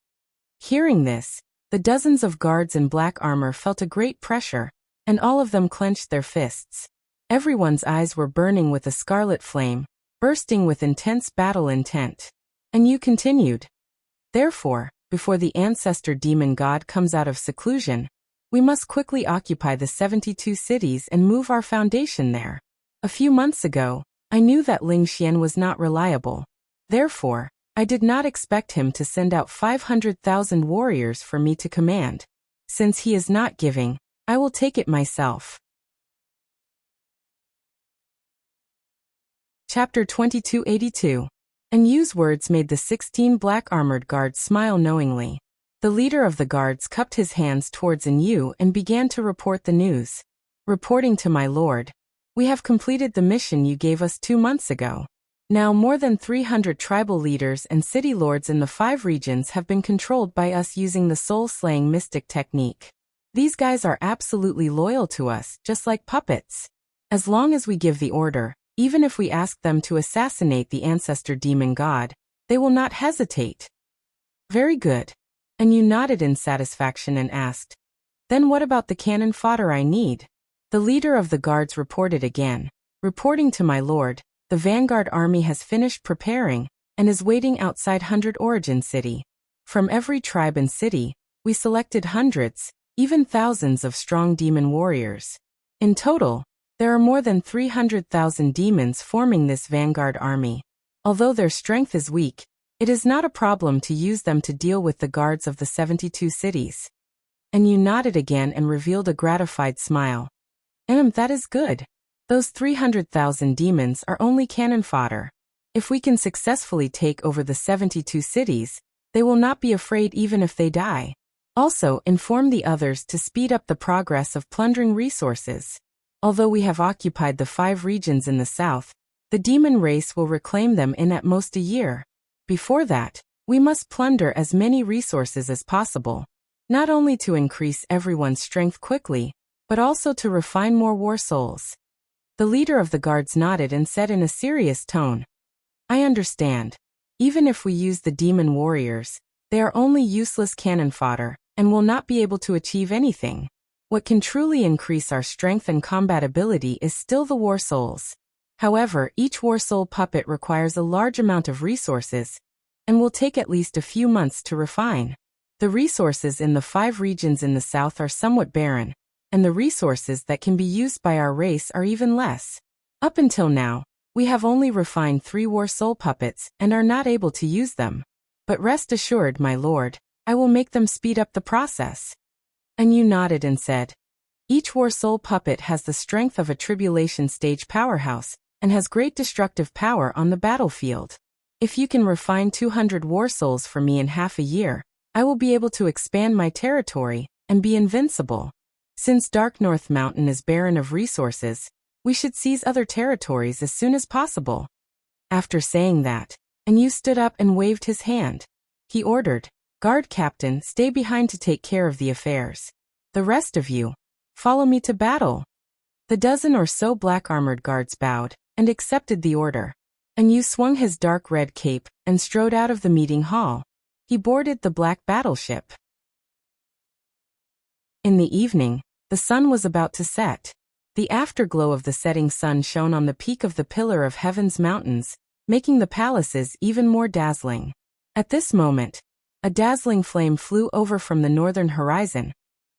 Hearing this, the dozens of guards in black armor felt a great pressure, and all of them clenched their fists. Everyone's eyes were burning with a scarlet flame, bursting with intense battle intent. And Yu continued, "Therefore, before the ancestor demon god comes out of seclusion, we must quickly occupy the 72 cities and move our foundation there. A few months ago, I knew that Ling Xian was not reliable. Therefore, I did not expect him to send out 500,000 warriors for me to command. Since he is not giving, I will take it myself." Chapter 2282. And Yu's words made the 16 black-armored guards smile knowingly. The leader of the guards cupped his hands towards Yu and began to report the news. "Reporting to my lord, We have completed the mission you gave us 2 months ago. Now more than 300 tribal leaders and city lords in the 5 regions have been controlled by us using the soul-slaying mystic technique. These guys are absolutely loyal to us, just like puppets. As long as we give the order, even if we ask them to assassinate the ancestor demon god, they will not hesitate. Very good. And you nodded in satisfaction and asked, "Then what about the cannon fodder I need?" The leader of the guards reported again, "Reporting to my lord, the vanguard army has finished preparing and is waiting outside 100 Origin City. From every tribe and city, we selected hundreds, even thousands of strong demon warriors. In total, there are more than 300,000 demons forming this vanguard army. Although their strength is weak, it is not a problem to use them to deal with the guards of the 72 cities." And you nodded again and revealed a gratified smile. That is good. Those 300,000 demons are only cannon fodder. If we can successfully take over the 72 cities, they will not be afraid even if they die. Also, inform the others to speed up the progress of plundering resources. Although we have occupied the 5 regions in the south, the demon race will reclaim them in at most a year. Before that, we must plunder as many resources as possible, not only to increase everyone's strength quickly, but also to refine more war souls. The leader of the guards nodded and said in a serious tone, "I understand. Even if we use the demon warriors, they are only useless cannon fodder and will not be able to achieve anything. What can truly increase our strength and combat ability is still the war souls. However, each war soul puppet requires a large amount of resources and will take at least a few months to refine. The resources in the 5 regions in the south are somewhat barren, and the resources that can be used by our race are even less. Up until now, we have only refined 3 war soul puppets and are not able to use them. But rest assured, my lord, I will make them speed up the process." And you nodded and said, "Each war soul puppet has the strength of a tribulation stage powerhouse and has great destructive power on the battlefield. If you can refine 200 war souls for me in half a year, I will be able to expand my territory and be invincible. Since Dark North Mountain is barren of resources, we should seize other territories as soon as possible." After saying that, you stood up and waved his hand. He ordered, "Guard captain, stay behind to take care of the affairs. The rest of you, follow me to battle." The dozen or so black-armored guards bowed and accepted the order. You swung his dark red cape and strode out of the meeting hall. He boarded the black battleship. In the evening, the sun was about to set. The afterglow of the setting sun shone on the peak of the Pillar of Heaven's mountains, making the palaces even more dazzling. At this moment, a dazzling flame flew over from the northern horizon,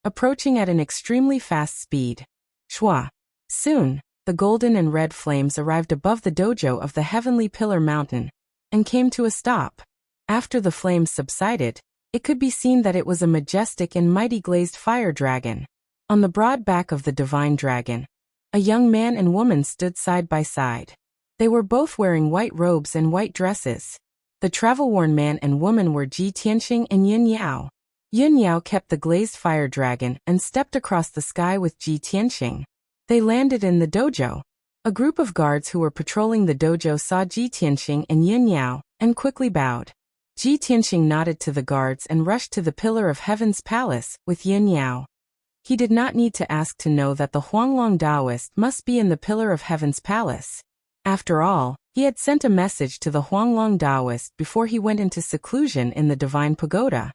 approaching at an extremely fast speed. Shwa! Soon, the golden and red flames arrived above the dojo of the Heavenly Pillar Mountain, and came to a stop. After the flames subsided, it could be seen that it was a majestic and mighty glazed fire dragon. On the broad back of the divine dragon, a young man and woman stood side by side. They were both wearing white robes and white dresses. The travel-worn man and woman were Ji Tianxing and Yin Yao. Yin Yao kept the glazed fire dragon and stepped across the sky with Ji Tianxing. They landed in the dojo. A group of guards who were patrolling the dojo saw Ji Tianxing and Yin Yao and quickly bowed. Ji Tianxing nodded to the guards and rushed to the Pillar of Heaven's palace with Yin Yao. He did not need to ask to know that the Huanglong Taoist must be in the Pillar of Heaven's palace. After all, he had sent a message to the Huanglong Taoist before he went into seclusion in the Divine Pagoda.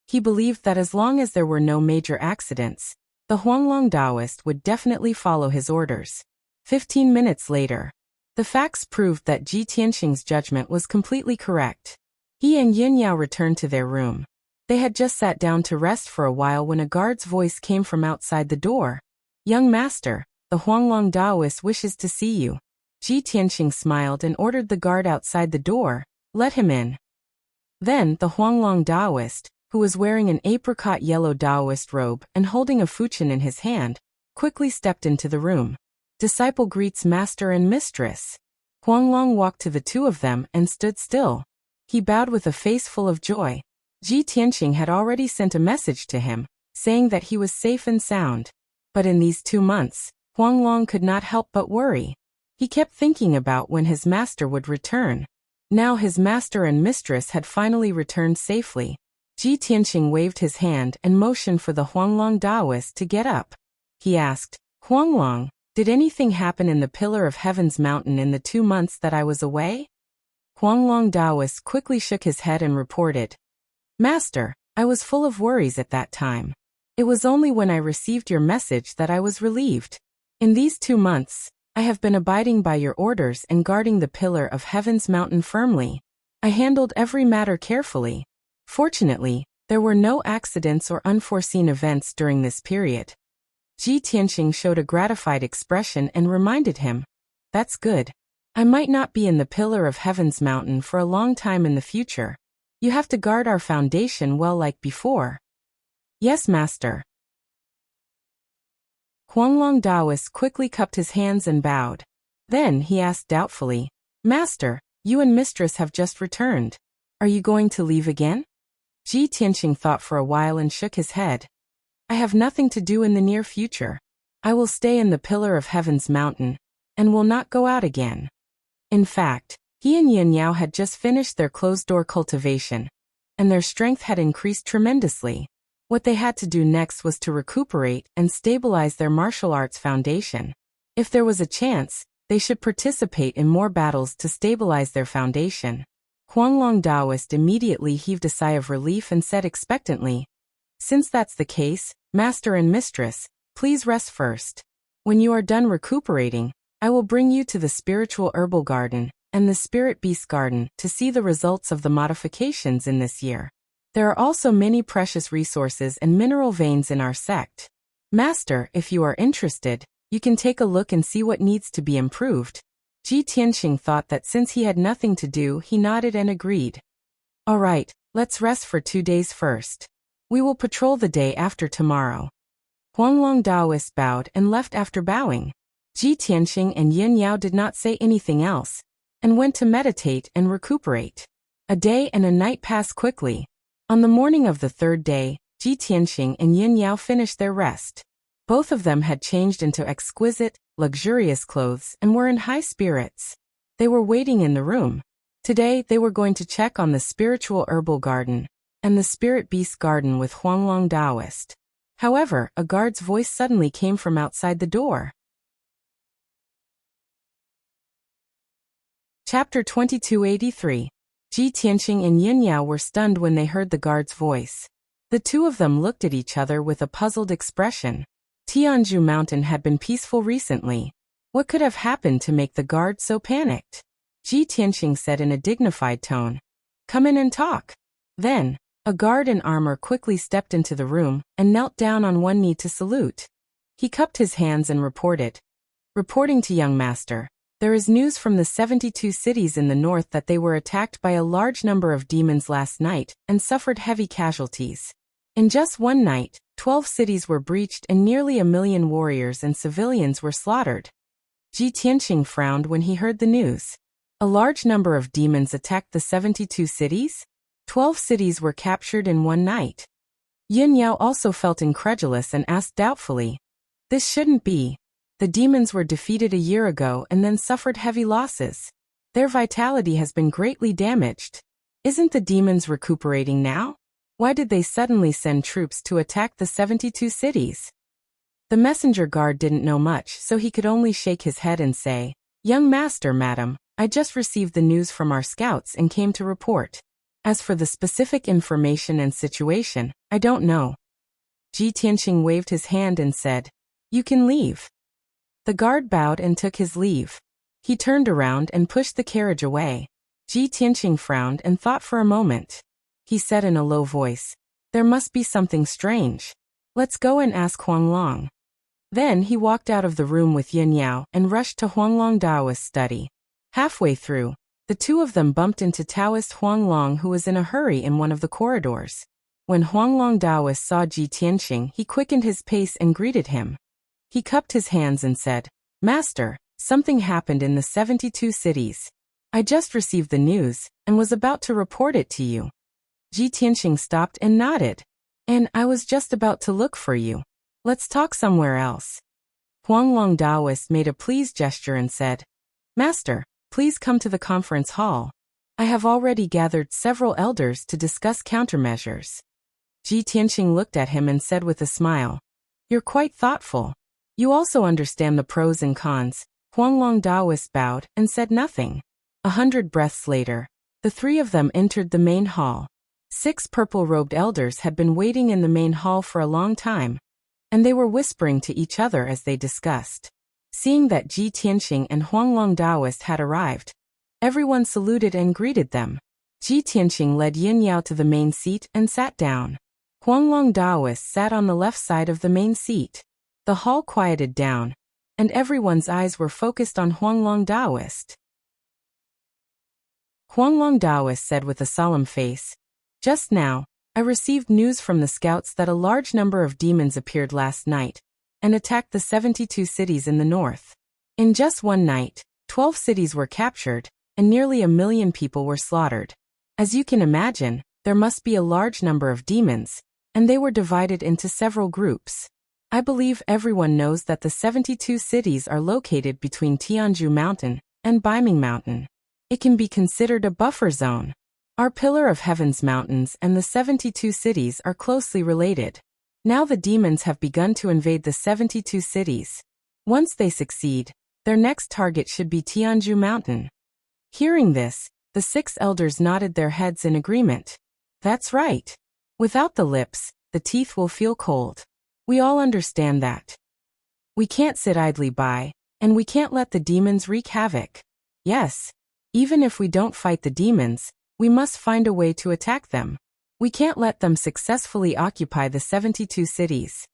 He believed that as long as there were no major accidents, the Huanglong Taoist would definitely follow his orders. 15 minutes later, the facts proved that Ji Tianxing's judgment was completely correct. He and Yin Yao returned to their room. They had just sat down to rest for a while when a guard's voice came from outside the door. "Young master, the Huanglong Taoist wishes to see you." Ji Tianxing smiled and ordered the guard outside the door, "Let him in." Then the Huanglong Taoist, who was wearing an apricot yellow Taoist robe and holding a fuchin in his hand, quickly stepped into the room. "Disciple greets master and mistress." Huanglong walked to the two of them and stood still. He bowed with a face full of joy. Ji Tianxing had already sent a message to him, saying that he was safe and sound. But in these 2 months, Huanglong could not help but worry. He kept thinking about when his master would return. Now his master and mistress had finally returned safely. Ji Tianqing waved his hand and motioned for the Huanglong Taoist to get up. He asked, "Huanglong, did anything happen in the Pillar of Heaven's mountain in the 2 months that I was away?" Huanglong Taoist quickly shook his head and reported, "Master, I was full of worries at that time. It was only when I received your message that I was relieved. In these 2 months, I have been abiding by your orders and guarding the Pillar of Heaven's mountain firmly. I handled every matter carefully. Fortunately, there were no accidents or unforeseen events during this period." Ji Tianqing showed a gratified expression and reminded him, "That's good. I might not be in the Pillar of Heaven's mountain for a long time in the future. You have to guard our foundation well like before." "Yes, master." Huanglong Taoist quickly cupped his hands and bowed. Then he asked doubtfully, "Master, you and mistress have just returned. Are you going to leave again?" Ji Tianqing thought for a while and shook his head. "I have nothing to do in the near future. I will stay in the Pillar of Heaven's mountain, and will not go out again." In fact, he and Yin Yao had just finished their closed-door cultivation, and their strength had increased tremendously. What they had to do next was to recuperate and stabilize their martial arts foundation. If there was a chance, they should participate in more battles to stabilize their foundation. Huanglong Taoist immediately heaved a sigh of relief and said expectantly, "Since that's the case, master and mistress, please rest first. When you are done recuperating, I will bring you to the spiritual herbal garden and the spirit beast garden to see the results of the modifications in this year. There are also many precious resources and mineral veins in our sect. Master, if you are interested, you can take a look and see what needs to be improved." Ji Tianqing thought that since he had nothing to do, he nodded and agreed. "All right, let's rest for 2 days first. We will patrol the day after tomorrow." Huanglong Taoist bowed and left after bowing. Ji Tianqing and Yin Yao did not say anything else, and went to meditate and recuperate. A day and a night passed quickly. On the morning of the 3rd day, Ji Tianqing and Yin Yao finished their rest. Both of them had changed into exquisite, luxurious clothes and were in high spirits. They were waiting in the room. Today they were going to check on the spiritual herbal garden and the spirit beast garden with Huanglong Taoist. However, a guard's voice suddenly came from outside the door. Chapter 2283. Ji Tianqing and Yin Yao were stunned when they heard the guard's voice. The two of them looked at each other with a puzzled expression. Tianzhu Mountain had been peaceful recently. What could have happened to make the guard so panicked? Ji Tianqing said in a dignified tone, "Come in and talk." Then, a guard in armor quickly stepped into the room and knelt down on one knee to salute. He cupped his hands and reported, "Reporting to young master. There is news from the 72 cities in the north that they were attacked by a large number of demons last night and suffered heavy casualties. In just one night, 12 cities were breached and nearly 1 million warriors and civilians were slaughtered." Ji Tianqing frowned when he heard the news. A large number of demons attacked the 72 cities? 12 cities were captured in one night. Yin Yao also felt incredulous and asked doubtfully, "This shouldn't be. The demons were defeated a year ago and then suffered heavy losses. Their vitality has been greatly damaged. Isn't the demons recuperating now? Why did they suddenly send troops to attack the 72 cities?" The messenger guard didn't know much, so he could only shake his head and say, "Young master, madam, I just received the news from our scouts and came to report. As for the specific information and situation, I don't know." Ji Tianqing waved his hand and said, "You can leave." The guard bowed and took his leave. He turned around and pushed the carriage away. Ji Tianqing frowned and thought for a moment. He said in a low voice, "There must be something strange. Let's go and ask Huanglong." Then he walked out of the room with Yin Yao and rushed to Huanglong Taoist's study. Halfway through, the two of them bumped into Taoist Huanglong, who was in a hurry in one of the corridors. When Huanglong Taoist saw Ji Tianqing, he quickened his pace and greeted him. He cupped his hands and said, "Master, something happened in the 72 cities. I just received the news and was about to report it to you." Ji Tianqing stopped and nodded. "And I was just about to look for you. Let's talk somewhere else." Huanglong Daoist made a please gesture and said, "Master, please come to the conference hall. I have already gathered several elders to discuss countermeasures." Ji Tianqing looked at him and said with a smile, "You're quite thoughtful. You also understand the pros and cons." Huanglong Daoist bowed and said nothing. 100 breaths later, the three of them entered the main hall. 6 purple-robed elders had been waiting in the main hall for a long time, and they were whispering to each other as they discussed. Seeing that Ji Tianqing and Huanglong Daoist had arrived, everyone saluted and greeted them. Ji Tianqing led Yin Yao to the main seat and sat down. Huanglong Daoist sat on the left side of the main seat. The hall quieted down, and everyone's eyes were focused on Huanglong Daoist. Huanglong Daoist said with a solemn face, "Just now, I received news from the scouts that a large number of demons appeared last night and attacked the 72 cities in the north. In just one night, 12 cities were captured, and nearly 1 million people were slaughtered. As you can imagine, there must be a large number of demons, and they were divided into several groups. I believe everyone knows that the 72 cities are located between Tianzhu Mountain and Baiming Mountain. It can be considered a buffer zone. Our Pillar of Heaven's mountains and the 72 cities are closely related. Now the demons have begun to invade the 72 cities. Once they succeed, their next target should be Tianzhu Mountain." Hearing this, the 6 elders nodded their heads in agreement. "That's right. Without the lips, the teeth will feel cold. We all understand that. We can't sit idly by, and we can't let the demons wreak havoc. Yes, even if we don't fight the demons, we must find a way to attack them. We can't let them successfully occupy the 72 cities.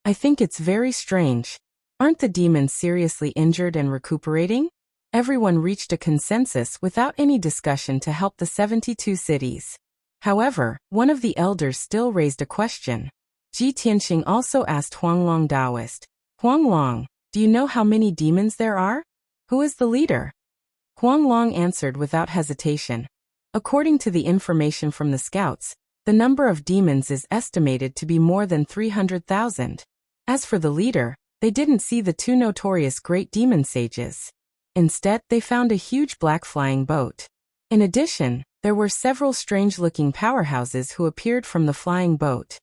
I think it's very strange. Aren't the demons seriously injured and recuperating?" Everyone reached a consensus without any discussion to help the 72 cities. However, one of the elders still raised a question. Ji Tianqing also asked Huanglong Daoist, "Huanglong, do you know how many demons there are? Who is the leader?" Huanglong answered without hesitation. According to the information from the scouts, the number of demons is estimated to be more than 300,000. As for the leader, they didn't see the 2 notorious great demon sages. Instead, they found a huge black flying boat. In addition, there were several strange-looking powerhouses who appeared from the flying boat.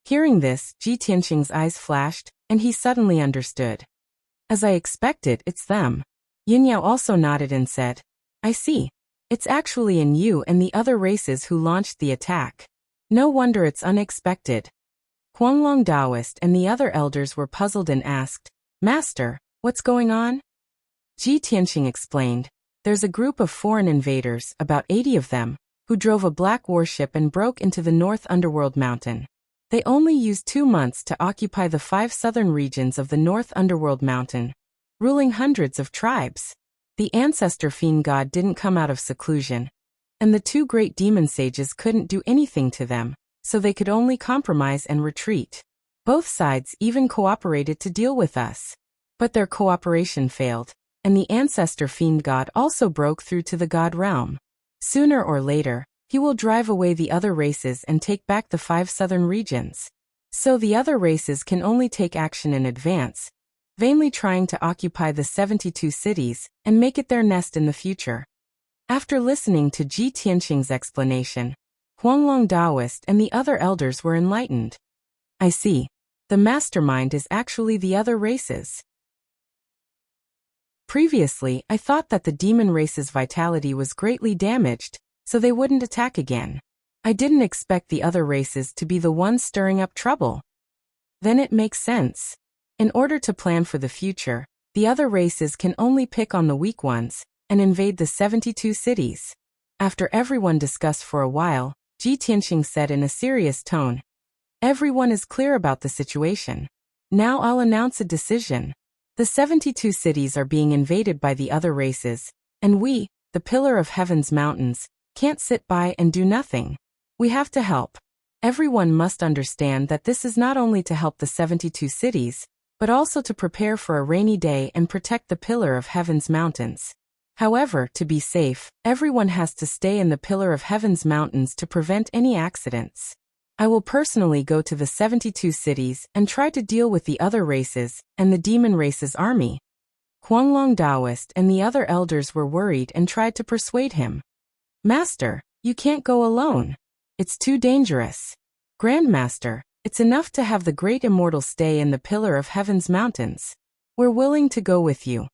Hearing this, Ji Tianqing's eyes flashed, and he suddenly understood. "As I expected, it's them." Yin Yao also nodded and said, "I see. It's actually in you and the other races who launched the attack. No wonder it's unexpected." Huanglong Daoist and the other elders were puzzled and asked, "Master, what's going on?" Ji Tianqing explained, "There's a group of foreign invaders, about 80 of them, who drove a black warship and broke into the North Underworld Mountain. They only used 2 months to occupy the 5 southern regions of the North Underworld Mountain, ruling hundreds of tribes. The ancestor fiend god didn't come out of seclusion, and the 2 great demon sages couldn't do anything to them, so they could only compromise and retreat. Both sides even cooperated to deal with us. But their cooperation failed, and the ancestor fiend god also broke through to the god realm. Sooner or later, he will drive away the other races and take back the 5 southern regions. So the other races can only take action in advance, vainly trying to occupy the 72 cities and make it their nest in the future." After listening to Ji Tianqing's explanation, Huanglong Daoist and the other elders were enlightened. "I see. The mastermind is actually the other races. Previously, I thought that the demon race's vitality was greatly damaged, so they wouldn't attack again. I didn't expect the other races to be the ones stirring up trouble. Then it makes sense. In order to plan for the future, the other races can only pick on the weak ones and invade the 72 cities." After everyone discussed for a while, Ji Tianqing said in a serious tone, "Everyone is clear about the situation. Now I'll announce a decision. The 72 cities are being invaded by the other races, and we, the Pillar of Heaven's mountains, can't sit by and do nothing. We have to help. Everyone must understand that this is not only to help the 72 cities, but also to prepare for a rainy day and protect the Pillar of Heaven's mountains. However, to be safe, everyone has to stay in the Pillar of Heaven's mountains to prevent any accidents. I will personally go to the 72 cities and try to deal with the other races and the demon race's army. Huanglong Daoist and the other elders were worried and tried to persuade him. Master, you can't go alone. It's too dangerous. Grandmaster, it's enough to have the great immortal stay in the Pillar of Heaven's mountains. We're willing to go with you.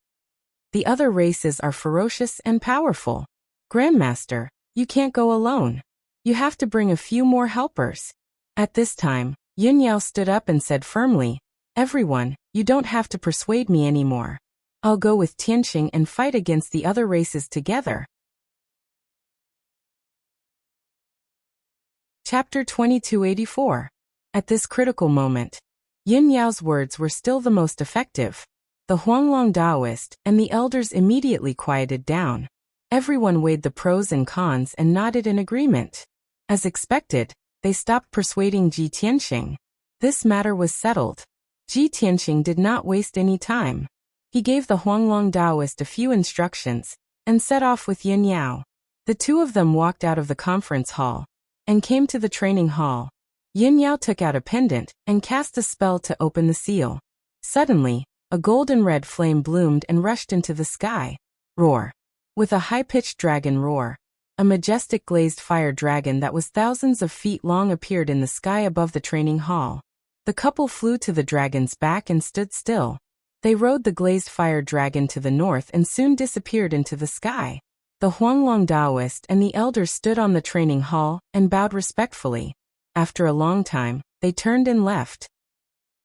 The other races are ferocious and powerful. Grandmaster, you can't go alone. You have to bring a few more helpers. At this time, Yunyao stood up and said firmly, Everyone, you don't have to persuade me anymore. I'll go with Tianqing and fight against the other races together. Chapter 2284. At this critical moment, Yunyao's words were still the most effective. The Huanglong Daoist and the elders immediately quieted down. Everyone weighed the pros and cons and nodded in agreement. As expected, they stopped persuading Ji Tianqing. This matter was settled. Ji Tianqing did not waste any time. He gave the Huanglong Daoist a few instructions and set off with Yunyao. The two of them walked out of the conference hall and came to the training hall. Yunyao took out a pendant and cast a spell to open the seal. Suddenly, a golden red flame bloomed and rushed into the sky. Roar. With a high-pitched dragon roar, a majestic glazed fire dragon that was thousands of feet long appeared in the sky above the training hall. The couple flew to the dragon's back and stood still. They rode the glazed fire dragon to the north and soon disappeared into the sky. The Huanglong Daoist and the elders stood on the training hall and bowed respectfully. After a long time, they turned and left.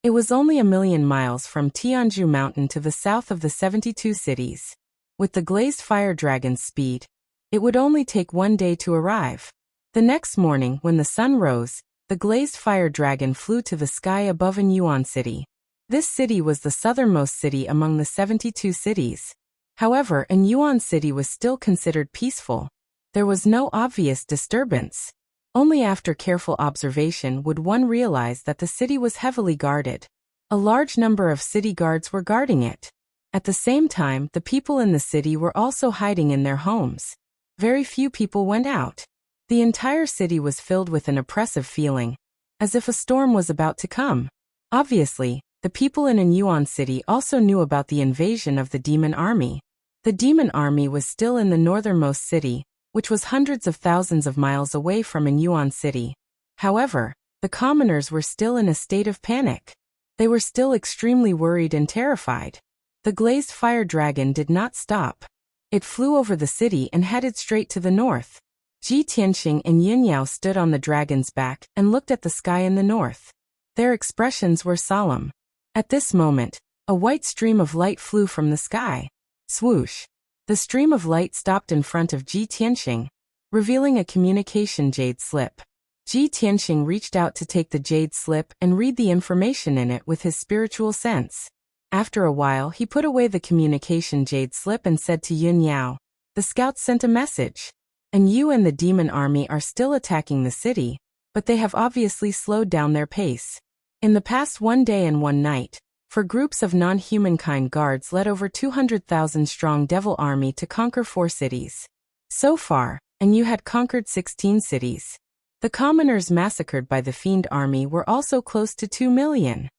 It was only 1,000,000 miles from Tianzhu Mountain to the south of the 72 cities. With the glazed fire dragon's speed, it would only take 1 day to arrive. The next morning, when the sun rose, the glazed fire dragon flew to the sky above Yuan City. This city was the southernmost city among the 72 cities. However, Yuan City was still considered peaceful. There was no obvious disturbance. Only after careful observation would one realize that the city was heavily guarded. A large number of city guards were guarding it. At the same time, the people in the city were also hiding in their homes. Very few people went out. The entire city was filled with an oppressive feeling, as if a storm was about to come. Obviously, the people in Yuan City also knew about the invasion of the demon army. The demon army was still in the northernmost city, which was hundreds of thousands of miles away from Yuan City. However, the commoners were still in a state of panic. They were still extremely worried and terrified. The glazed fire dragon did not stop. It flew over the city and headed straight to the north. Ji Tianqing and Yunyao stood on the dragon's back and looked at the sky in the north. Their expressions were solemn. At this moment, a white stream of light flew from the sky. Swoosh! The stream of light stopped in front of Ji Tianqing, revealing a communication jade slip. Ji Tianqing reached out to take the jade slip and read the information in it with his spiritual sense. After a while, he put away the communication jade slip and said to Yunyao, "The scouts sent a message. And you and the demon army are still attacking the city, but they have obviously slowed down their pace. In the past 1 day and 1 night, for groups of non-humankind guards led over 200,000 strong devil army to conquer 4 cities. So far, and you had conquered 16 cities. The commoners massacred by the fiend army were also close to 2 million.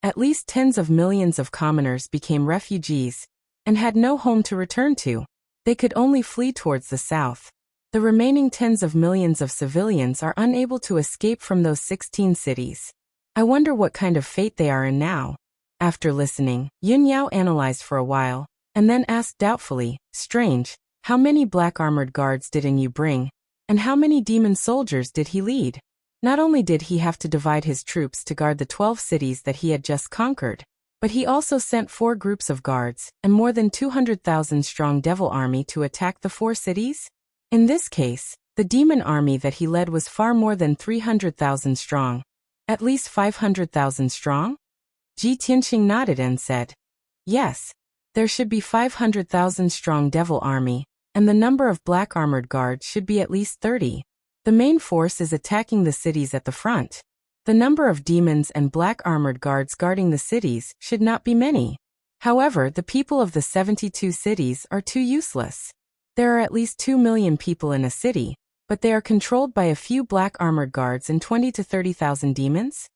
At least tens of millions of commoners became refugees and had no home to return to. They could only flee towards the south. The remaining tens of millions of civilians are unable to escape from those 16 cities. I wonder what kind of fate they are in now." After listening, Yunyao analyzed for a while, and then asked doubtfully, "Strange, how many black-armored guards did you bring, and how many demon soldiers did he lead?" Not only did he have to divide his troops to guard the 12 cities that he had just conquered, but he also sent 4 groups of guards and more than 200,000 strong devil army to attack the 4 cities. In this case, the demon army that he led was far more than 300,000 strong. At least 500,000 strong? Ji Tianqing nodded and said, "Yes, there should be 500,000 strong devil army, and the number of black armored guards should be at least 30. The main force is attacking the cities at the front. The number of demons and black armored guards guarding the cities should not be many. However, the people of the 72 cities are too useless. There are at least 2 million people in a city, but they are controlled by a few black armored guards and 20 to 30,000 demons?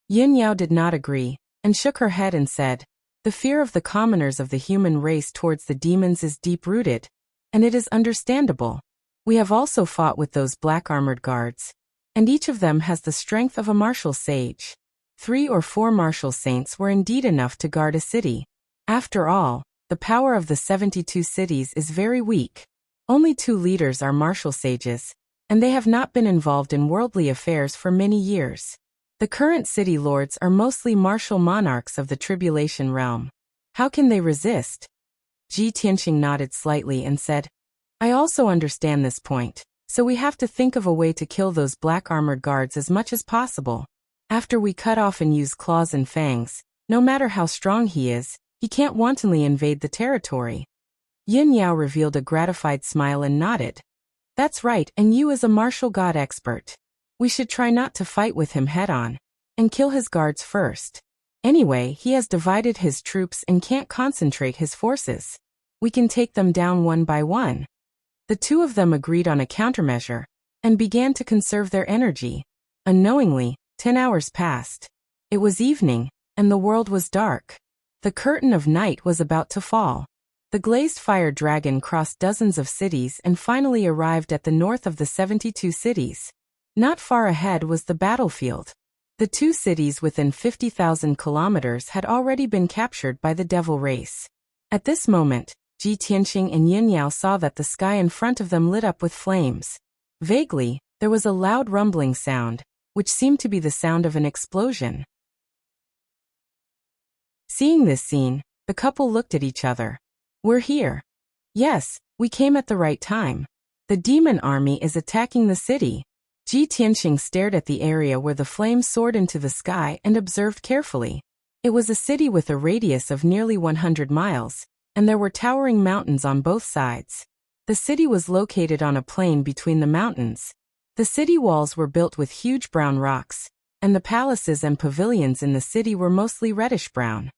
Yin Yao did not agree, and shook her head and said, the fear of the commoners of the human race towards the demons is deep-rooted, and it is understandable. We have also fought with those black armored guards, and each of them has the strength of a martial sage. 3 or 4 martial saints were indeed enough to guard a city. After all, the power of the 72 cities is very weak. Only 2 leaders are martial sages, and they have not been involved in worldly affairs for many years. The current city lords are mostly martial monarchs of the tribulation realm. How can they resist? Ji Tianqing nodded slightly and said, I also understand this point, so we have to think of a way to kill those black armored guards as much as possible. After we cut off and use claws and fangs, no matter how strong he is, he can't wantonly invade the territory. Yin Yao revealed a gratified smile and nodded. That's right, and you as a martial god expert. We should try not to fight with him head-on, and kill his guards first. Anyway, he has divided his troops and can't concentrate his forces. We can take them down one by one. The 2 of them agreed on a countermeasure, and began to conserve their energy. Unknowingly, 10 hours passed. It was evening, and the world was dark. The curtain of night was about to fall. The glazed fire dragon crossed dozens of cities and finally arrived at the north of the 72 cities. Not far ahead was the battlefield. The 2 cities within 50,000 kilometers had already been captured by the devil race. At this moment, Ji Tianqing and Yin Yao saw that the sky in front of them lit up with flames. Vaguely, there was a loud rumbling sound, which seemed to be the sound of an explosion. Seeing this scene, the couple looked at each other. We're here. Yes, we came at the right time. The demon army is attacking the city. Ji Tianqing stared at the area where the flames soared into the sky and observed carefully. It was a city with a radius of nearly 100 miles, and there were towering mountains on both sides. The city was located on a plain between the mountains. The city walls were built with huge brown rocks, and the palaces and pavilions in the city were mostly reddish-brown.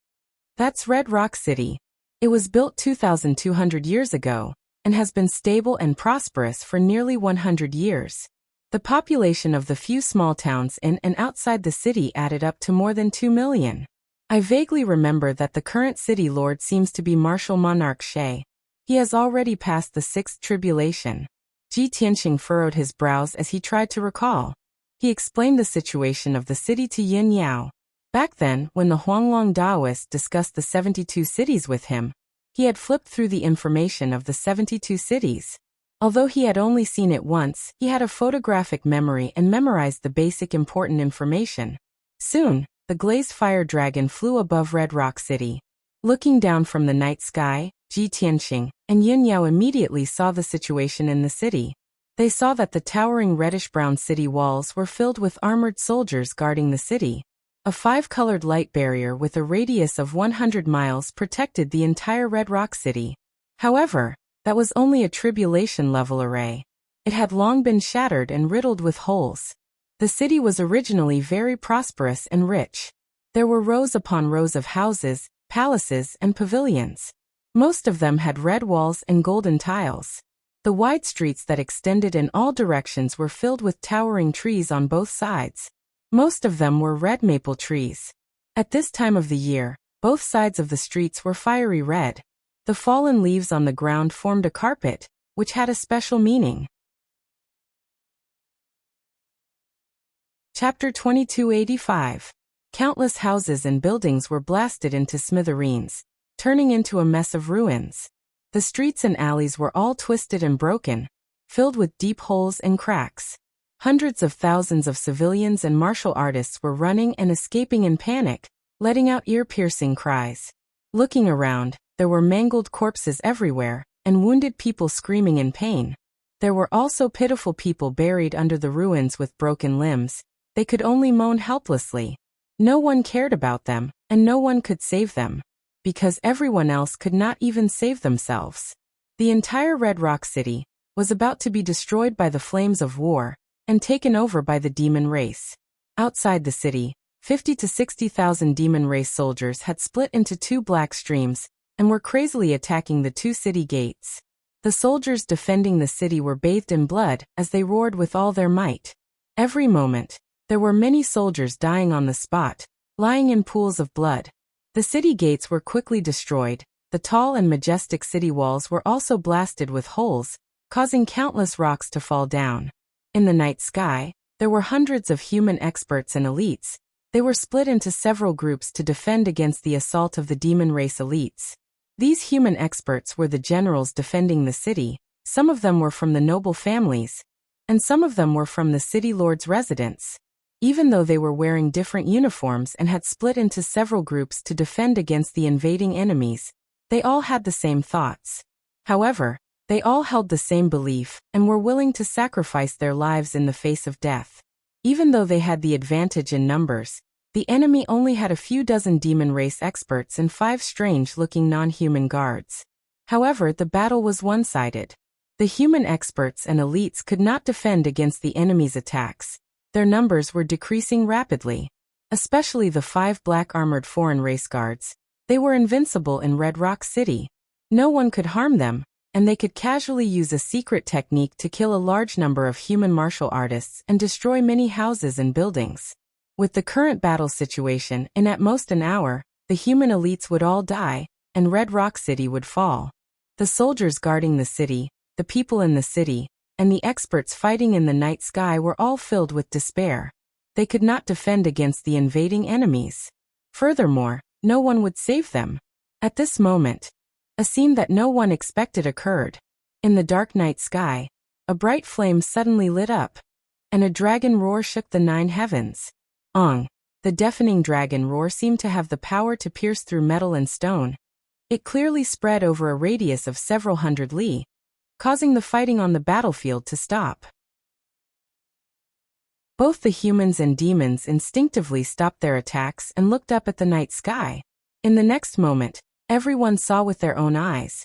That's Red Rock City. It was built 2,200 years ago, and has been stable and prosperous for nearly 100 years. The population of the few small towns in and outside the city added up to more than 2 million. I vaguely remember that the current city lord seems to be martial monarch Shay. He has already passed the 6th tribulation. Ji Tianqing furrowed his brows as he tried to recall. He explained the situation of the city to Yin Yao. Back then, when the Huanglong Taoist discussed the 72 cities with him, he had flipped through the information of the 72 cities. Although he had only seen it once, he had a photographic memory and memorized the basic important information. Soon, the glazed fire dragon flew above Red Rock City. Looking down from the night sky, Ji Tianqing and Yin Yao immediately saw the situation in the city. They saw that the towering reddish-brown city walls were filled with armored soldiers guarding the city. A 5-colored light barrier with a radius of 100 miles protected the entire Red Rock City. However, that was only a tribulation-level array. It had long been shattered and riddled with holes. The city was originally very prosperous and rich. There were rows upon rows of houses, palaces, and pavilions. Most of them had red walls and golden tiles. The wide streets that extended in all directions were filled with towering trees on both sides. Most of them were red maple trees. At this time of the year, both sides of the streets were fiery red. The fallen leaves on the ground formed a carpet, which had a special meaning. Chapter 2285. Countless houses and buildings were blasted into smithereens, turning into a mess of ruins. The streets and alleys were all twisted and broken, filled with deep holes and cracks. Hundreds of thousands of civilians and martial artists were running and escaping in panic, letting out ear-piercing cries. Looking around, there were mangled corpses everywhere, and wounded people screaming in pain. There were also pitiful people buried under the ruins with broken limbs. They could only moan helplessly. No one cared about them, and no one could save them, because everyone else could not even save themselves. The entire Red Rock City was about to be destroyed by the flames of war and taken over by the demon race. Outside the city, 50 to 60,000 demon race soldiers had split into 2 black streams and were crazily attacking the 2 city gates. The soldiers defending the city were bathed in blood as they roared with all their might. Every moment, there were many soldiers dying on the spot, lying in pools of blood. The city gates were quickly destroyed. The tall and majestic city walls were also blasted with holes, causing countless rocks to fall down. In the night sky, there were hundreds of human experts and elites. They were split into several groups to defend against the assault of the demon race elites. These human experts were the generals defending the city. Some of them were from the noble families, and some of them were from the city lord's residence. Even though they were wearing different uniforms and had split into several groups to defend against the invading enemies, they all had the same thoughts. However, they all held the same belief and were willing to sacrifice their lives in the face of death. Even though they had the advantage in numbers, the enemy only had a few dozen demon race experts and 5 strange-looking non-human guards. However, the battle was one-sided. The human experts and elites could not defend against the enemy's attacks. Their numbers were decreasing rapidly. Especially the 5 black-armored foreign race guards. They were invincible in Red Rock City. No one could harm them, and they could casually use a secret technique to kill a large number of human martial artists and destroy many houses and buildings. With the current battle situation, in at most an hour, the human elites would all die, and Red Rock City would fall. The soldiers guarding the city, the people in the city, and the experts fighting in the night sky were all filled with despair. They could not defend against the invading enemies. Furthermore, no one would save them. At this moment, a scene that no one expected occurred. In the dark night sky, a bright flame suddenly lit up, and a dragon roar shook the 9 heavens. Ong! The deafening dragon roar seemed to have the power to pierce through metal and stone. It clearly spread over a radius of several hundred li, causing the fighting on the battlefield to stop. Both the humans and demons instinctively stopped their attacks and looked up at the night sky. In the next moment, everyone saw with their own eyes.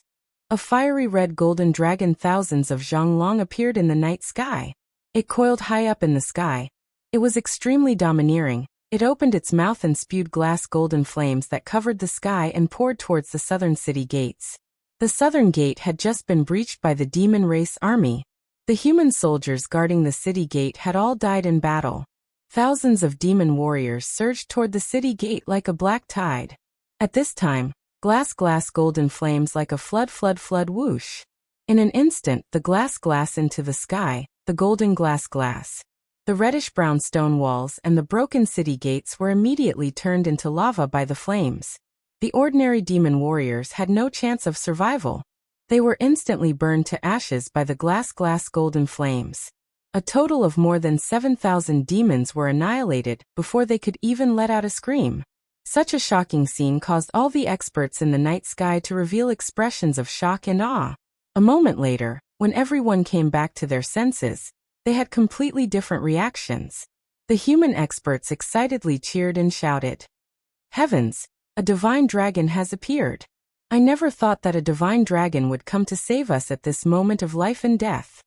A fiery red golden dragon, thousands of zhang long, appeared in the night sky. It coiled high up in the sky. It was extremely domineering. It opened its mouth and spewed glass golden flames that covered the sky and poured towards the southern city gates. The southern gate had just been breached by the demon race army. The human soldiers guarding the city gate had all died in battle. Thousands of demon warriors surged toward the city gate like a black tide. At this time, glass golden flames like a flood whoosh. In an instant, the glass into the sky, the golden glass. The reddish-brown stone walls and the broken city gates were immediately turned into lava by the flames. The ordinary demon warriors had no chance of survival. They were instantly burned to ashes by the glass golden flames. A total of more than 7,000 demons were annihilated before they could even let out a scream. Such a shocking scene caused all the experts in the night sky to reveal expressions of shock and awe. A moment later, when everyone came back to their senses, they had completely different reactions. The human experts excitedly cheered and shouted, "Heavens! A divine dragon has appeared! I never thought that a divine dragon would come to save us at this moment of life and death.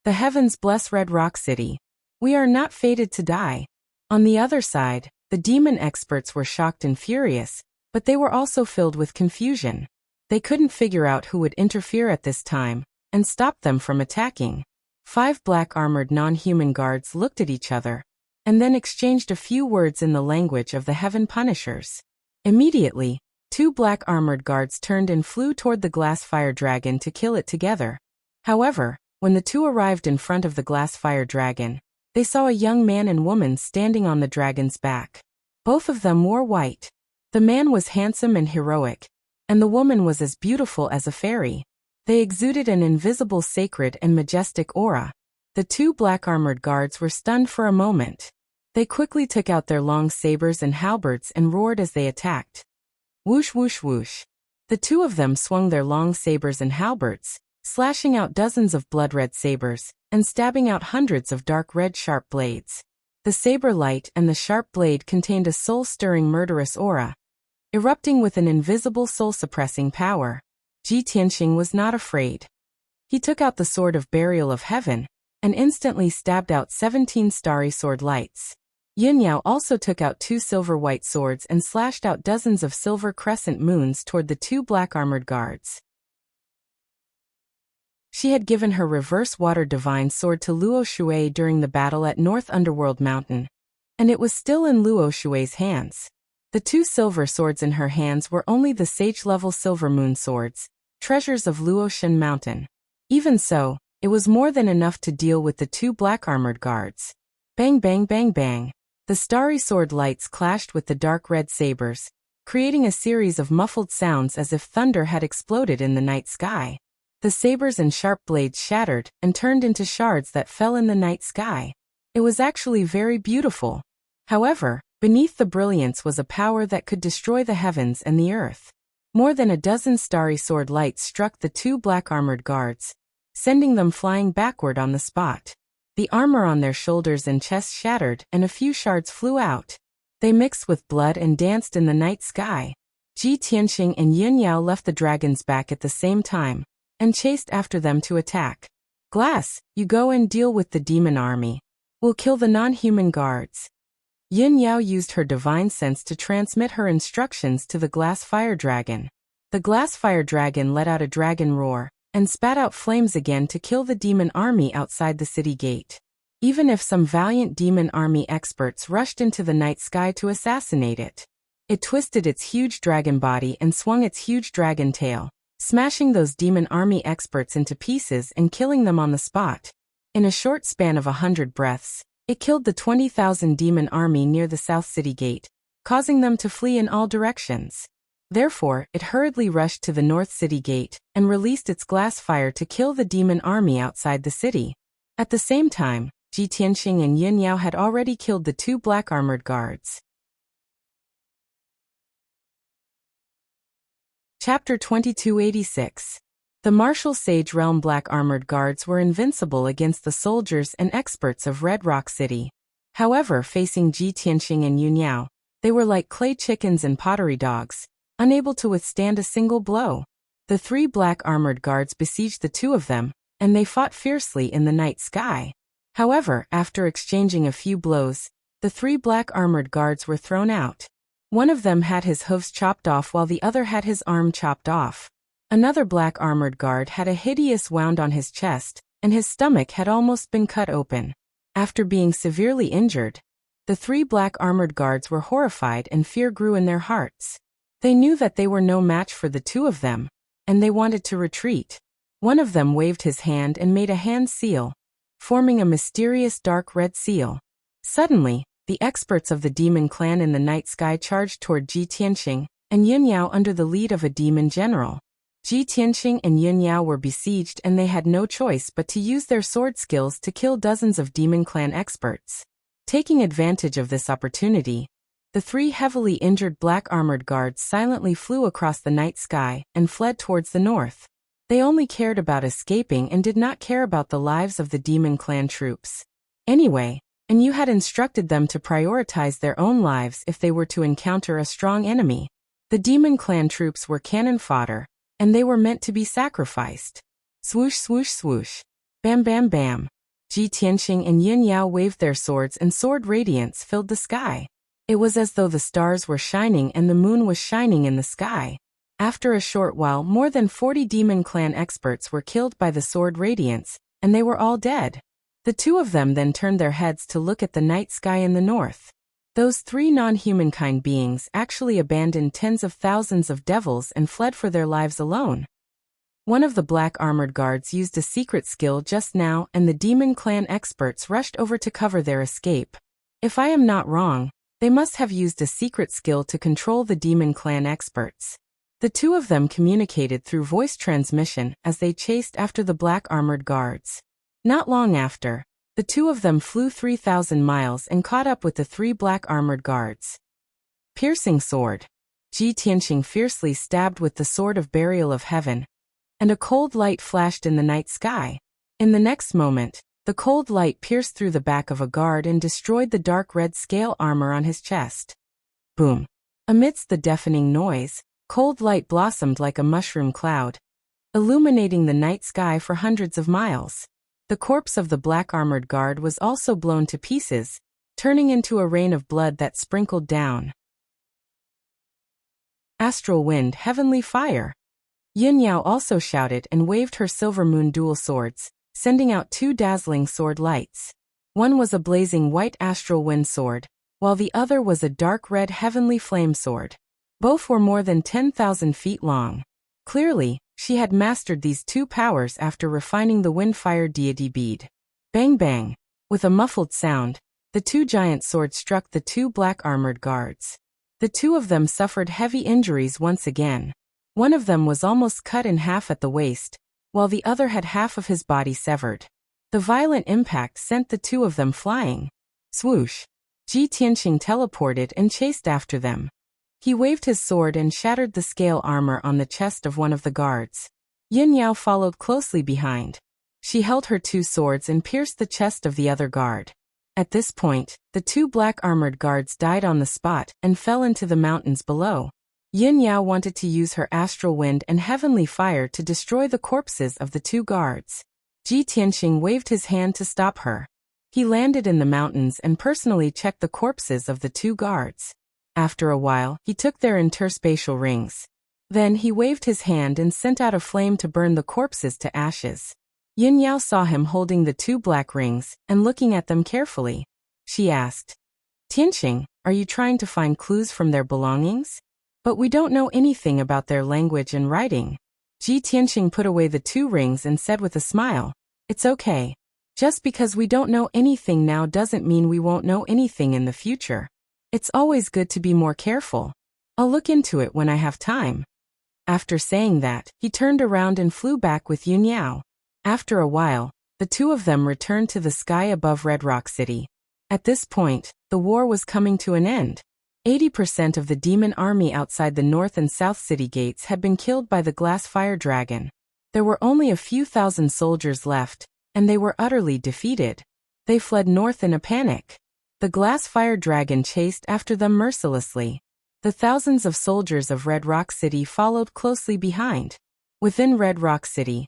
The heavens bless Red Rock City. We are not fated to die." On the other side, the demon experts were shocked and furious, but they were also filled with confusion. They couldn't figure out who would interfere at this time and stop them from attacking. 5 black-armored non-human guards looked at each other and then exchanged a few words in the language of the Heaven Punishers. Immediately, 2 black-armored guards turned and flew toward the glass fire dragon to kill it together. However, when the 2 arrived in front of the glass fire dragon, they saw a young man and woman standing on the dragon's back. Both of them wore white. The man was handsome and heroic, and the woman was as beautiful as a fairy. They exuded an invisible, sacred, and majestic aura. The 2 black-armored guards were stunned for a moment. They quickly took out their long sabers and halberds and roared as they attacked. Whoosh whoosh whoosh. The 2 of them swung their long sabers and halberds, slashing out dozens of blood-red sabers and stabbing out hundreds of dark red sharp blades. The saber light and the sharp blade contained a soul-stirring murderous aura, erupting with an invisible soul-suppressing power. Ji Tianqing was not afraid. He took out the sword of burial of heaven and instantly stabbed out 17 starry sword lights. Yin Yao also took out 2 silver-white swords and slashed out dozens of silver crescent moons toward the 2 black-armored guards. She had given her reverse water divine sword to Luo Shui during the battle at North Underworld Mountain, and it was still in Luo Shui's hands. The 2 silver swords in her hands were only the sage-level silver moon swords, treasures of Luoshan Mountain. Even so, it was more than enough to deal with the 2 black-armored guards. Bang bang bang bang. The starry sword lights clashed with the dark red sabers, creating a series of muffled sounds as if thunder had exploded in the night sky. The sabers and sharp blades shattered and turned into shards that fell in the night sky. It was actually very beautiful. However, beneath the brilliance was a power that could destroy the heavens and the earth. More than a dozen starry sword lights struck the 2 black-armored guards, sending them flying backward on the spot. The armor on their shoulders and chests shattered and a few shards flew out. They mixed with blood and danced in the night sky. Ji Tianqing and Yin Yao left the dragon's back at the same time, and chased after them to attack. Glass, you go and deal with the demon army. We'll kill the non-human guards. Yin Yao used her divine sense to transmit her instructions to the glass fire dragon. The glass fire dragon let out a dragon roar, and spat out flames again to kill the demon army outside the city gate. Even if some valiant demon army experts rushed into the night sky to assassinate it, it twisted its huge dragon body and swung its huge dragon tail, smashing those demon army experts into pieces and killing them on the spot. In a short span of 100 breaths, it killed the 20,000 demon army near the South City Gate, causing them to flee in all directions. Therefore, it hurriedly rushed to the North City Gate and released its glass fire to kill the demon army outside the city. At the same time, Ji Tianqing and Yin Yao had already killed the 2 black-armored guards. Chapter 2286. The martial Sage Realm black-armored guards were invincible against the soldiers and experts of Red Rock City. However, facing Ji Tianqing and Yin Yao, they were like clay chickens and pottery dogs, unable to withstand a single blow. The 3 black-armored guards besieged the 2 of them, and they fought fiercely in the night sky. However, after exchanging a few blows, the 3 black-armored guards were thrown out. One of them had his hooves chopped off while the other had his arm chopped off. Another black-armored guard had a hideous wound on his chest, and his stomach had almost been cut open. After being severely injured, the 3 black-armored guards were horrified and fear grew in their hearts. They knew that they were no match for the 2 of them, and they wanted to retreat. One of them waved his hand and made a hand seal, forming a mysterious dark red seal. Suddenly, the experts of the demon clan in the night sky charged toward Ji Tianqing and Yin Yao under the lead of a demon general. Ji Tianqing and Yin Yao were besieged and they had no choice but to use their sword skills to kill dozens of demon clan experts. Taking advantage of this opportunity, the 3 heavily injured black-armored guards silently flew across the night sky and fled towards the north. They only cared about escaping and did not care about the lives of the demon clan troops. Anyway, and you had instructed them to prioritize their own lives if they were to encounter a strong enemy. The demon clan troops were cannon fodder, and they were meant to be sacrificed. Swoosh swoosh swoosh. Bam bam bam. Ji Tianqing and Yin Yao waved their swords and sword radiance filled the sky. It was as though the stars were shining and the moon was shining in the sky. After a short while, more than 40 demon clan experts were killed by the sword radiance, and they were all dead. The 2 of them then turned their heads to look at the night sky in the north. Those 3 non-humankind beings actually abandoned tens of thousands of devils and fled for their lives alone. One of the black-armored guards used a secret skill just now and the demon clan experts rushed over to cover their escape. If I am not wrong, they must have used a secret skill to control the demon clan experts. The 2 of them communicated through voice transmission as they chased after the black-armored guards. Not long after, the 2 of them flew 3,000 miles and caught up with the 3 black-armored guards. Piercing sword. Ji Tianqing fiercely stabbed with the sword of burial of heaven, and a cold light flashed in the night sky. In the next moment, the cold light pierced through the back of a guard and destroyed the dark red scale armor on his chest. Boom. Amidst the deafening noise, cold light blossomed like a mushroom cloud, illuminating the night sky for hundreds of miles. The corpse of the black-armored guard was also blown to pieces, turning into a rain of blood that sprinkled down. Astral wind, heavenly fire. Yin Yao also shouted and waved her silver moon dual swords, sending out 2 dazzling sword lights. One was a blazing white astral wind sword, while the other was a dark red heavenly flame sword. Both were more than 10,000 feet long. Clearly, she had mastered these 2 powers after refining the wind-fire deity bead. Bang bang! With a muffled sound, the 2 giant swords struck the 2 black armored guards. The 2 of them suffered heavy injuries once again. One of them was almost cut in half at the waist, while the other had half of his body severed. The violent impact sent the 2 of them flying. Swoosh! Ji Tianqing teleported and chased after them. He waved his sword and shattered the scale armor on the chest of one of the guards. Yin Yao followed closely behind. She held her 2 swords and pierced the chest of the other guard. At this point, the 2 black armored guards died on the spot and fell into the mountains below. Yin Yao wanted to use her astral wind and heavenly fire to destroy the corpses of the 2 guards. Ji Tianqing waved his hand to stop her. He landed in the mountains and personally checked the corpses of the 2 guards. After a while, he took their interspatial rings. Then he waved his hand and sent out a flame to burn the corpses to ashes. Yin Yao saw him holding the 2 black rings and looking at them carefully. She asked, "Tianqing, are you trying to find clues from their belongings? But we don't know anything about their language and writing." Ji Tianqing put away the 2 rings and said with a smile, "It's okay. Just because we don't know anything now doesn't mean we won't know anything in the future. It's always good to be more careful. I'll look into it when I have time." After saying that, he turned around and flew back with Yin Yao. After a while, the 2 of them returned to the sky above Red Rock City. At this point, the war was coming to an end. 80% of the demon army outside the north and south city gates had been killed by the glass fire dragon. There were only a few thousand soldiers left, and they were utterly defeated. They fled north in a panic. The glass fire dragon chased after them mercilessly. The thousands of soldiers of Red Rock City followed closely behind. Within Red Rock City,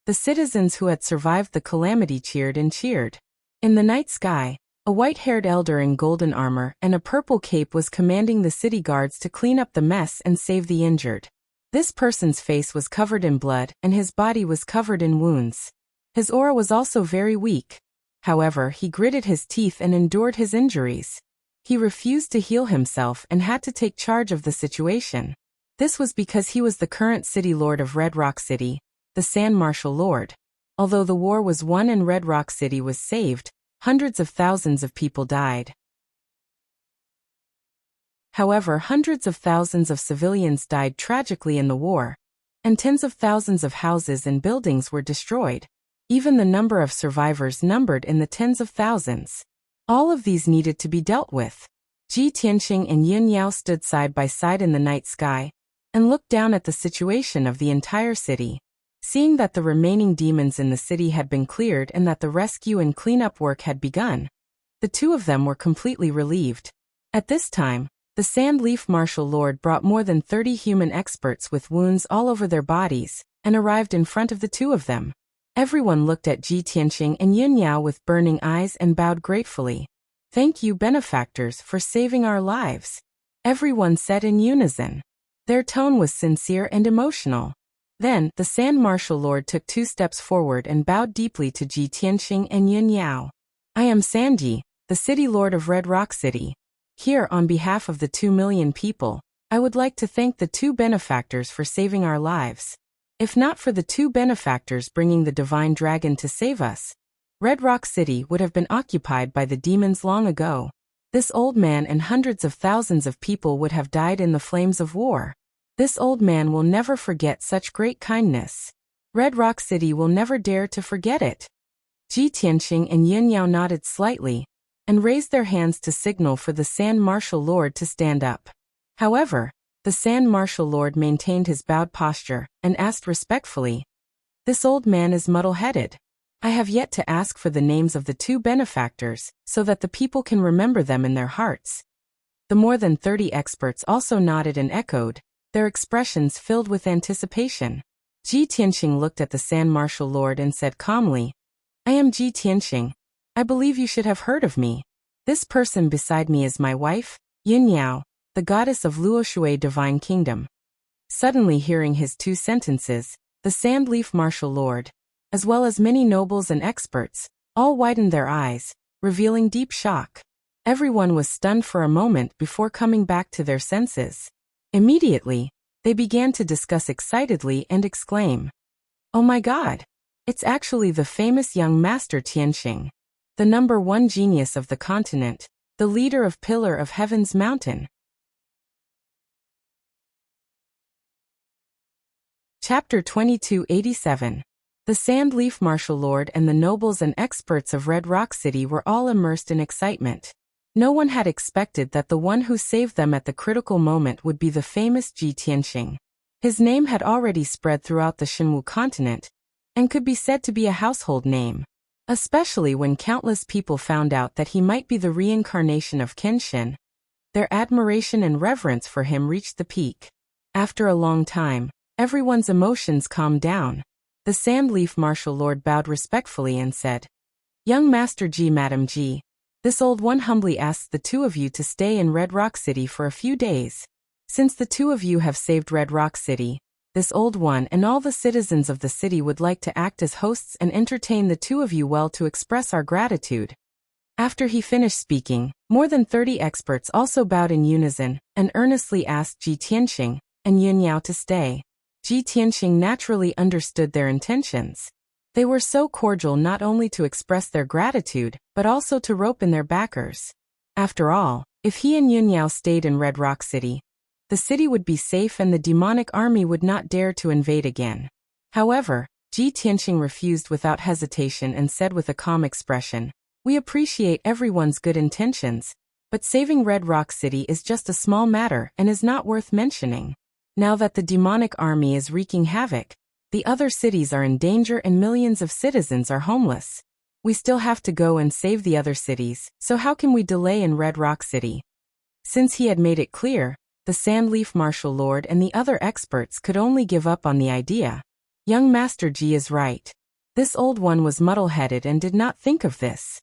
the citizens who had survived the calamity cheered and cheered. In the night sky, a white-haired elder in golden armor and a purple cape was commanding the city guards to clean up the mess and save the injured. This person's face was covered in blood and his body was covered in wounds. His aura was also very weak. However, he gritted his teeth and endured his injuries. He refused to heal himself and had to take charge of the situation. This was because he was the current city lord of Red Rock City, the Sand Marshal Lord. Although the war was won and Red Rock City was saved, hundreds of thousands of people died. However, hundreds of thousands of civilians died tragically in the war, and tens of thousands of houses and buildings were destroyed. Even the number of survivors numbered in the tens of thousands. All of these needed to be dealt with. Ji Tianqing and Yin Yao stood side by side in the night sky and looked down at the situation of the entire city. Seeing that the remaining demons in the city had been cleared and that the rescue and cleanup work had begun, the 2 of them were completely relieved. At this time, the Sand Leaf Martial Lord brought more than 30 human experts with wounds all over their bodies and arrived in front of the 2 of them. Everyone looked at Ji Tianqing and Yin Yao with burning eyes and bowed gratefully. "Thank you, benefactors, for saving our lives," everyone said in unison. Their tone was sincere and emotional. Then, the Sand Martial Lord took 2 steps forward and bowed deeply to Ji Tianqing and Yin Yao. "I am Sanji, the City Lord of Red Rock City. Here, on behalf of the 2 million people, I would like to thank the 2 benefactors for saving our lives. If not for the 2 benefactors bringing the divine dragon to save us, Red Rock City would have been occupied by the demons long ago. This old man and hundreds of thousands of people would have died in the flames of war. This old man will never forget such great kindness. Red Rock City will never dare to forget it." Ji Tianqing and Yin Yao nodded slightly and raised their hands to signal for the Sand Martial Lord to stand up. However, the Sand Martial Lord maintained his bowed posture and asked respectfully, "This old man is muddle-headed. I have yet to ask for the names of the 2 benefactors so that the people can remember them in their hearts." The more than 30 experts also nodded and echoed, their expressions filled with anticipation. Ji Tianqing looked at the Sand Martial Lord and said calmly, "I am Ji Tianqing. I believe you should have heard of me. This person beside me is my wife, Yin Yao, the goddess of Luoshui Divine Kingdom." Suddenly hearing his two sentences, the Sandleaf martial lord, as well as many nobles and experts, all widened their eyes, revealing deep shock. Everyone was stunned for a moment before coming back to their senses. Immediately, they began to discuss excitedly and exclaim, "Oh my God! It's actually the famous young master Tianqing, the #1 genius of the continent, the leader of Pillar of Heaven's Mountain." Chapter 2287. The Sandleaf martial lord and the nobles and experts of Red Rock City were all immersed in excitement. No one had expected that the one who saved them at the critical moment would be the famous Ji Tianqing. His name had already spread throughout the Shenwu continent, and could be said to be a household name, especially when countless people found out that he might be the reincarnation of Kenshin. Their admiration and reverence for him reached the peak. After a long time, everyone's emotions calmed down. The Sandleaf martial lord bowed respectfully and said, "Young Master Ji, Madam Ji, this old one humbly asks the two of you to stay in Red Rock City for a few days. Since the two of you have saved Red Rock City, this old one and all the citizens of the city would like to act as hosts and entertain the two of you well to express our gratitude." After he finished speaking, more than 30 experts also bowed in unison and earnestly asked Ji Tianqing and Yunyao to stay. Ji Tianqing naturally understood their intentions. They were so cordial not only to express their gratitude, but also to rope in their backers. After all, if he and Yunyao stayed in Red Rock City, the city would be safe and the demonic army would not dare to invade again. However, Ji Tianqing refused without hesitation and said with a calm expression, "We appreciate everyone's good intentions, but saving Red Rock City is just a small matter and is not worth mentioning. Now that the demonic army is wreaking havoc, the other cities are in danger and millions of citizens are homeless. We still have to go and save the other cities, so how can we delay in Red Rock City?" Since he had made it clear, the Sandleaf martial lord and the other experts could only give up on the idea. Young Master Ji is right. This old one was muddle-headed and did not think of this.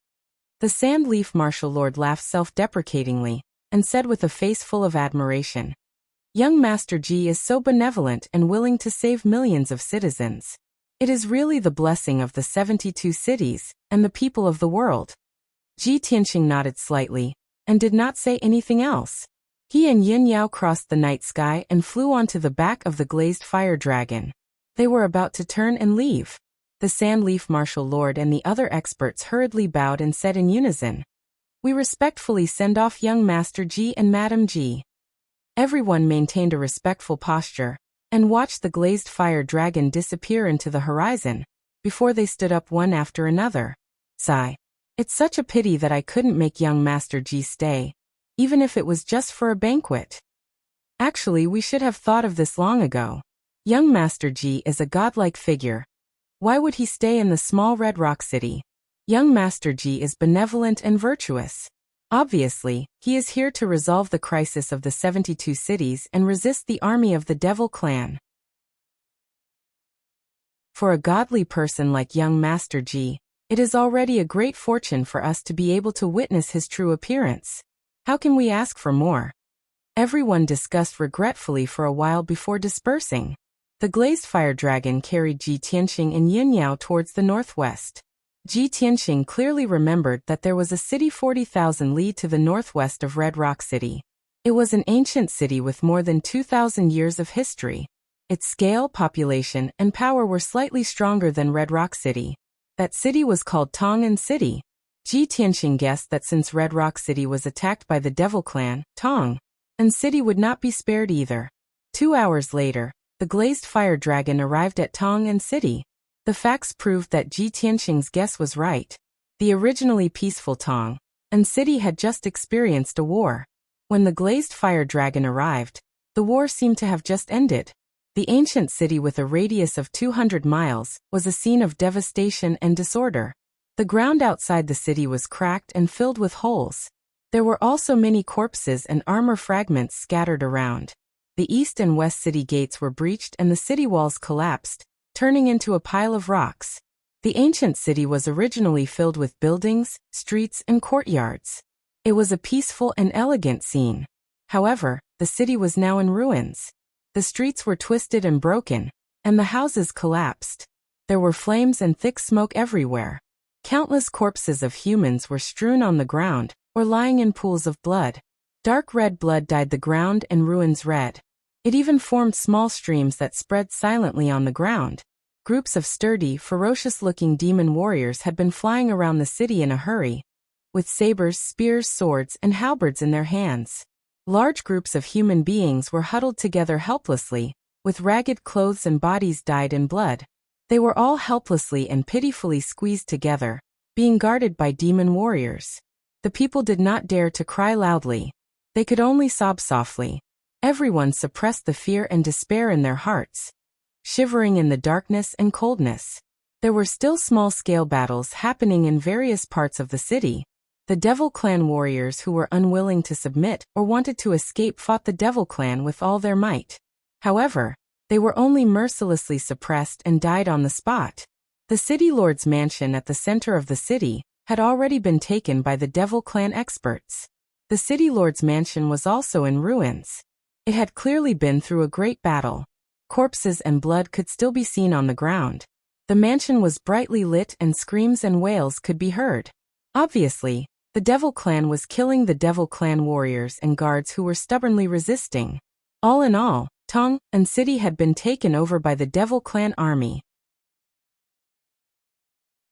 The Sandleaf martial lord laughed self-deprecatingly and said with a face full of admiration, "Young Master Ji is so benevolent and willing to save millions of citizens. It is really the blessing of the 72 cities and the people of the world." Ji Tianqing nodded slightly and did not say anything else. He and Yin Yao crossed the night sky and flew onto the back of the glazed fire dragon. They were about to turn and leave. The Sandleaf martial lord and the other experts hurriedly bowed and said in unison, "We respectfully send off young Master Ji and Madam Ji." Everyone maintained a respectful posture and watched the glazed fire dragon disappear into the horizon before they stood up one after another. Sigh. It's such a pity that I couldn't make young Master Ji stay, even if it was just for a banquet. Actually, we should have thought of this long ago. Young Master Ji is a godlike figure. Why would he stay in the small Red Rock City? Young Master Ji is benevolent and virtuous. Obviously, he is here to resolve the crisis of the 72 cities and resist the army of the Devil Clan. For a godly person like young Master Ji, it is already a great fortune for us to be able to witness his true appearance. How can we ask for more? Everyone discussed regretfully for a while before dispersing. The glazed fire dragon carried Ji Tianqing and Yunyao towards the northwest. Ji Tianqing clearly remembered that there was a city 40,000 li to the northwest of Red Rock City. It was an ancient city with more than 2,000 years of history. Its scale, population, and power were slightly stronger than Red Rock City. That city was called Tong'an City. Ji Tianqing guessed that since Red Rock City was attacked by the Devil Clan, Tong'an City would not be spared either. 2 hours later, the glazed fire dragon arrived at Tong'an City. The facts proved that Ji Tianqing's guess was right. The originally peaceful Tong'an City had just experienced a war. When the glazed fire dragon arrived, the war seemed to have just ended. The ancient city, with a radius of 200 miles, was a scene of devastation and disorder. The ground outside the city was cracked and filled with holes. There were also many corpses and armor fragments scattered around. The east and west city gates were breached and the city walls collapsed, turning into a pile of rocks. The ancient city was originally filled with buildings, streets, and courtyards. It was a peaceful and elegant scene. However, the city was now in ruins. The streets were twisted and broken, and the houses collapsed. There were flames and thick smoke everywhere. Countless corpses of humans were strewn on the ground, or lying in pools of blood. Dark red blood dyed the ground and ruins red. It even formed small streams that spread silently on the ground. Groups of sturdy, ferocious-looking demon warriors had been flying around the city in a hurry, with sabers, spears, swords, and halberds in their hands. Large groups of human beings were huddled together helplessly, with ragged clothes and bodies dyed in blood. They were all helplessly and pitifully squeezed together, being guarded by demon warriors. The people did not dare to cry loudly. They could only sob softly. Everyone suppressed the fear and despair in their hearts, shivering in the darkness and coldness. There were still small-scale battles happening in various parts of the city. The Devil Clan warriors who were unwilling to submit or wanted to escape fought the Devil Clan with all their might. However, they were only mercilessly suppressed and died on the spot. The city lord's mansion at the center of the city had already been taken by the Devil Clan experts. The city lord's mansion was also in ruins. It had clearly been through a great battle. Corpses and blood could still be seen on the ground. The mansion was brightly lit and screams and wails could be heard. Obviously, the Devil Clan was killing the Devil Clan warriors and guards who were stubbornly resisting. All in all, Tong and city had been taken over by the Devil Clan army.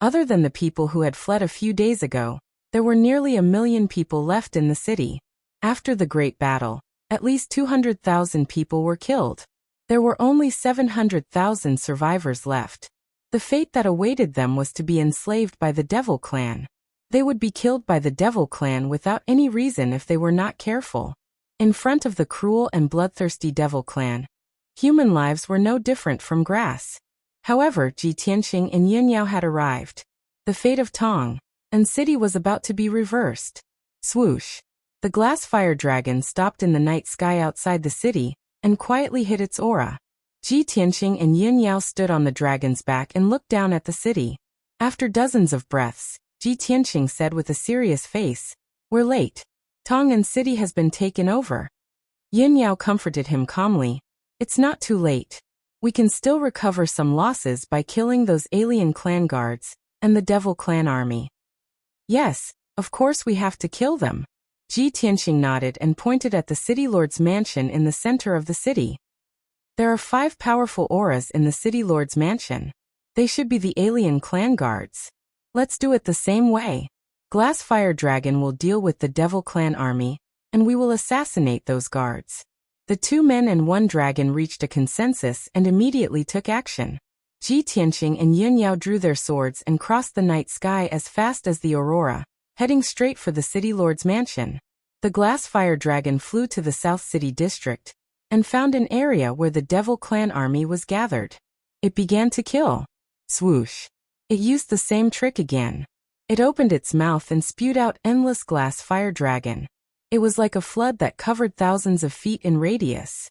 Other than the people who had fled a few days ago, there were nearly 1 million people left in the city. After the Great Battle, at least 200,000 people were killed. There were only 700,000 survivors left. The fate that awaited them was to be enslaved by the Devil Clan. They would be killed by the Devil Clan without any reason if they were not careful. In front of the cruel and bloodthirsty Devil Clan, human lives were no different from grass. However, Ji Tianqing and Yin Yao had arrived. The fate of Tong and city was about to be reversed. Swoosh! The glass fire dragon stopped in the night sky outside the city and quietly hid its aura. Ji Tianqing and Yin Yao stood on the dragon's back and looked down at the city. After dozens of breaths, Ji Tianqing said with a serious face, "We're late. Tong and city has been taken over." Yin Yao comforted him calmly. "It's not too late. We can still recover some losses by killing those alien clan guards and the Devil Clan army." "Yes, of course we have to kill them." Ji Tianqing nodded and pointed at the city lord's mansion in the center of the city. "There are 5 powerful auras in the city lord's mansion. They should be the alien clan guards. Let's do it the same way. Glass Fire Dragon will deal with the Devil Clan army, and we will assassinate those guards." The 2 men and 1 dragon reached a consensus and immediately took action. Ji Tianqing and Yin Yao drew their swords and crossed the night sky as fast as the aurora, heading straight for the city lord's mansion. The Glass Fire Dragon flew to the South City District and found an area where the Devil Clan army was gathered. It began to kill. Swoosh! It used the same trick again. It opened its mouth and spewed out endless glass fire dragon. It was like a flood that covered thousands of feet in radius.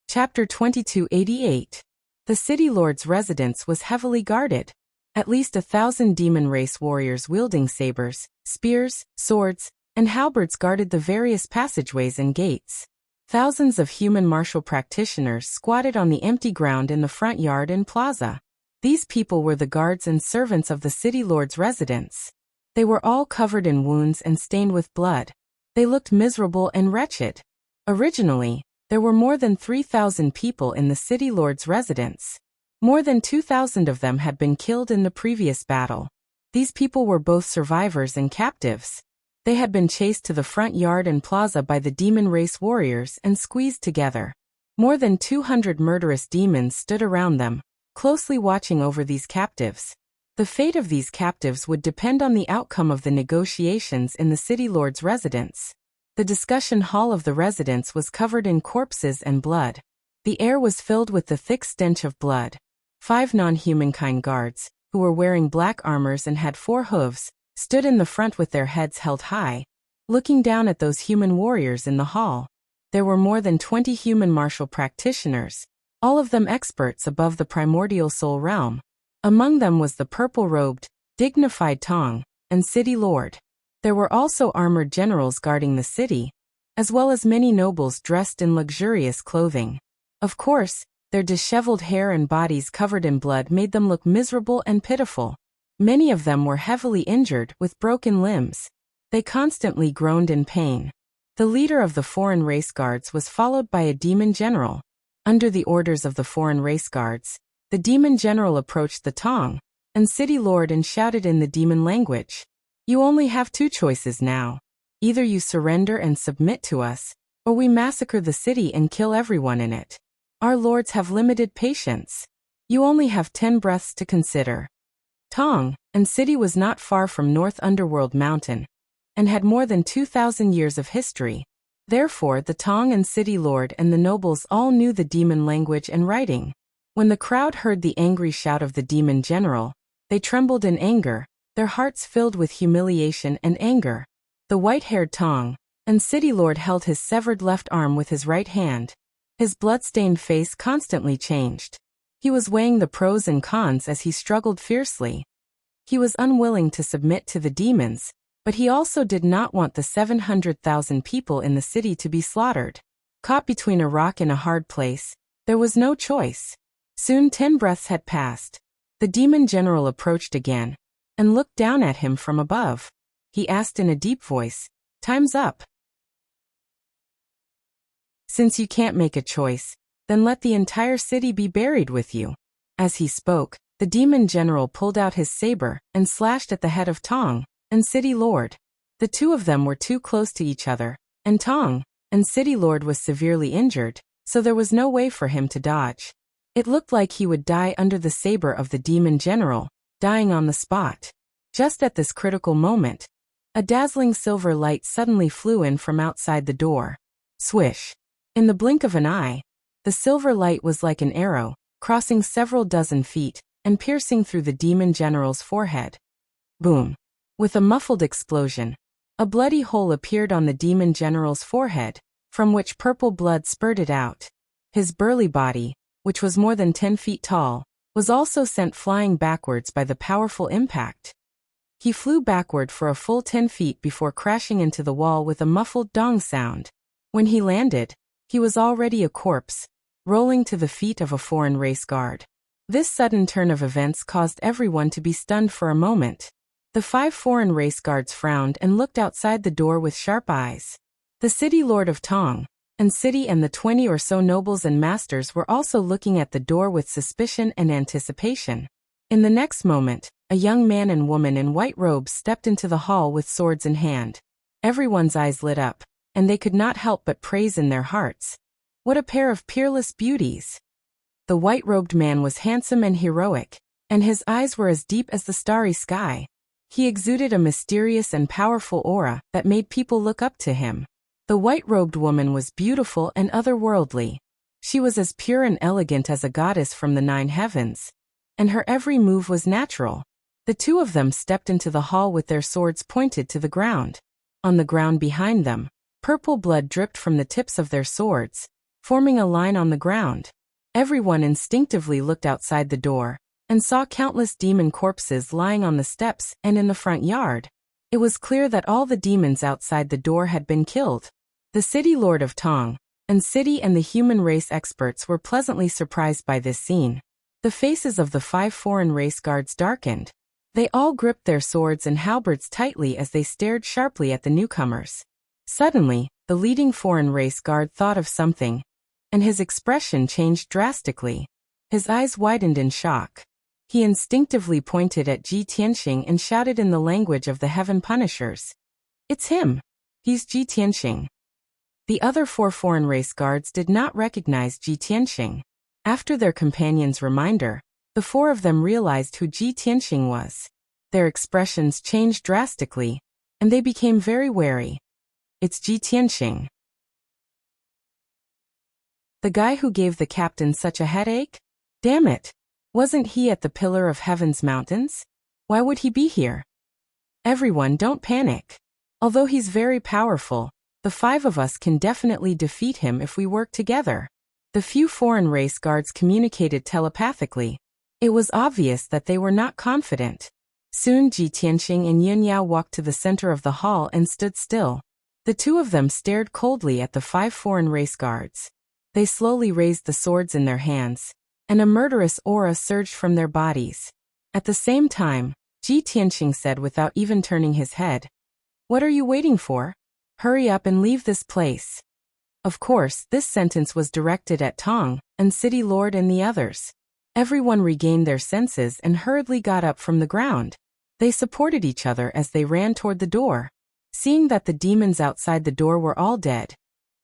Chapter 2288. The city lord's residence was heavily guarded. At least 1,000 demon race warriors wielding sabers, spears, swords, and halberds guarded the various passageways and gates. Thousands of human martial practitioners squatted on the empty ground in the front yard and plaza. These people were the guards and servants of the city lord's residence. They were all covered in wounds and stained with blood. They looked miserable and wretched. Originally, there were more than 3,000 people in the city lord's residence. More than 2,000 of them had been killed in the previous battle. These people were both survivors and captives. They had been chased to the front yard and plaza by the demon race warriors and squeezed together. More than 200 murderous demons stood around them, closely watching over these captives. The fate of these captives would depend on the outcome of the negotiations in the city lord's residence. The discussion hall of the residence was covered in corpses and blood. The air was filled with the thick stench of blood. 5 non-humankind guards, who were wearing black armors and had 4 hooves, stood in the front with their heads held high, looking down at those human warriors in the hall. There were more than 20 human martial practitioners, all of them experts above the primordial soul realm. Among them was the purple-robed, dignified Tong and city lord. There were also armored generals guarding the city, as well as many nobles dressed in luxurious clothing. Of course, their disheveled hair and bodies covered in blood made them look miserable and pitiful. Many of them were heavily injured with broken limbs. They constantly groaned in pain. The leader of the foreign race guards was followed by a demon general. Under the orders of the foreign race guards, the demon general approached the Tong and city lord and shouted in the demon language, "You only have two choices now. Either you surrender and submit to us, or we massacre the city and kill everyone in it. Our lords have limited patience. You only have 10 breaths to consider." Tong and city was not far from North Underworld Mountain, and had more than 2,000 years of history. Therefore the Tong and city lord and the nobles all knew the demon language and writing. When the crowd heard the angry shout of the demon general, they trembled in anger, their hearts filled with humiliation and anger. The white-haired Tong and city lord held his severed left arm with his right hand. His blood-stained face constantly changed. He was weighing the pros and cons as he struggled fiercely. He was unwilling to submit to the demons, but he also did not want the 700,000 people in the city to be slaughtered. Caught between a rock and a hard place, there was no choice. Soon 10 breaths had passed. The demon general approached again and looked down at him from above. He asked in a deep voice, "Time's up. Since you can't make a choice, then let the entire city be buried with you." As he spoke, the demon general pulled out his saber and slashed at the head of Tong and city lord. The two of them were too close to each other, and Tong and city lord was severely injured, so there was no way for him to dodge. It looked like he would die under the saber of the demon general, dying on the spot. Just at this critical moment, a dazzling silver light suddenly flew in from outside the door. Swish! In the blink of an eye, the silver light was like an arrow, crossing several dozen feet and piercing through the demon general's forehead. Boom! With a muffled explosion, a bloody hole appeared on the demon general's forehead, from which purple blood spurted out. His burly body, which was more than 10 feet tall, was also sent flying backwards by the powerful impact. He flew backward for a full 10 feet before crashing into the wall with a muffled dong sound. When he landed, he was already a corpse, rolling to the feet of a foreign race guard. This sudden turn of events caused everyone to be stunned for a moment. The 5 foreign race guards frowned and looked outside the door with sharp eyes. The city lord of Tong and city and the 20 or so nobles and masters were also looking at the door with suspicion and anticipation. In the next moment, a young man and woman in white robes stepped into the hall with swords in hand. Everyone's eyes lit up, and they could not help but praise in their hearts. What a pair of peerless beauties! The white-robed man was handsome and heroic, and his eyes were as deep as the starry sky. He exuded a mysterious and powerful aura that made people look up to him. The white-robed woman was beautiful and otherworldly. She was as pure and elegant as a goddess from the 9 heavens, and her every move was natural. The two of them stepped into the hall with their swords pointed to the ground. On the ground behind them, purple blood dripped from the tips of their swords, forming a line on the ground. Everyone instinctively looked outside the door and saw countless demon corpses lying on the steps and in the front yard. It was clear that all the demons outside the door had been killed. The city lord of Tong and city and the human race experts were pleasantly surprised by this scene. The faces of the 5 foreign race guards darkened. They all gripped their swords and halberds tightly as they stared sharply at the newcomers. Suddenly, the leading foreign race guard thought of something, and his expression changed drastically. His eyes widened in shock. He instinctively pointed at Ji Tianxing and shouted in the language of the Heaven Punishers, "It's him! He's Ji Tianxing." The other 4 foreign race guards did not recognize Ji Tianxing. After their companion's reminder, the 4 of them realized who Ji Tianxing was. Their expressions changed drastically, and they became very wary. "It's Ji Tianxing. The guy who gave the captain such a headache? Damn it! Wasn't he at the Pillar of Heaven's mountains? Why would he be here?" "Everyone, don't panic. Although he's very powerful, the 5 of us can definitely defeat him if we work together." The few foreign race guards communicated telepathically. It was obvious that they were not confident. Soon Ji Tianqing and Yin Yao walked to the center of the hall and stood still. The two of them stared coldly at the 5 foreign race guards. They slowly raised the swords in their hands, and a murderous aura surged from their bodies. At the same time, Ji Tianqing said without even turning his head, "What are you waiting for? Hurry up and leave this place." Of course, this sentence was directed at Tong, and City Lord and the others. Everyone regained their senses and hurriedly got up from the ground. They supported each other as they ran toward the door. Seeing that the demons outside the door were all dead,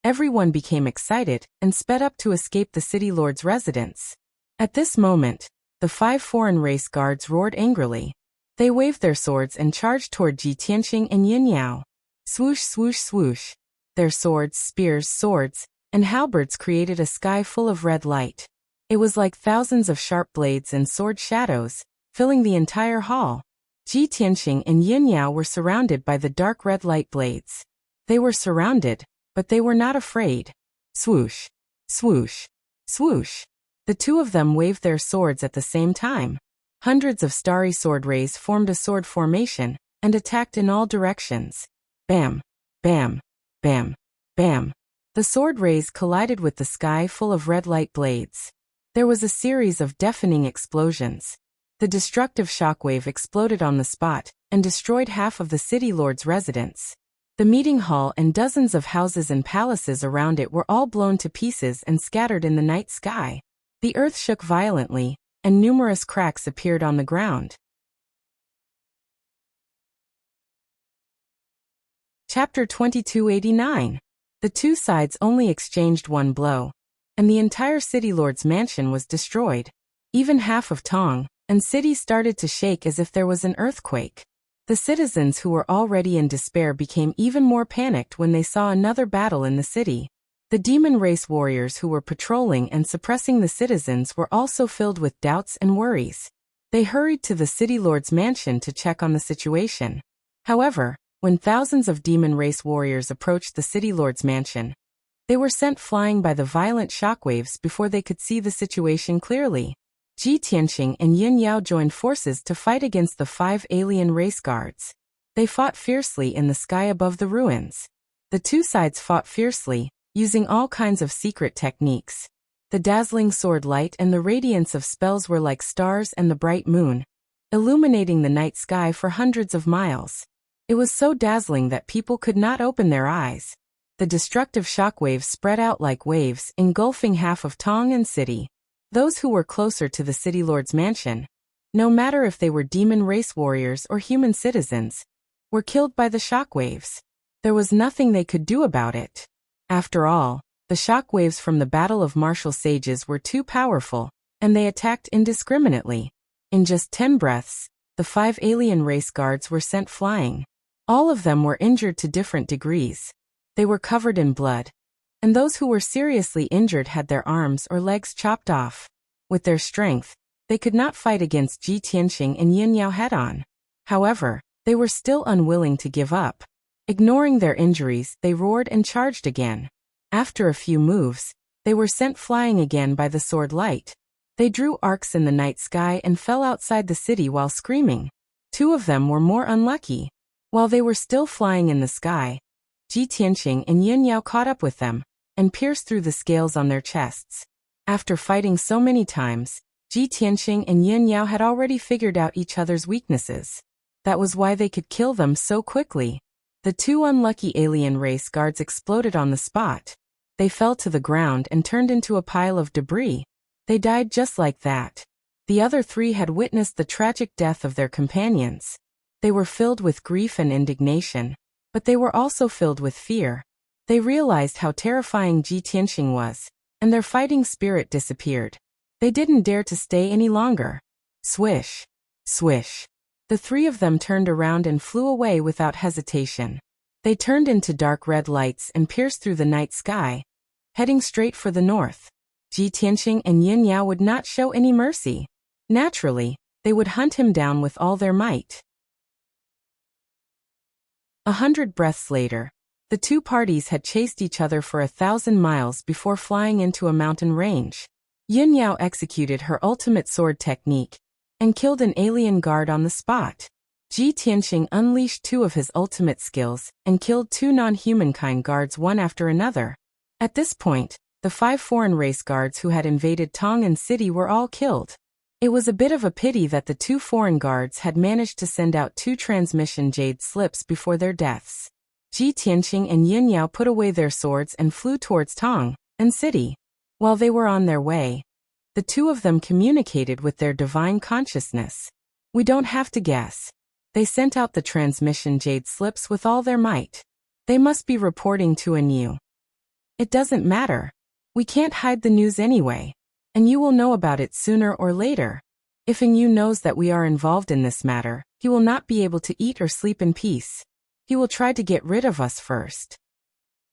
everyone became excited and sped up to escape the City Lord's residence. At this moment, the 5 foreign race guards roared angrily. They waved their swords and charged toward Ji Tianqing and Yin Yao. Swoosh, swoosh, swoosh. Their swords, spears, swords, and halberds created a sky full of red light. It was like thousands of sharp blades and sword shadows, filling the entire hall. Ji Tianqing and Yin Yao were surrounded by the dark red light blades. They were surrounded, but they were not afraid. Swoosh, swoosh, swoosh. The two of them waved their swords at the same time. Hundreds of starry sword rays formed a sword formation and attacked in all directions. Bam, bam, bam, bam. The sword rays collided with the sky full of red light blades. There was a series of deafening explosions. The destructive shockwave exploded on the spot and destroyed half of the City Lord's residence. The meeting hall and dozens of houses and palaces around it were all blown to pieces and scattered in the night sky. The earth shook violently, and numerous cracks appeared on the ground. Chapter 2289. The two sides only exchanged one blow, and the entire City Lord's mansion was destroyed. Even half of Tong and city started to shake as if there was an earthquake. The citizens who were already in despair became even more panicked when they saw another battle in the city. The demon race warriors who were patrolling and suppressing the citizens were also filled with doubts and worries. They hurried to the City Lord's mansion to check on the situation. However, when thousands of demon race warriors approached the City Lord's mansion, they were sent flying by the violent shockwaves before they could see the situation clearly. Ji Tianqing and Yin Yao joined forces to fight against the 5 alien race guards. They fought fiercely in the sky above the ruins. The two sides fought fiercely, using all kinds of secret techniques. The dazzling sword light and the radiance of spells were like stars and the bright moon, illuminating the night sky for hundreds of miles. It was so dazzling that people could not open their eyes. The destructive shockwaves spread out like waves, engulfing half of Tong and city. Those who were closer to the City Lord's mansion, no matter if they were demon race warriors or human citizens, were killed by the shockwaves. There was nothing they could do about it. After all, the shockwaves from the Battle of Martial Sages were too powerful, and they attacked indiscriminately. In just 10 breaths, the 5 alien race guards were sent flying. All of them were injured to different degrees. They were covered in blood, and those who were seriously injured had their arms or legs chopped off. With their strength, they could not fight against Ji Tianqing and Yin Yao head-on. However, they were still unwilling to give up. Ignoring their injuries, they roared and charged again. After a few moves, they were sent flying again by the sword light. They drew arcs in the night sky and fell outside the city while screaming. 2 of them were more unlucky. While they were still flying in the sky, Ji Tianqing and Yin Yao caught up with them and pierced through the scales on their chests. After fighting so many times, Ji Tianqing and Yin Yao had already figured out each other's weaknesses. That was why they could kill them so quickly. The 2 unlucky alien race guards exploded on the spot. They fell to the ground and turned into a pile of debris. They died just like that. The other 3 had witnessed the tragic death of their companions. They were filled with grief and indignation, but they were also filled with fear. They realized how terrifying Ji Tianqing was, and their fighting spirit disappeared. They didn't dare to stay any longer. Swish, swish. The 3 of them turned around and flew away without hesitation. They turned into dark red lights and pierced through the night sky, heading straight for the north. Ji Tianqing and Yin Yao would not show any mercy. Naturally, they would hunt him down with all their might. 100 breaths later, the 2 parties had chased each other for 1,000 miles before flying into a mountain range. Yin Yao executed her ultimate sword technique and killed an alien guard on the spot. Ji Tianqing unleashed two of his ultimate skills and killed two non-humankind guards one after another. At this point, the 5 foreign race guards who had invaded Tong'an City were all killed. It was a bit of a pity that the 2 foreign guards had managed to send out 2 transmission jade slips before their deaths. Ji Tianqing and Yin Yao put away their swords and flew towards Tong'an City. While they were on their way, the 2 of them communicated with their divine consciousness. We don't have to guess. They sent out the transmission jade slips with all their might. They must be reporting to Anu. It doesn't matter. We can't hide the news anyway. And you will know about it sooner or later. If Anu knows that we are involved in this matter, he will not be able to eat or sleep in peace. He will try to get rid of us first.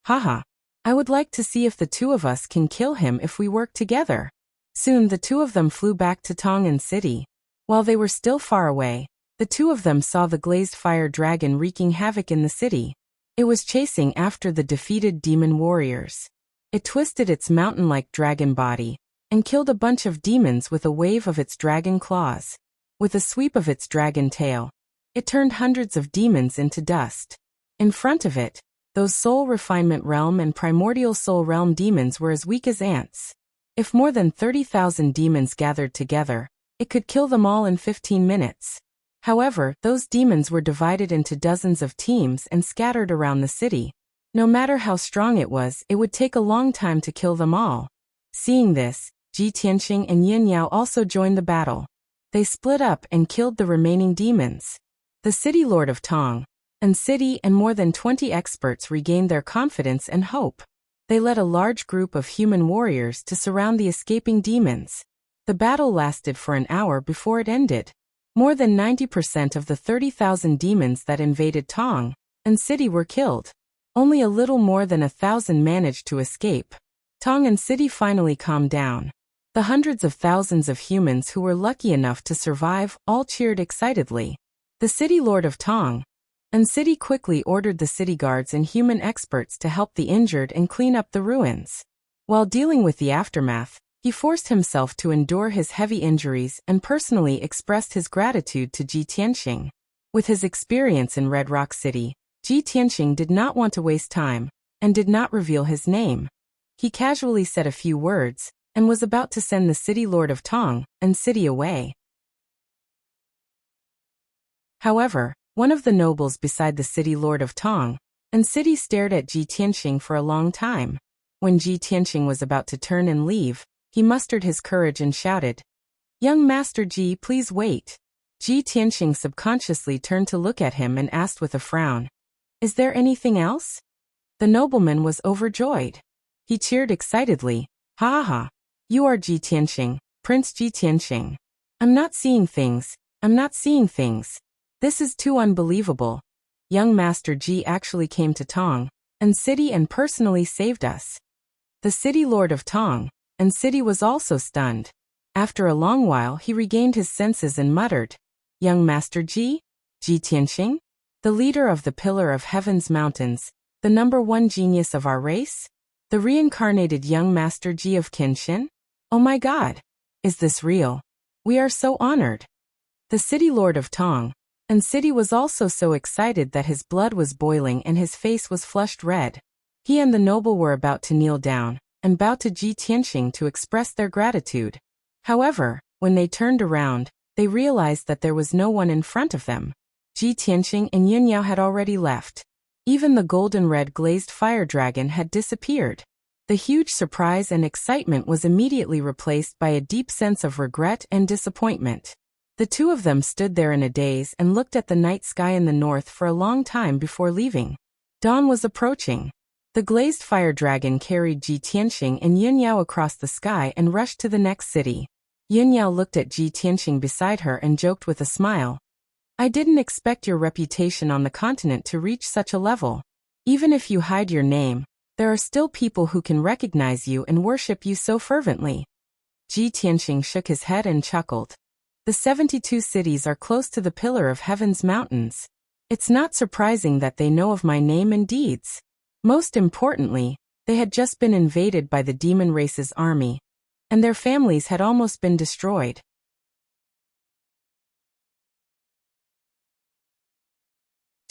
Haha. I would like to see if the 2 of us can kill him if we work together. Soon the 2 of them flew back to Tong'an City. While they were still far away, the 2 of them saw the glazed fire dragon wreaking havoc in the city. It was chasing after the defeated demon warriors. It twisted its mountain-like dragon body and killed a bunch of demons with a wave of its dragon claws. With a sweep of its dragon tail, it turned hundreds of demons into dust. In front of it, those Soul Refinement Realm and Primordial Soul Realm demons were as weak as ants. If more than 30,000 demons gathered together, it could kill them all in 15 minutes. However, those demons were divided into dozens of teams and scattered around the city. No matter how strong it would take a long time to kill them all. Seeing this, Ji Tianqing and Yin Yao also joined the battle. They split up and killed the remaining demons. The city lord of Tong'an City and more than 20 experts regained their confidence and hope. They led a large group of human warriors to surround the escaping demons. The battle lasted for an hour before it ended. More than 90% of the 30,000 demons that invaded Tong'an City were killed. Only a little more than 1,000 managed to escape. Tong'an City finally calmed down. The hundreds of thousands of humans who were lucky enough to survive all cheered excitedly. The city lord of Tong'an City quickly ordered the city guards and human experts to help the injured and clean up the ruins. While dealing with the aftermath, he forced himself to endure his heavy injuries and personally expressed his gratitude to Ji Tianqing. With his experience in Red Rock City, Ji Tianqing did not want to waste time and did not reveal his name. He casually said a few words and was about to send the city lord of Tong'an City away. However, one of the nobles beside the city lord of Tong'an City stared at Ji Tianqing for a long time. When Ji Tianqing was about to turn and leave, he mustered his courage and shouted, "Young Master Ji, please wait." Ji Tianqing subconsciously turned to look at him and asked with a frown, "Is there anything else?" The nobleman was overjoyed. He cheered excitedly, "Ha ha! You are Ji Tianqing, Prince Ji Tianqing. I'm not seeing things. This is too unbelievable. Young Master Ji actually came to Tong'an City and personally saved us." The city lord of Tong'an City was also stunned. After a long while he regained his senses and muttered, "Young Master Ji? Ji Tianqing? The leader of the Pillar of Heaven's Mountains, the #1 genius of our race? The reincarnated young Master Ji of Kenshin? Oh my God! Is this real? We are so honored." The city lord of Tong'an City was also so excited that his blood was boiling and his face was flushed red. He and the noble were about to kneel down and bow to Ji Tianqing to express their gratitude. However, when they turned around, they realized that there was no one in front of them. Ji Tianqing and Yin Yao had already left. Even the golden red glazed fire dragon had disappeared. The huge surprise and excitement was immediately replaced by a deep sense of regret and disappointment. The 2 of them stood there in a daze and looked at the night sky in the north for a long time before leaving. Dawn was approaching. The glazed fire dragon carried Ji Tianqing and Yin Yao across the sky and rushed to the next city. Yin Yao looked at Ji Tianqing beside her and joked with a smile, "I didn't expect your reputation on the continent to reach such a level. Even if you hide your name, there are still people who can recognize you and worship you so fervently." Ji Tianqing shook his head and chuckled. The 72 cities are close to the Pillar of Heaven's Mountains. It's not surprising that they know of my name and deeds. Most importantly, they had just been invaded by the demon race's army, and their families had almost been destroyed.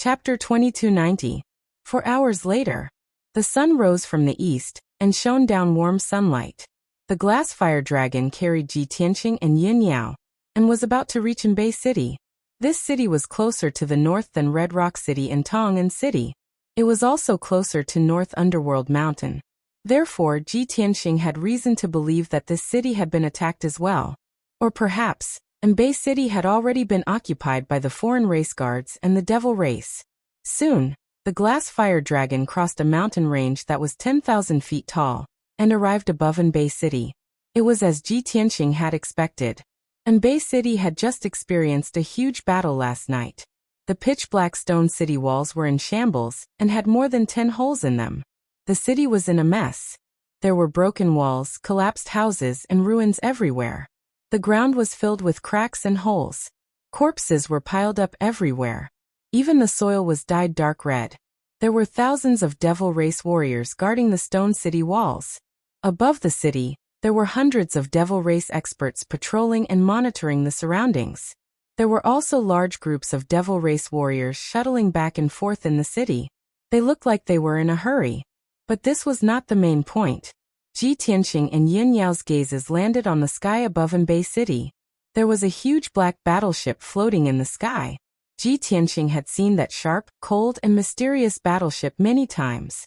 Chapter 2290. 4 hours later, the sun rose from the east and shone down warm sunlight. The glass fire dragon carried Ji Tianqing and Yin Yao and was about to reach Anbei City. This city was closer to the north than Red Rock City and Tong'an City. It was also closer to North Underworld Mountain. Therefore, Ji Tianqing had reason to believe that this city had been attacked as well. Or perhaps, Anbei City had already been occupied by the foreign race guards and the devil race. Soon, the glass fire dragon crossed a mountain range that was 10,000 feet tall and arrived above Anbei City. It was as Ji Tianqing had expected. Anbei City had just experienced a huge battle last night. The pitch-black stone city walls were in shambles and had more than 10 holes in them. The city was in a mess. There were broken walls, collapsed houses, and ruins everywhere. The ground was filled with cracks and holes. Corpses were piled up everywhere. Even the soil was dyed dark red. There were thousands of devil race warriors guarding the stone city walls. Above the city, there were hundreds of devil race experts patrolling and monitoring the surroundings. There were also large groups of devil race warriors shuttling back and forth in the city. They looked like they were in a hurry. But this was not the main point. Ji Tianqing and Yin Yao's gazes landed on the sky above Anbei City. There was a huge black battleship floating in the sky. Ji Tianqing had seen that sharp, cold, and mysterious battleship many times.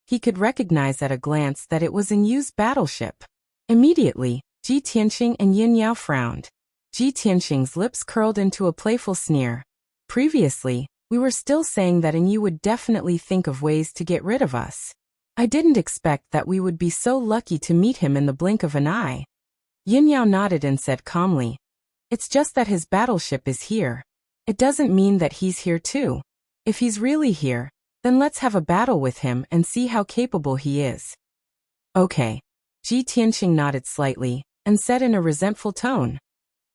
He could recognize at a glance that it was a used battleship. Immediately, Ji Tianqing and Yin Yao frowned. Ji Tianqing's lips curled into a playful sneer. Previously, we were still saying that you would definitely think of ways to get rid of us. I didn't expect that we would be so lucky to meet him in the blink of an eye. Yin Yao nodded and said calmly, "It's just that his battleship is here. It doesn't mean that he's here too. If he's really here, then let's have a battle with him and see how capable he is." Okay. Ji Tianqing nodded slightly and said in a resentful tone,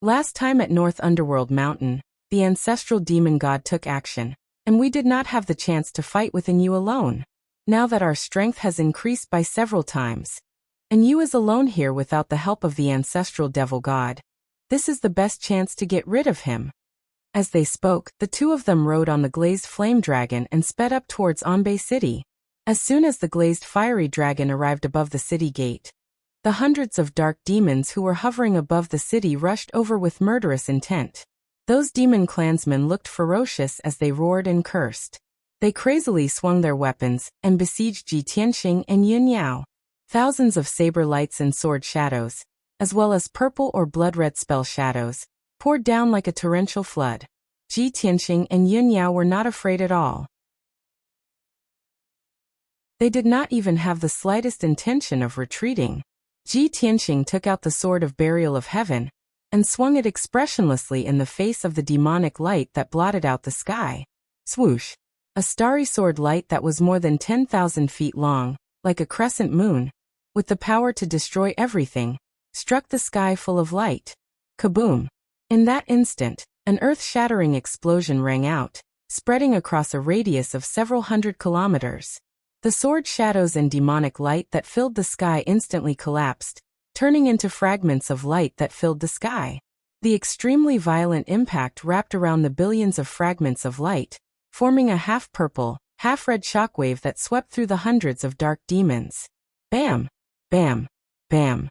"Last time at North Underworld Mountain, the ancestral demon god took action, and we did not have the chance to fight within you alone. Now that our strength has increased by several times, and you is alone here without the help of the ancestral devil god, this is the best chance to get rid of him." As they spoke, the two of them rode on the glazed flame dragon and sped up towards Anbei City. As soon as the glazed fiery dragon arrived above the city gate, the hundreds of dark demons who were hovering above the city rushed over with murderous intent. Those demon clansmen looked ferocious as they roared and cursed. They crazily swung their weapons and besieged Ji Tianqing and Yin Yao. Thousands of saber lights and sword shadows, as well as purple or blood-red spell shadows, poured down like a torrential flood. Ji Tianqing and Yin Yao were not afraid at all. They did not even have the slightest intention of retreating. Ji Tianqing took out the sword of burial of heaven and swung it expressionlessly in the face of the demonic light that blotted out the sky. Swoosh! A starry sword light that was more than 10,000 feet long, like a crescent moon, with the power to destroy everything, struck the sky full of light. Kaboom! In that instant, an earth-shattering explosion rang out, spreading across a radius of several hundred kilometers. The sword shadows and demonic light that filled the sky instantly collapsed, turning into fragments of light that filled the sky. The extremely violent impact wrapped around the billions of fragments of light, forming a half-purple, half-red shockwave that swept through the hundreds of dark demons. Bam! Bam! Bam!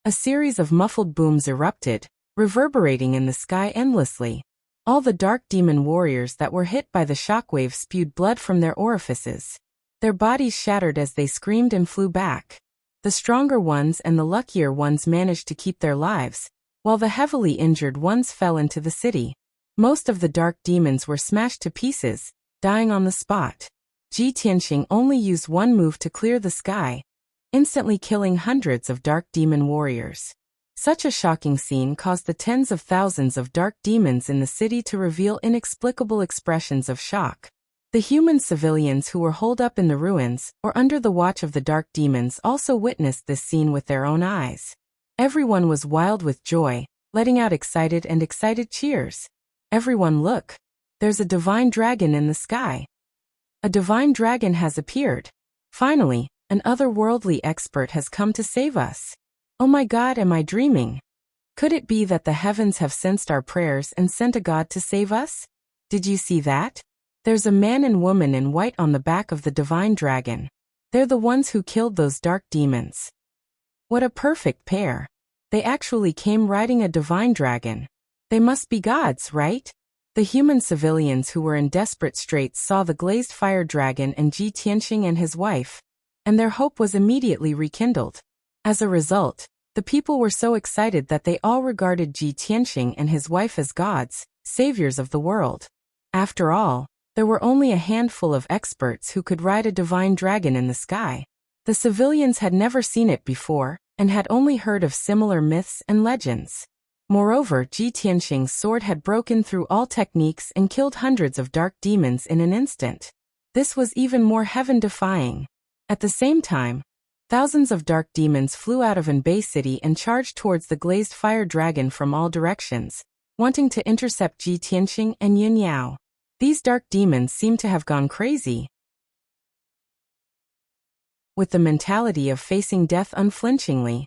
A series of muffled booms erupted, reverberating in the sky endlessly. All the dark demon warriors that were hit by the shockwave spewed blood from their orifices. Their bodies shattered as they screamed and flew back. The stronger ones and the luckier ones managed to keep their lives, while the heavily injured ones fell into the city. Most of the dark demons were smashed to pieces, dying on the spot. Ji Tianqing only used one move to clear the sky, instantly killing hundreds of dark demon warriors. Such a shocking scene caused the tens of thousands of dark demons in the city to reveal inexplicable expressions of shock. The human civilians who were holed up in the ruins or under the watch of the dark demons also witnessed this scene with their own eyes. Everyone was wild with joy, letting out excited cheers. "Everyone look! There's a divine dragon in the sky. A divine dragon has appeared. Finally, an otherworldly expert has come to save us. Oh my God, am I dreaming? Could it be that the heavens have sensed our prayers and sent a god to save us? Did you see that?" There's a man and woman in white on the back of the divine dragon. They're the ones who killed those dark demons. What a perfect pair. They actually came riding a divine dragon. They must be gods, right? The human civilians who were in desperate straits saw the glazed fire dragon and Ji Tianxing and his wife, and their hope was immediately rekindled. As a result, the people were so excited that they all regarded Ji Tianxing and his wife as gods, saviors of the world. After all, there were only a handful of experts who could ride a divine dragon in the sky. The civilians had never seen it before, and had only heard of similar myths and legends. Moreover, Ji Tianxing's sword had broken through all techniques and killed hundreds of dark demons in an instant. This was even more heaven-defying. At the same time, thousands of dark demons flew out of Anbei City and charged towards the glazed fire dragon from all directions, wanting to intercept Ji Tianxing and Yun Yao. These dark demons seemed to have gone crazy. With the mentality of facing death unflinchingly,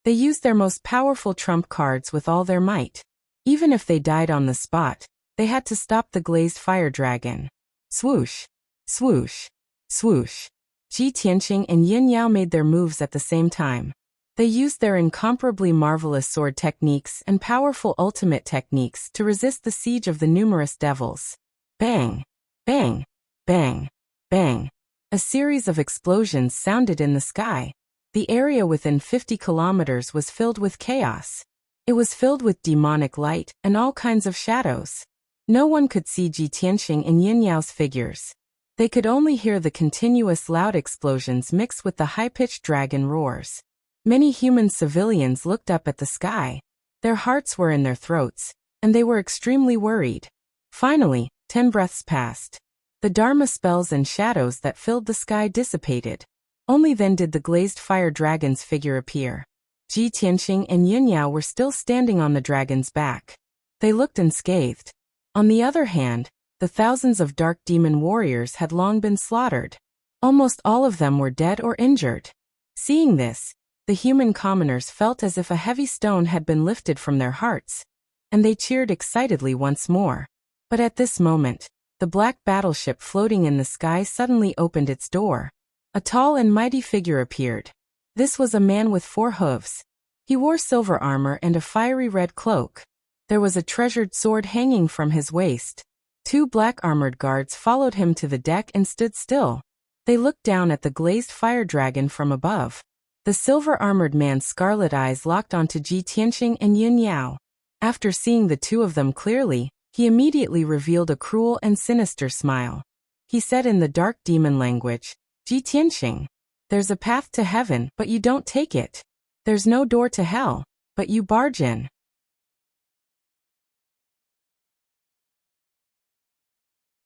they used their most powerful trump cards with all their might. Even if they died on the spot, they had to stop the glazed fire dragon. Swoosh! Swoosh! Swoosh! Ji Tianxing and Yin Yao made their moves at the same time. They used their incomparably marvelous sword techniques and powerful ultimate techniques to resist the siege of the numerous devils. Bang! Bang! Bang! Bang! A series of explosions sounded in the sky. The area within 50 kilometers was filled with chaos. It was filled with demonic light and all kinds of shadows. No one could see Ji Tianxing and Yin Yao's figures. They could only hear the continuous loud explosions mixed with the high-pitched dragon roars. Many human civilians looked up at the sky. Their hearts were in their throats, and they were extremely worried. Finally, 10 breaths passed. The Dharma spells and shadows that filled the sky dissipated. Only then did the glazed fire dragon's figure appear. Ji Tianxing and Yun Yao were still standing on the dragon's back. They looked unscathed. On the other hand, the thousands of dark demon warriors had long been slaughtered. Almost all of them were dead or injured. Seeing this, the human commoners felt as if a heavy stone had been lifted from their hearts, and they cheered excitedly once more. But at this moment, the black battleship floating in the sky suddenly opened its door. A tall and mighty figure appeared. This was a man with 4 hooves. He wore silver armor and a fiery red cloak. There was a treasured sword hanging from his waist. 2 black armored guards followed him to the deck and stood still. They looked down at the glazed fire dragon from above. The silver-armored man's scarlet eyes locked onto Ji Tianxing and Yun Yao. After seeing the two of them clearly, he immediately revealed a cruel and sinister smile. He said in the dark demon language, "Ji Tianxing, there's a path to heaven, but you don't take it. There's no door to hell, but you barge in."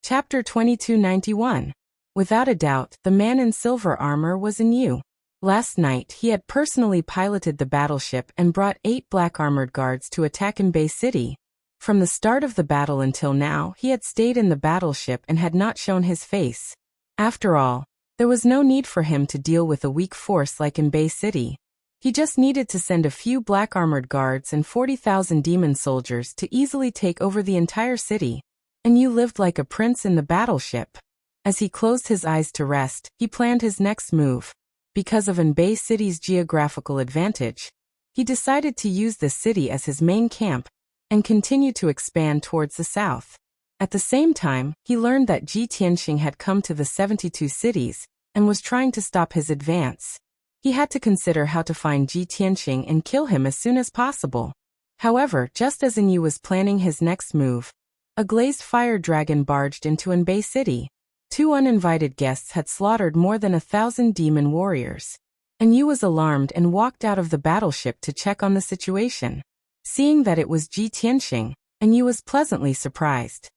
Chapter 2291. Without a doubt, the man in silver armor was in Yu. Last night he had personally piloted the battleship and brought 8 black armored guards to attack Anbei City. From the start of the battle until now, he had stayed in the battleship and had not shown his face. After all, there was no need for him to deal with a weak force like Anbei City. He just needed to send a few black armored guards and 40,000 demon soldiers to easily take over the entire city. And Yu lived like a prince in the battleship. As he closed his eyes to rest, he planned his next move. Because of Anbei City's geographical advantage, he decided to use this city as his main camp and continue to expand towards the south. At the same time, he learned that Ji Tianxing had come to the 72 cities and was trying to stop his advance. He had to consider how to find Ji Tianxing and kill him as soon as possible. However, just as Yu was planning his next move, a glazed fire dragon barged into Anbei City. 2 uninvited guests had slaughtered more than 1,000 demon warriors. Yu was alarmed and walked out of the battleship to check on the situation. Seeing that it was Ji Tianxing, Yu was pleasantly surprised.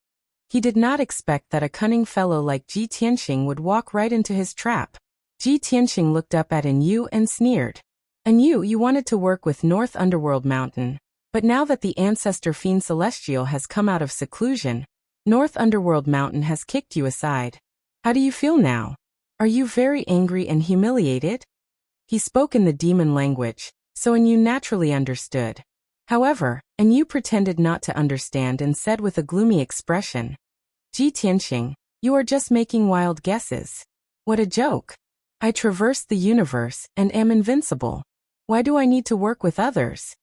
He did not expect that a cunning fellow like Ji Tianxing would walk right into his trap. Ji Tianxing looked up at Yu and sneered. "Yu, you wanted to work with North Underworld Mountain, but now that the ancestor Fiend Celestial has come out of seclusion, North Underworld Mountain has kicked you aside. How do you feel now? Are you very angry and humiliated?" He spoke in the demon language, so Yu naturally understood. However, Yu pretended not to understand and said with a gloomy expression, "Ji Tianxing, You are just making wild guesses. What a joke. I traverse the universe and am invincible. Why do I need to work with others?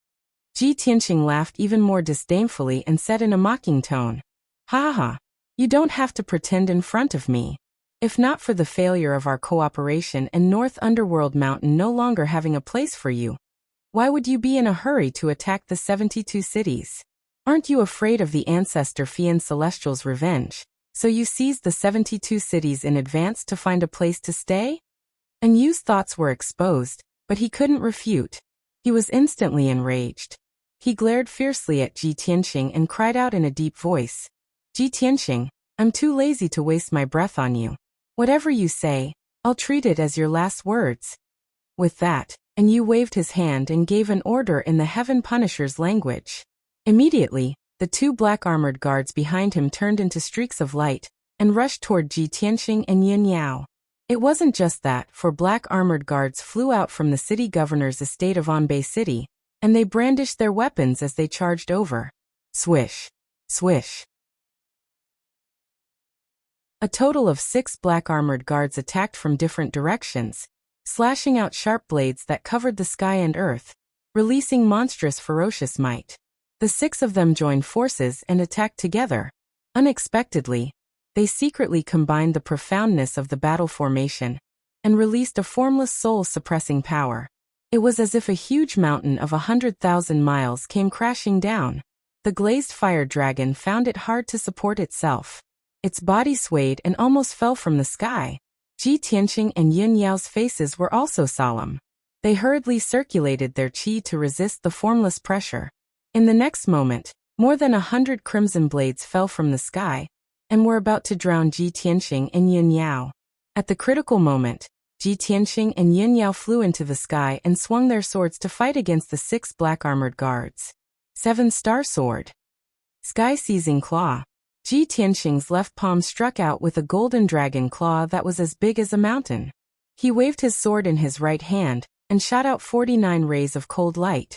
Ji Tianqing laughed even more disdainfully and said in a mocking tone, "Ha ha, you don't have to pretend in front of me. If not for the failure of our cooperation and North Underworld Mountain no longer having a place for you, why would you be in a hurry to attack the 72 cities? Aren't you afraid of the ancestor Fian Celestial's revenge, so you seized the 72 cities in advance to find a place to stay?" And Yu's thoughts were exposed, but he couldn't refute. He was instantly enraged. He glared fiercely at Ji Tianqing and cried out in a deep voice, "Ji Tianqing, I'm too lazy to waste my breath on you. Whatever you say, I'll treat it as your last words." With that, and Yu waved his hand and gave an order in the Heaven Punisher's language. Immediately, the two black armored guards behind him turned into streaks of light and rushed toward Ji Tianqing and Yin Yao. It wasn't just that, for black armored guards flew out from the city governor's estate of Anbei City, and they brandished their weapons as they charged over. Swish, swish. A total of 6 black armored guards attacked from different directions, slashing out sharp blades that covered the sky and earth, releasing monstrous ferocious might. The 6 of them joined forces and attacked together. Unexpectedly, they secretly combined the profoundness of the battle formation and released a formless soul-suppressing power. It was as if a huge mountain of 100,000 miles came crashing down. The glazed fire dragon found it hard to support itself. Its body swayed and almost fell from the sky. Ji Tianqing and Yin Yao's faces were also solemn. They hurriedly circulated their qi to resist the formless pressure. In the next moment, more than 100 crimson blades fell from the sky and were about to drown Ji Tianqing and Yin Yao. At the critical moment, Ji Tianqing and Yin Yao flew into the sky and swung their swords to fight against the 6 black armored guards. 7-star sword. Sky-seizing claw. Ji Tianqing's left palm struck out with a golden dragon claw that was as big as a mountain. He waved his sword in his right hand and shot out 49 rays of cold light.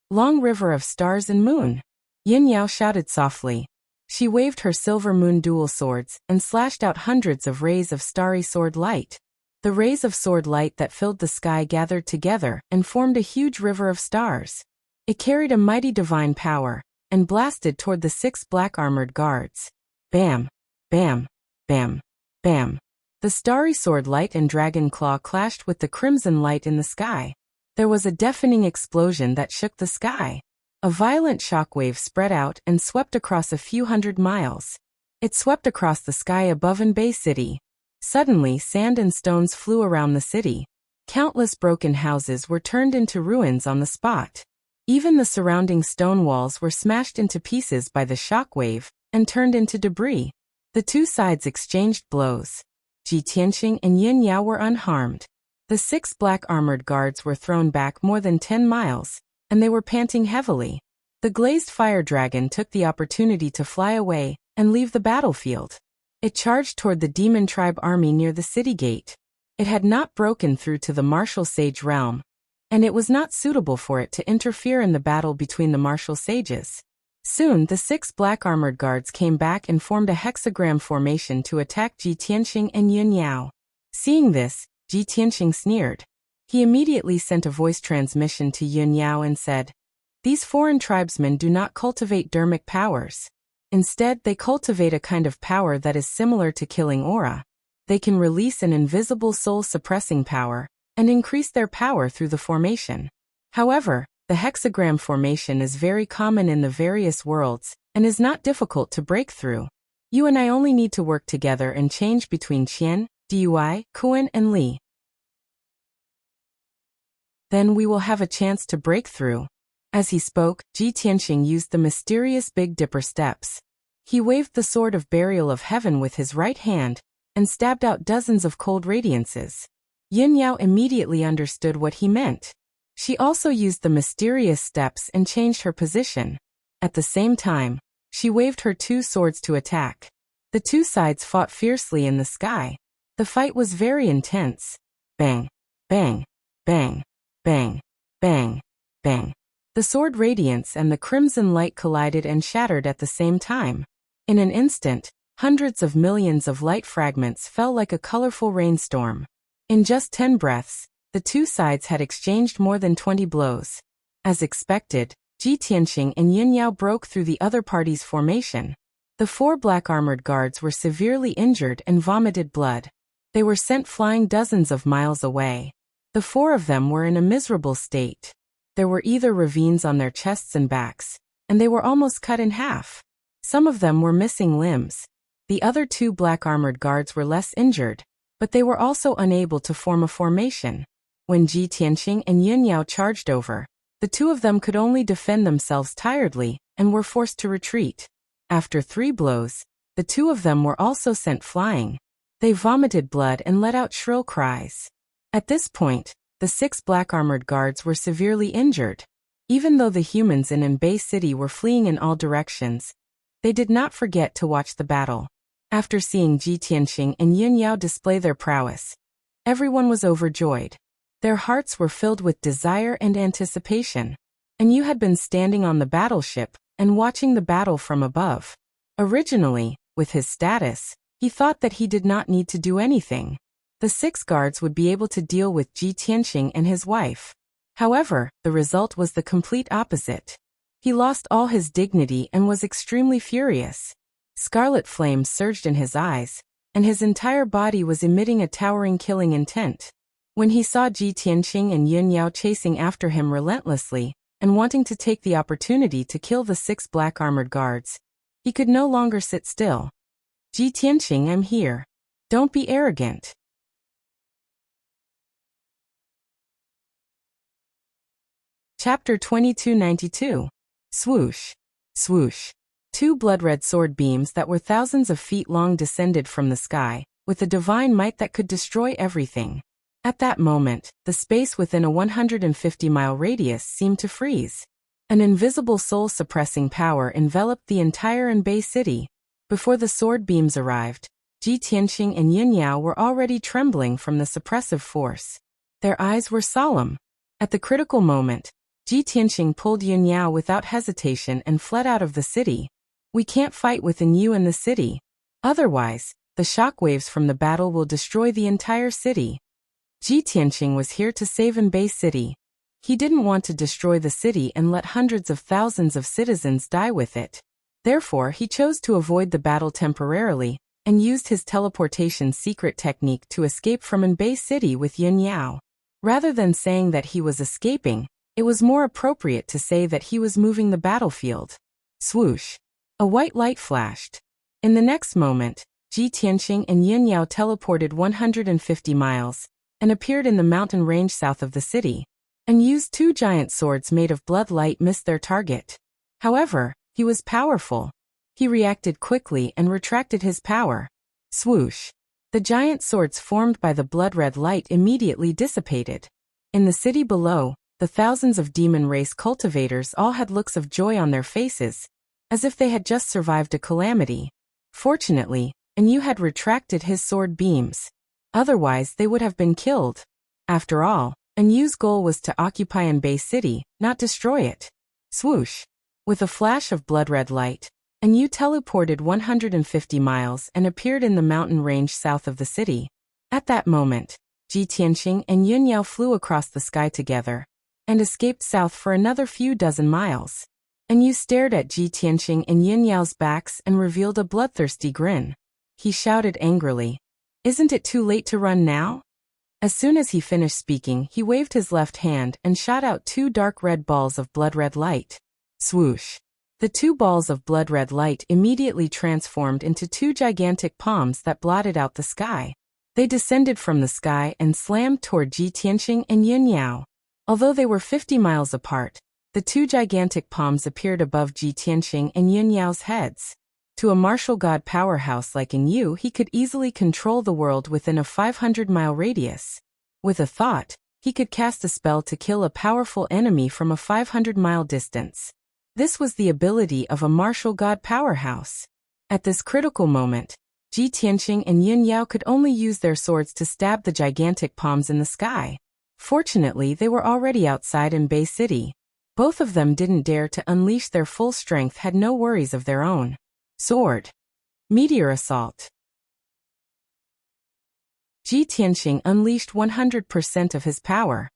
Long river of stars and moon. Yin Yao shouted softly. She waved her silver moon dual swords and slashed out hundreds of rays of starry sword light. The rays of sword light that filled the sky gathered together and formed a huge river of stars. It carried a mighty divine power and blasted toward the 6 black armored guards. Bam, bam, bam, bam. The starry sword light and dragon claw clashed with the crimson light in the sky. There was a deafening explosion that shook the sky. A violent shockwave spread out and swept across a few hundred miles. It swept across the sky above Anbei City. Suddenly, sand and stones flew around the city. Countless broken houses were turned into ruins on the spot. Even the surrounding stone walls were smashed into pieces by the shockwave and turned into debris. The two sides exchanged blows. Ji Tianqing and Yin Yao were unharmed. The 6 black armored guards were thrown back more than 10 miles, and they were panting heavily. The glazed fire dragon took the opportunity to fly away and leave the battlefield. It charged toward the demon tribe army near the city gate. It had not broken through to the martial sage realm, and it was not suitable for it to interfere in the battle between the martial sages. Soon the 6 black armored guards came back and formed a hexagram formation to attack Ji Tianqing and Yin Yao. Seeing this, Ji Tianqing sneered. He immediately sent a voice transmission to Yin Yao and said, "These foreign tribesmen do not cultivate dermic powers. Instead, they cultivate a kind of power that is similar to killing aura. They can release an invisible soul-suppressing power and increase their power through the formation. However, the hexagram formation is very common in the various worlds and is not difficult to break through. You and I only need to work together and change between Qian, Dui, Kuan, and Li. Then we will have a chance to break through." As he spoke, Ji Tianqing used the mysterious Big Dipper steps. He waved the sword of burial of heaven with his right hand and stabbed out dozens of cold radiances. Yin Yao immediately understood what he meant. She also used the mysterious steps and changed her position. At the same time, she waved her 2 swords to attack. The 2 sides fought fiercely in the sky. The fight was very intense. Bang, bang, bang, bang, bang, bang. The sword radiance and the crimson light collided and shattered at the same time. In an instant, Hundreds of millions of light fragments fell like a colorful rainstorm. In just 10 breaths, the two sides had exchanged more than 20 blows. As expected, Ji Tianqing and Yin Yao broke through the other party's formation. The 4 black armored guards were severely injured and vomited blood. They were sent flying dozens of miles away. The 4 of them were in a miserable state. There were either ravines on their chests and backs, and they were almost cut in half. Some of them were missing limbs. The other 2 black armored guards were less injured, but they were also unable to form a formation. When Ji Tianqing and Yin Yao charged over, the 2 of them could only defend themselves tiredly and were forced to retreat. After 3 blows, the 2 of them were also sent flying. They vomited blood and let out shrill cries. At this point, the 6 black armored guards were severely injured. Even though the humans in Anbei City were fleeing in all directions, they did not forget to watch the battle. After seeing Ji Tianqing and Yin Yao display their prowess, everyone was overjoyed. Their hearts were filled with desire and anticipation. And you had been standing on the battleship and watching the battle from above. Originally, with his status, he thought that he did not need to do anything. The 6 guards would be able to deal with Ji Tianqing and his wife. However, the result was the complete opposite. He lost all his dignity and was extremely furious. Scarlet flames surged in his eyes, and his entire body was emitting a towering killing intent. When he saw Ji Tianqing and Yin Yao chasing after him relentlessly, and wanting to take the opportunity to kill the 6 black armored guards, he could no longer sit still. Ji Tianqing, I'm here. Don't be arrogant. Chapter 2292. Swoosh. Swoosh. 2 blood-red sword beams that were thousands of feet long descended from the sky, with a divine might that could destroy everything. At that moment, the space within a 150-mile radius seemed to freeze. An invisible soul-suppressing power enveloped the entire Anbei City. Before the sword beams arrived, Ji Tianqing and Yin Yao were already trembling from the suppressive force. Their eyes were solemn. At the critical moment, Ji Tianqing pulled Yin Yao without hesitation and fled out of the city. We can't fight within you and the city. Otherwise, the shockwaves from the battle will destroy the entire city. Ji Tianqing was here to save Anbei City. He didn't want to destroy the city and let hundreds of thousands of citizens die with it. Therefore, he chose to avoid the battle temporarily and used his teleportation secret technique to escape from Anbei City with Yin Yao. Rather than saying that he was escaping, it was more appropriate to say that he was moving the battlefield. Swoosh. A white light flashed. In the next moment, Ji Tianqing and Yin Yao teleported 150 miles and appeared in the mountain range south of the city, and used 2 giant swords made of blood. Light missed their target. However, he was powerful. He reacted quickly and retracted his power. Swoosh. The giant swords formed by the blood-red light immediately dissipated. In the city below, the thousands of demon race cultivators all had looks of joy on their faces, as if they had just survived a calamity. Fortunately, Anyu had retracted his sword beams. Otherwise, they would have been killed. After all, Anyu's goal was to occupy Anbei City, not destroy it. Swoosh. With a flash of blood-red light, Anyu teleported 150 miles and appeared in the mountain range south of the city. At that moment, Ji Tianqing and Yin Yao flew across the sky together and escaped south for another few dozen miles. Anyu stared at Ji Tianqing and Yin Yao's backs and revealed a bloodthirsty grin. He shouted angrily, "Isn't it too late to run now?" As soon as he finished speaking, he waved his left hand and shot out 2 dark red balls of blood-red light. Swoosh. The 2 balls of blood-red light immediately transformed into 2 gigantic palms that blotted out the sky. They descended from the sky and slammed toward Ji Tianqing and Yin Yao. Although they were 50 miles apart, the 2 gigantic palms appeared above Ji Tianqing and Yin Yao's heads. To a martial god powerhouse like Anyu, he could easily control the world within a 500-mile radius. With a thought, he could cast a spell to kill a powerful enemy from a 500-mile distance. This was the ability of a martial god powerhouse. At this critical moment, Ji Tianqing and Yin Yao could only use their swords to stab the gigantic palms in the sky. Fortunately, they were already outside Anbei City. Both of them didn't dare to unleash their full strength, had no worries of their own. Sword. Meteor assault. Ji Tianqing unleashed 100% of his power.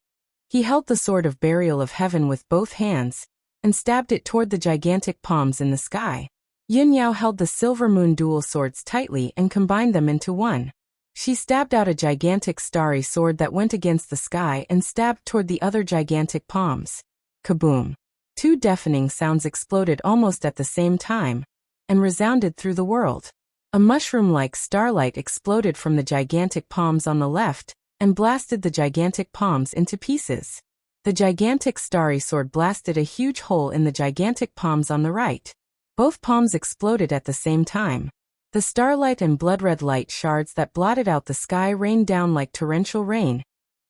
He held the sword of burial of heaven with both hands, and stabbed it toward the gigantic palms in the sky. Yin Yao held the silver moon dual swords tightly and combined them into one. She stabbed out a gigantic starry sword that went against the sky and stabbed toward the other gigantic palms. Kaboom! Two deafening sounds exploded almost at the same time, and resounded through the world. A mushroom-like starlight exploded from the gigantic palms on the left, and blasted the gigantic palms into pieces. The gigantic starry sword blasted a huge hole in the gigantic palms on the right. Both palms exploded at the same time. The starlight and blood-red light shards that blotted out the sky rained down like torrential rain,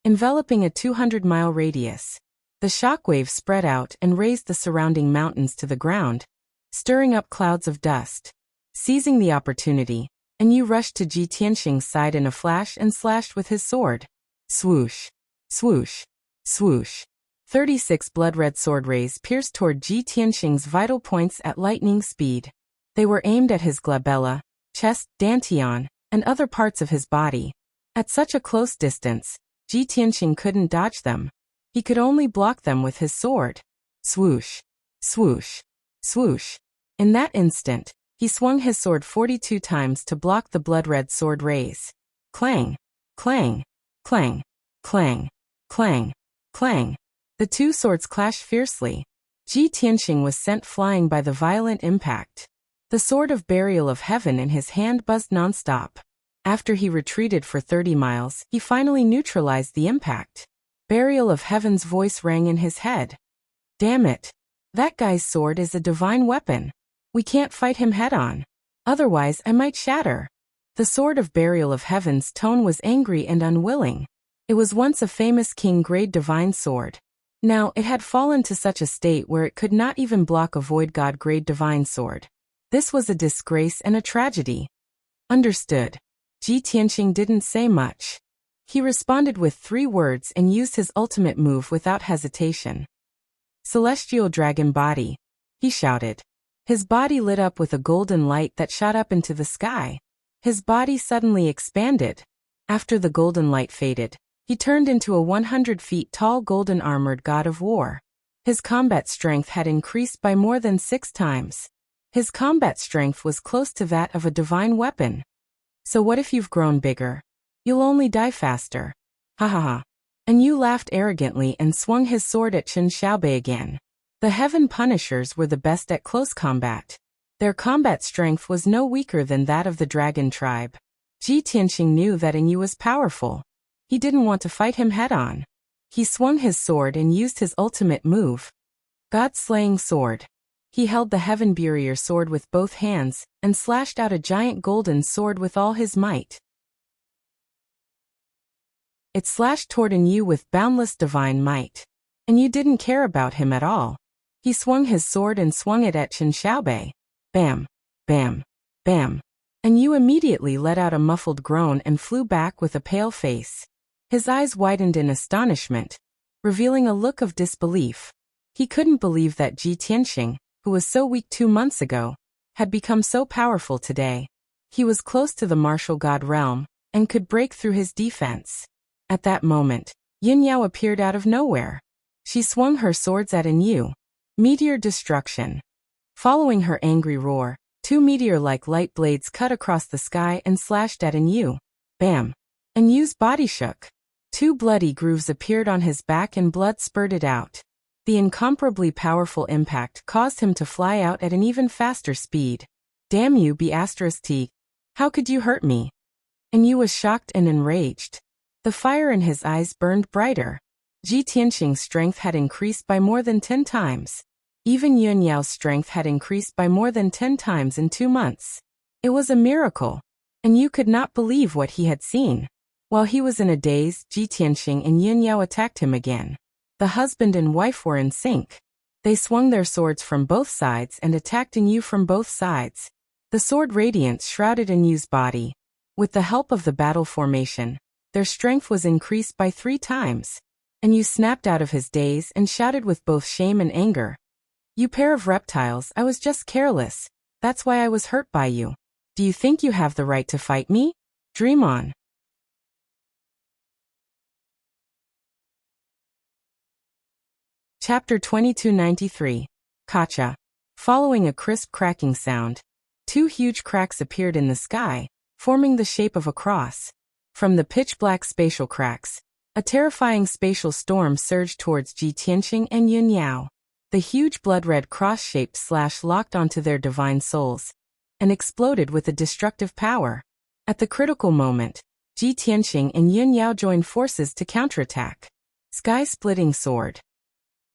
enveloping a 200-mile radius. The shockwave spread out and raised the surrounding mountains to the ground, stirring up clouds of dust. Seizing the opportunity, Yu rushed to Ji Tianqing's side in a flash and slashed with his sword. Swoosh! Swoosh! Swoosh! 36 blood-red sword rays pierced toward Ji Tianqing's vital points at lightning speed. They were aimed at his glabella, chest, dantian, and other parts of his body. At such a close distance, Ji Tianqing couldn't dodge them. He could only block them with his sword. Swoosh! Swoosh! Swoosh! In that instant, he swung his sword 42 times to block the blood-red sword rays. Clang! Clang! Clang! Clang! Clang! Clang! The two swords clashed fiercely. Ji Tianqing was sent flying by the violent impact. The sword of burial of heaven in his hand buzzed non-stop. After he retreated for 30 miles, he finally neutralized the impact. Burial of heaven's voice rang in his head. Damn it! That guy's sword is a divine weapon. We can't fight him head-on. Otherwise I might shatter. The sword of burial of heaven's tone was angry and unwilling. It was once a famous king-grade divine sword. Now it had fallen to such a state where it could not even block a void god-grade divine sword. This was a disgrace and a tragedy. Understood. Ji Tianqing didn't say much. He responded with 3 words and used his ultimate move without hesitation. Celestial Dragon Body, he shouted. His body lit up with a golden light that shot up into the sky. His body suddenly expanded. After the golden light faded, he turned into a 100 feet tall golden armored god of war. His combat strength had increased by more than 6 times. His combat strength was close to that of a divine weapon. So what if you've grown bigger? You'll only die faster. Ha ha ha. And Yu laughed arrogantly and swung his sword at Chen Xiaobei again. The Heaven Punishers were the best at close combat. Their combat strength was no weaker than that of the dragon tribe. Ji Tianqing knew that Yu was powerful. He didn't want to fight him head-on. He swung his sword and used his ultimate move. God-slaying sword. He held the Heaven Barrier sword with both hands, and slashed out a giant golden sword with all his might. It slashed toward Yu with boundless divine might. Yu didn't care about him at all. He swung his sword and swung it at Chen Xiaobei. Bam! Bam! Bam! Yu immediately let out a muffled groan and flew back with a pale face. His eyes widened in astonishment, revealing a look of disbelief. He couldn't believe that Ji Tianqing, who was so weak 2 months ago, had become so powerful today. He was close to the martial god realm, and could break through his defense. At that moment, Yin Yao appeared out of nowhere. She swung her swords at Yu. Meteor destruction. Following her angry roar, 2 meteor-like light blades cut across the sky and slashed at Yu. Bam! Yu's body shook. 2 bloody grooves appeared on his back and blood spurted out. The incomparably powerful impact caused him to fly out at an even faster speed. Damn you, B*T. How could you hurt me? Yu was shocked and enraged. The fire in his eyes burned brighter. Ji Tianqing's strength had increased by more than 10 times. Even Yun Yao's strength had increased by more than 10 times in 2 months. It was a miracle. Yu could not believe what he had seen. While he was in a daze, Ji Tianqing and Yin Yao attacked him again. The husband and wife were in sync. They swung their swords from both sides and attacked Yu from both sides. The sword radiance shrouded Yu's body. With the help of the battle formation, their strength was increased by 3 times. Yu snapped out of his daze and shouted with both shame and anger. You pair of reptiles, I was just careless. That's why I was hurt by you. Do you think you have the right to fight me? Dream on. Chapter 2293. Kacha. Following a crisp cracking sound, two huge cracks appeared in the sky, forming the shape of a cross. From the pitch-black spatial cracks, a terrifying spatial storm surged towards Ji Tianqing and Yun Yao. The huge blood-red cross-shaped slash locked onto their divine souls and exploded with a destructive power. At the critical moment, Ji Tianqing and Yun Yao joined forces to counterattack. Sky-splitting sword.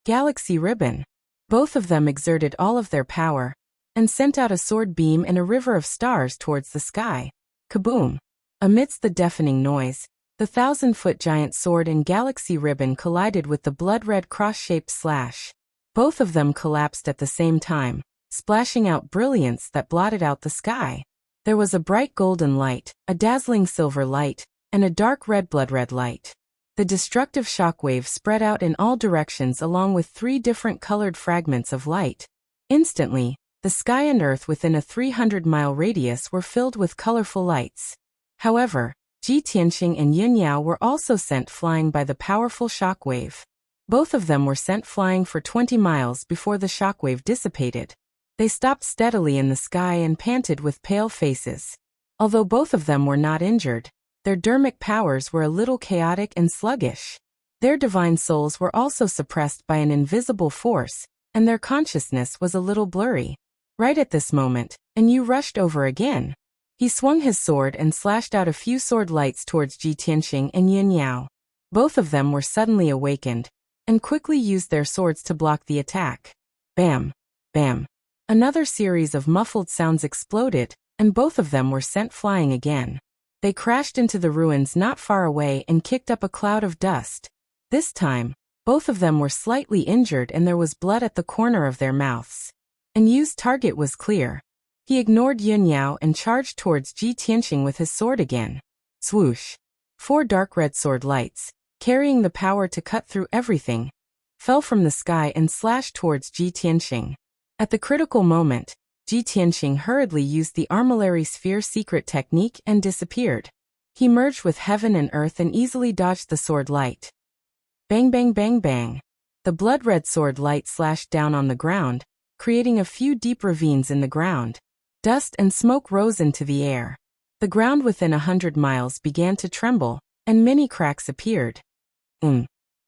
Galaxy ribbon. Both of them exerted all of their power and sent out a sword beam and a river of stars towards the sky. Kaboom! Amidst the deafening noise, the 1,000-foot giant sword and galaxy ribbon collided with the blood-red cross-shaped slash. Both of them collapsed at the same time, splashing out brilliance that blotted out the sky. There was a bright golden light, a dazzling silver light, and a dark red blood-red light. The destructive shockwave spread out in all directions along with 3 different colored fragments of light. Instantly, the sky and earth within a 300-mile radius were filled with colorful lights. However, Ji Tianqing and Yun Yao were also sent flying by the powerful shockwave. Both of them were sent flying for 20 miles before the shockwave dissipated. They stopped steadily in the sky and panted with pale faces. Although both of them were not injured, their dermic powers were a little chaotic and sluggish. Their divine souls were also suppressed by an invisible force, and their consciousness was a little blurry. Right at this moment, Yu rushed over again. He swung his sword and slashed out a few sword lights towards Ji Tianqing and Yun Yao. Both of them were suddenly awakened, and quickly used their swords to block the attack. Bam! Bam! Another series of muffled sounds exploded, and both of them were sent flying again. They crashed into the ruins not far away and kicked up a cloud of dust. This time, both of them were slightly injured and there was blood at the corner of their mouths. Yu's target was clear. He ignored Yun Yao and charged towards Ji Tianqing with his sword again. Swoosh! 4 dark red sword lights, carrying the power to cut through everything, fell from the sky and slashed towards Ji Tianqing. At the critical moment, Ji Tianqing hurriedly used the armillary sphere secret technique and disappeared. He merged with heaven and earth and easily dodged the sword light. Bang bang bang bang. The blood-red sword light slashed down on the ground, creating a few deep ravines in the ground. Dust and smoke rose into the air. The ground within 100 miles began to tremble, and many cracks appeared.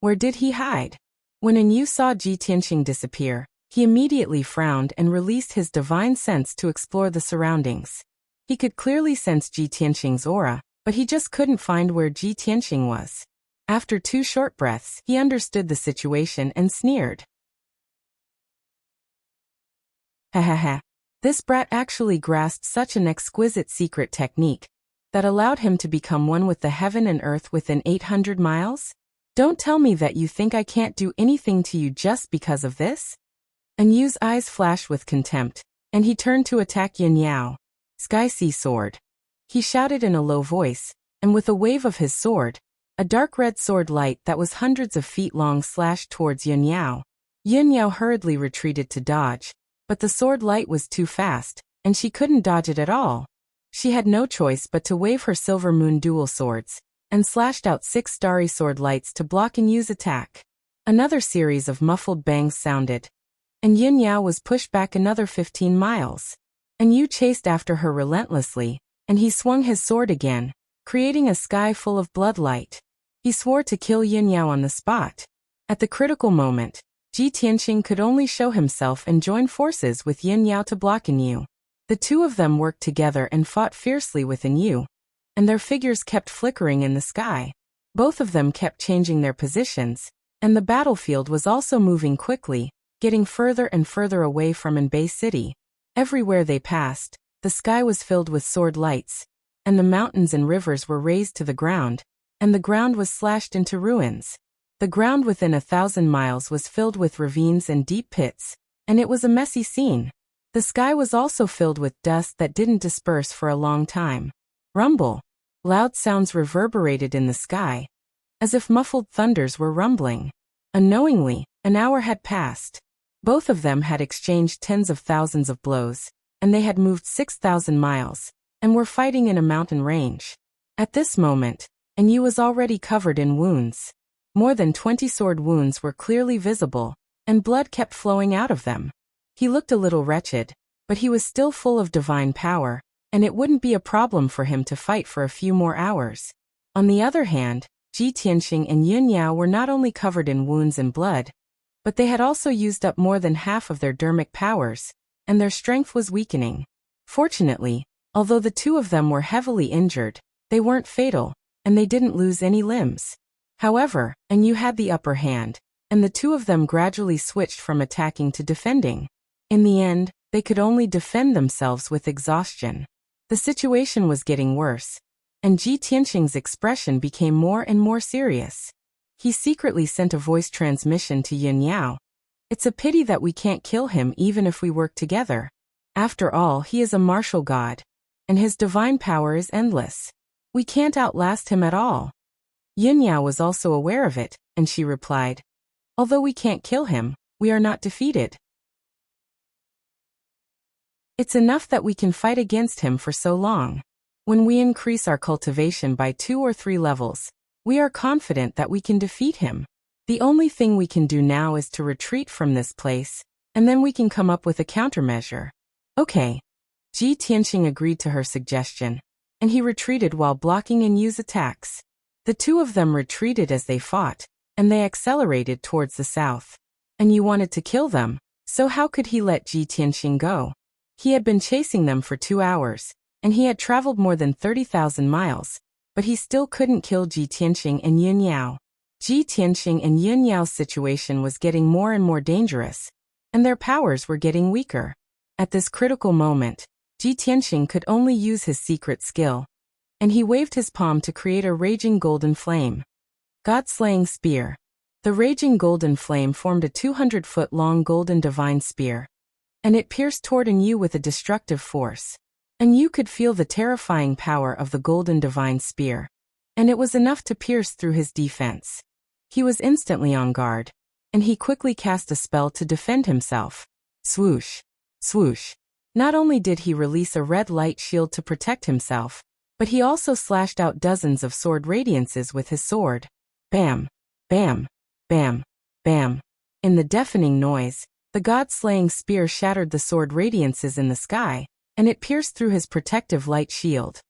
Where did he hide? When Yu saw Ji Tianqing disappear, he immediately frowned and released his divine sense to explore the surroundings. He could clearly sense Ji Tianqing's aura, but he just couldn't find where Ji Tianqing was. After 2 short breaths, he understood the situation and sneered. Ha ha ha. This brat actually grasped such an exquisite secret technique that allowed him to become one with the heaven and earth within 800 miles? Don't tell me that you think I can't do anything to you just because of this? Yu's eyes flashed with contempt, and he turned to attack Yun Yao. Sky Sea Sword. He shouted in a low voice, and with a wave of his sword, a dark red sword light that was hundreds of feet long slashed towards Yun Yao. Yun Yao hurriedly retreated to dodge, but the sword light was too fast, and she couldn't dodge it at all. She had no choice but to wave her silver moon dual swords, and slashed out 6 starry sword lights to block Yu's attack. Another series of muffled bangs sounded, and Yun Yao was pushed back another 15 miles. Yu chased after her relentlessly, and he swung his sword again, creating a sky full of bloodlight. He swore to kill Yun Yao on the spot. At the critical moment, Ji Tianqing could only show himself and join forces with Yun Yao to block Yu. The two of them worked together and fought fiercely with Yu, and their figures kept flickering in the sky. Both of them kept changing their positions, and the battlefield was also moving quickly, getting further and further away from Anbei City. Everywhere they passed, the sky was filled with sword lights, and the mountains and rivers were razed to the ground, and the ground was slashed into ruins. The ground within 1,000 miles was filled with ravines and deep pits, and it was a messy scene. The sky was also filled with dust that didn't disperse for a long time. Rumble. Loud sounds reverberated in the sky, as if muffled thunders were rumbling. Unknowingly, an hour had passed. Both of them had exchanged tens of thousands of blows, and they had moved 6,000 miles, and were fighting in a mountain range. At this moment, Yu was already covered in wounds. More than 20 sword wounds were clearly visible, and blood kept flowing out of them. He looked a little wretched, but he was still full of divine power, and it wouldn't be a problem for him to fight for a few more hours. On the other hand, Ji Tianqing and Yun Yao were not only covered in wounds and blood, but they had also used up more than half of their dermic powers, and their strength was weakening. Fortunately, although the two of them were heavily injured, they weren't fatal, and they didn't lose any limbs. However, Yu had the upper hand, and the two of them gradually switched from attacking to defending. In the end, they could only defend themselves with exhaustion. The situation was getting worse, and Ji Tianqing's expression became more and more serious. He secretly sent a voice transmission to Yun Yao. "It's a pity that we can't kill him even if we work together. After all, he is a martial god, and his divine power is endless. We can't outlast him at all." Yun Yao was also aware of it, and she replied, "Although we can't kill him, we are not defeated. It's enough that we can fight against him for so long. When we increase our cultivation by 2 or 3 levels, we are confident that we can defeat him. The only thing we can do now is to retreat from this place, and then we can come up with a countermeasure." Okay. Ji Tianqing agreed to her suggestion, and he retreated while blocking Yu's attacks. The two of them retreated as they fought, and they accelerated towards the south. Yu wanted to kill them, so how could he let Ji Tianqing go? He had been chasing them for 2 hours, and he had traveled more than 30,000 miles, but he still couldn't kill Ji Tianqing and Yun Yao. Ji Tianqing and Yun Yao's situation was getting more and more dangerous, and their powers were getting weaker. At this critical moment, Ji Tianqing could only use his secret skill, and he waved his palm to create a raging golden flame. God-slaying spear. The raging golden flame formed a 200-foot-long golden divine spear, and it pierced toward Yu with a destructive force. Yu could feel the terrifying power of the golden divine spear, and it was enough to pierce through his defense. He was instantly on guard, and he quickly cast a spell to defend himself. Swoosh! Swoosh! Not only did he release a red light shield to protect himself, but he also slashed out dozens of sword radiances with his sword. Bam! Bam! Bam! Bam! In the deafening noise, the god-slaying spear shattered the sword radiances in the sky, and it pierced through his protective light shield.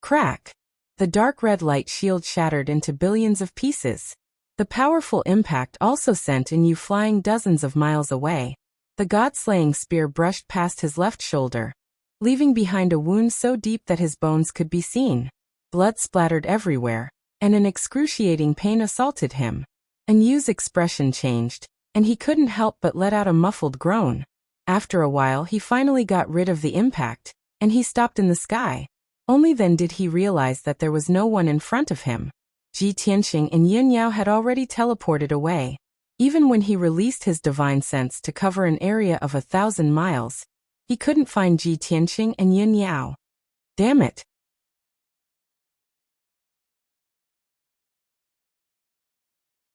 Crack! The dark red light shield shattered into billions of pieces. The powerful impact also sent Yu flying dozens of miles away. The god-slaying spear brushed past his left shoulder, leaving behind a wound so deep that his bones could be seen. Blood splattered everywhere, and an excruciating pain assaulted him. Yu's expression changed, and he couldn't help but let out a muffled groan. After a while he finally got rid of the impact, and he stopped in the sky. Only then did he realize that there was no one in front of him. Ji Tianqing and Yun Yao had already teleported away. Even when he released his divine sense to cover an area of 1,000 miles, he couldn't find Ji Tianqing and Yun Yao. Damn it!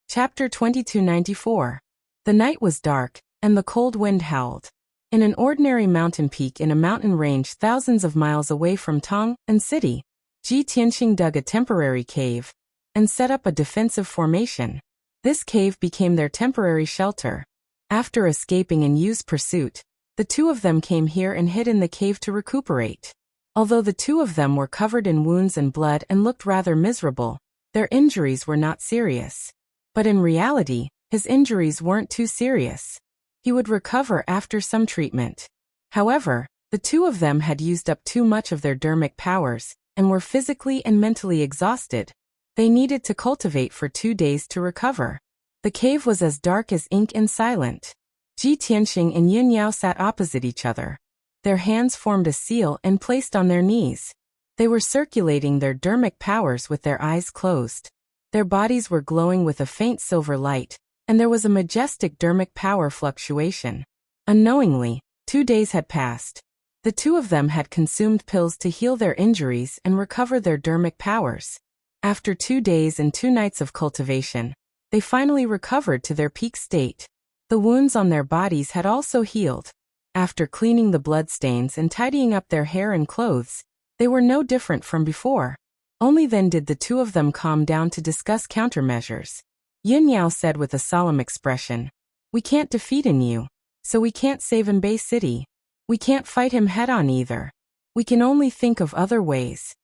Chapter 2294. The night was dark, and the cold wind howled. In an ordinary mountain peak in a mountain range thousands of miles away from Tong and City, Ji Tianqing dug a temporary cave and set up a defensive formation. This cave became their temporary shelter. After escaping Yu's pursuit, the two of them came here and hid in the cave to recuperate. Although the two of them were covered in wounds and blood and looked rather miserable, their injuries were not serious. But in reality, his injuries weren't too serious. He would recover after some treatment. However, the two of them had used up too much of their dermic powers, and were physically and mentally exhausted. They needed to cultivate for 2 days to recover. The cave was as dark as ink and silent. Ji Tianqing and Yun Yao sat opposite each other. Their hands formed a seal and placed on their knees. They were circulating their dermic powers with their eyes closed. Their bodies were glowing with a faint silver light, and there was a majestic dermic power fluctuation. Unknowingly, 2 days had passed. The two of them had consumed pills to heal their injuries and recover their dermic powers. After 2 days and 2 nights of cultivation, they finally recovered to their peak state. The wounds on their bodies had also healed. After cleaning the bloodstains and tidying up their hair and clothes, They were no different from before. Only then did the two of them calm down to discuss countermeasures. Yin Yao said with a solemn expression, "We can't defeat Yu, so we can't save Bay City. We can't fight him head-on either. We can only think of other ways."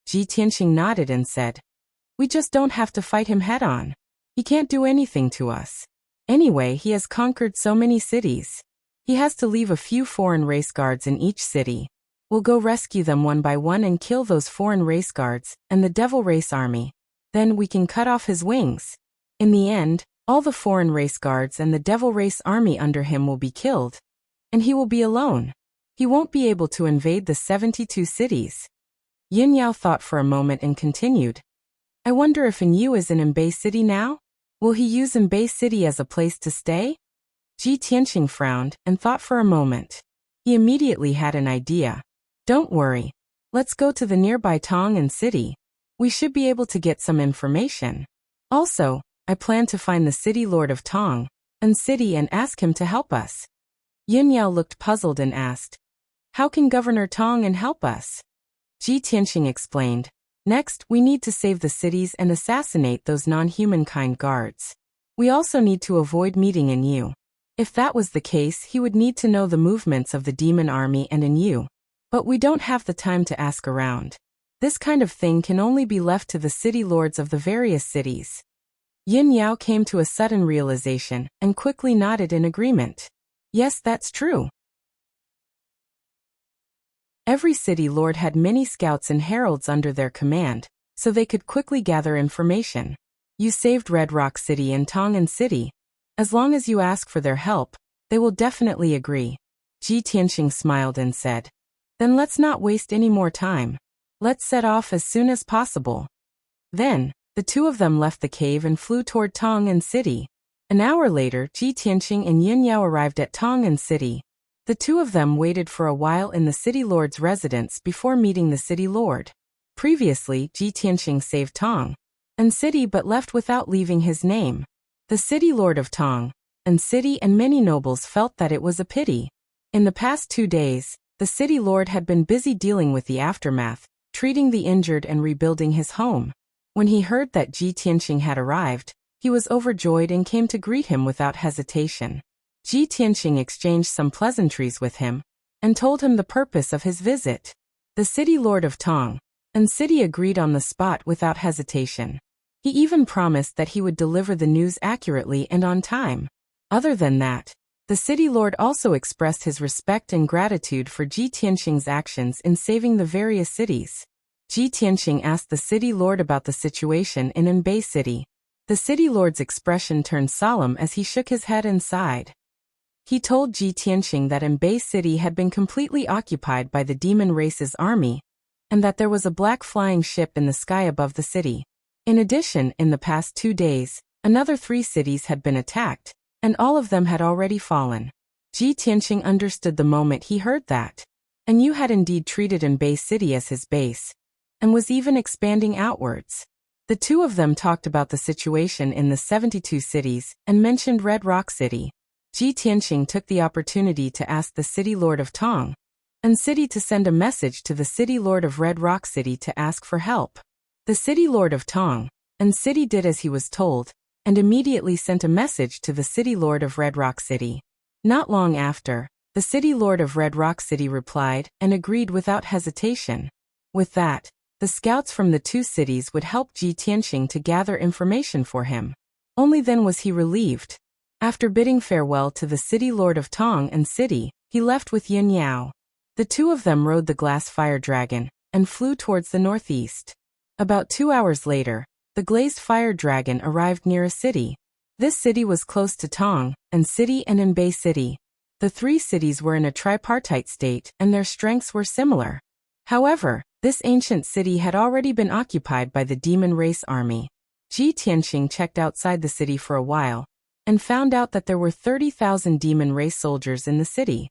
Ji Tianqing nodded and said, "We just don't have to fight him head-on. He can't do anything to us. Anyway, he has conquered so many cities. He has to leave a few foreign race guards in each city. We'll go rescue them one by one and kill those foreign race guards and the devil race army. Then we can cut off his wings. In the end, all the foreign race guards and the devil race army under him will be killed. And he will be alone. He won't be able to invade the 72 cities." Yin Yao thought for a moment and continued, "I wonder if Yu is in Bay City now? Will he use Bay City as a place to stay?" Ji Tianqing frowned and thought for a moment. He immediately had an idea. "Don't worry. Let's go to the nearby Tong and city. We should be able to get some information. Also, I plan to find the city lord of Tong and city and ask him to help us." Yin Yao looked puzzled and asked, "How can Governor Tong and help us?" Ji Tianqing explained, "Next, we need to save the cities and assassinate those non-humankind guards. We also need to avoid meeting Yu. If that was the case, he would need to know the movements of the demon army and Yu. But we don't have the time to ask around. This kind of thing can only be left to the city lords of the various cities." Yin Yao came to a sudden realization and quickly nodded in agreement. Yes, that's true. Every city lord had many scouts and heralds under their command, so they could quickly gather information. You saved Red Rock City and Tongan City. As long as you ask for their help, they will definitely agree. Ji Tianqing smiled and said, "Then let's not waste any more time. Let's set off as soon as possible." Then, the two of them left the cave and flew toward Tongan City. An hour later, Ji Tianqing and Yin Yao arrived at Tongan City. The two of them waited for a while in the city lord's residence before meeting the city lord. Previously, Ji Tianqing saved Tong and city but left without leaving his name. The city lord of Tong and city and many nobles felt that it was a pity. In the past 2 days, the city lord had been busy dealing with the aftermath, treating the injured and rebuilding his home. When he heard that Ji Tianqing had arrived, he was overjoyed and came to greet him without hesitation. Ji Tianqing exchanged some pleasantries with him and told him the purpose of his visit. The city lord of Tong and city agreed on the spot without hesitation. He even promised that he would deliver the news accurately and on time. Other than that, the city lord also expressed his respect and gratitude for Ji Tianqing's actions in saving the various cities. Ji Tianqing asked the city lord about the situation in Bay City. The city lord's expression turned solemn as he shook his head and sighed. He told Ji Tianqing that Bay City had been completely occupied by the demon race's army, and that there was a black flying ship in the sky above the city. In addition, in the past 2 days, another 3 cities had been attacked, and all of them had already fallen. Ji Tianqing understood the moment he heard that. And Yu had indeed treated Bay City as his base, and was even expanding outwards. The two of them talked about the situation in the 72 cities and mentioned Red Rock City. Ji Tianqing took the opportunity to ask the city lord of Tong and city to send a message to the city lord of Red Rock City to ask for help. The city lord of Tong and city did as he was told, and immediately sent a message to the city lord of Red Rock City. Not long after, the city lord of Red Rock City replied and agreed without hesitation. With that, the scouts from the 2 cities would help Ji Tianqing to gather information for him. Only then was he relieved. After bidding farewell to the city lord of Tong and city, he left with Yin Yao. The two of them rode the glass fire dragon and flew towards the northeast. About 2 hours later, the glazed fire dragon arrived near a city. This city was close to Tong and city and Bay City. The 3 cities were in a tripartite state and their strengths were similar. However, this ancient city had already been occupied by the demon race army. Ji Tianqing checked outside the city for a while and found out that there were 30,000 demon race soldiers in the city.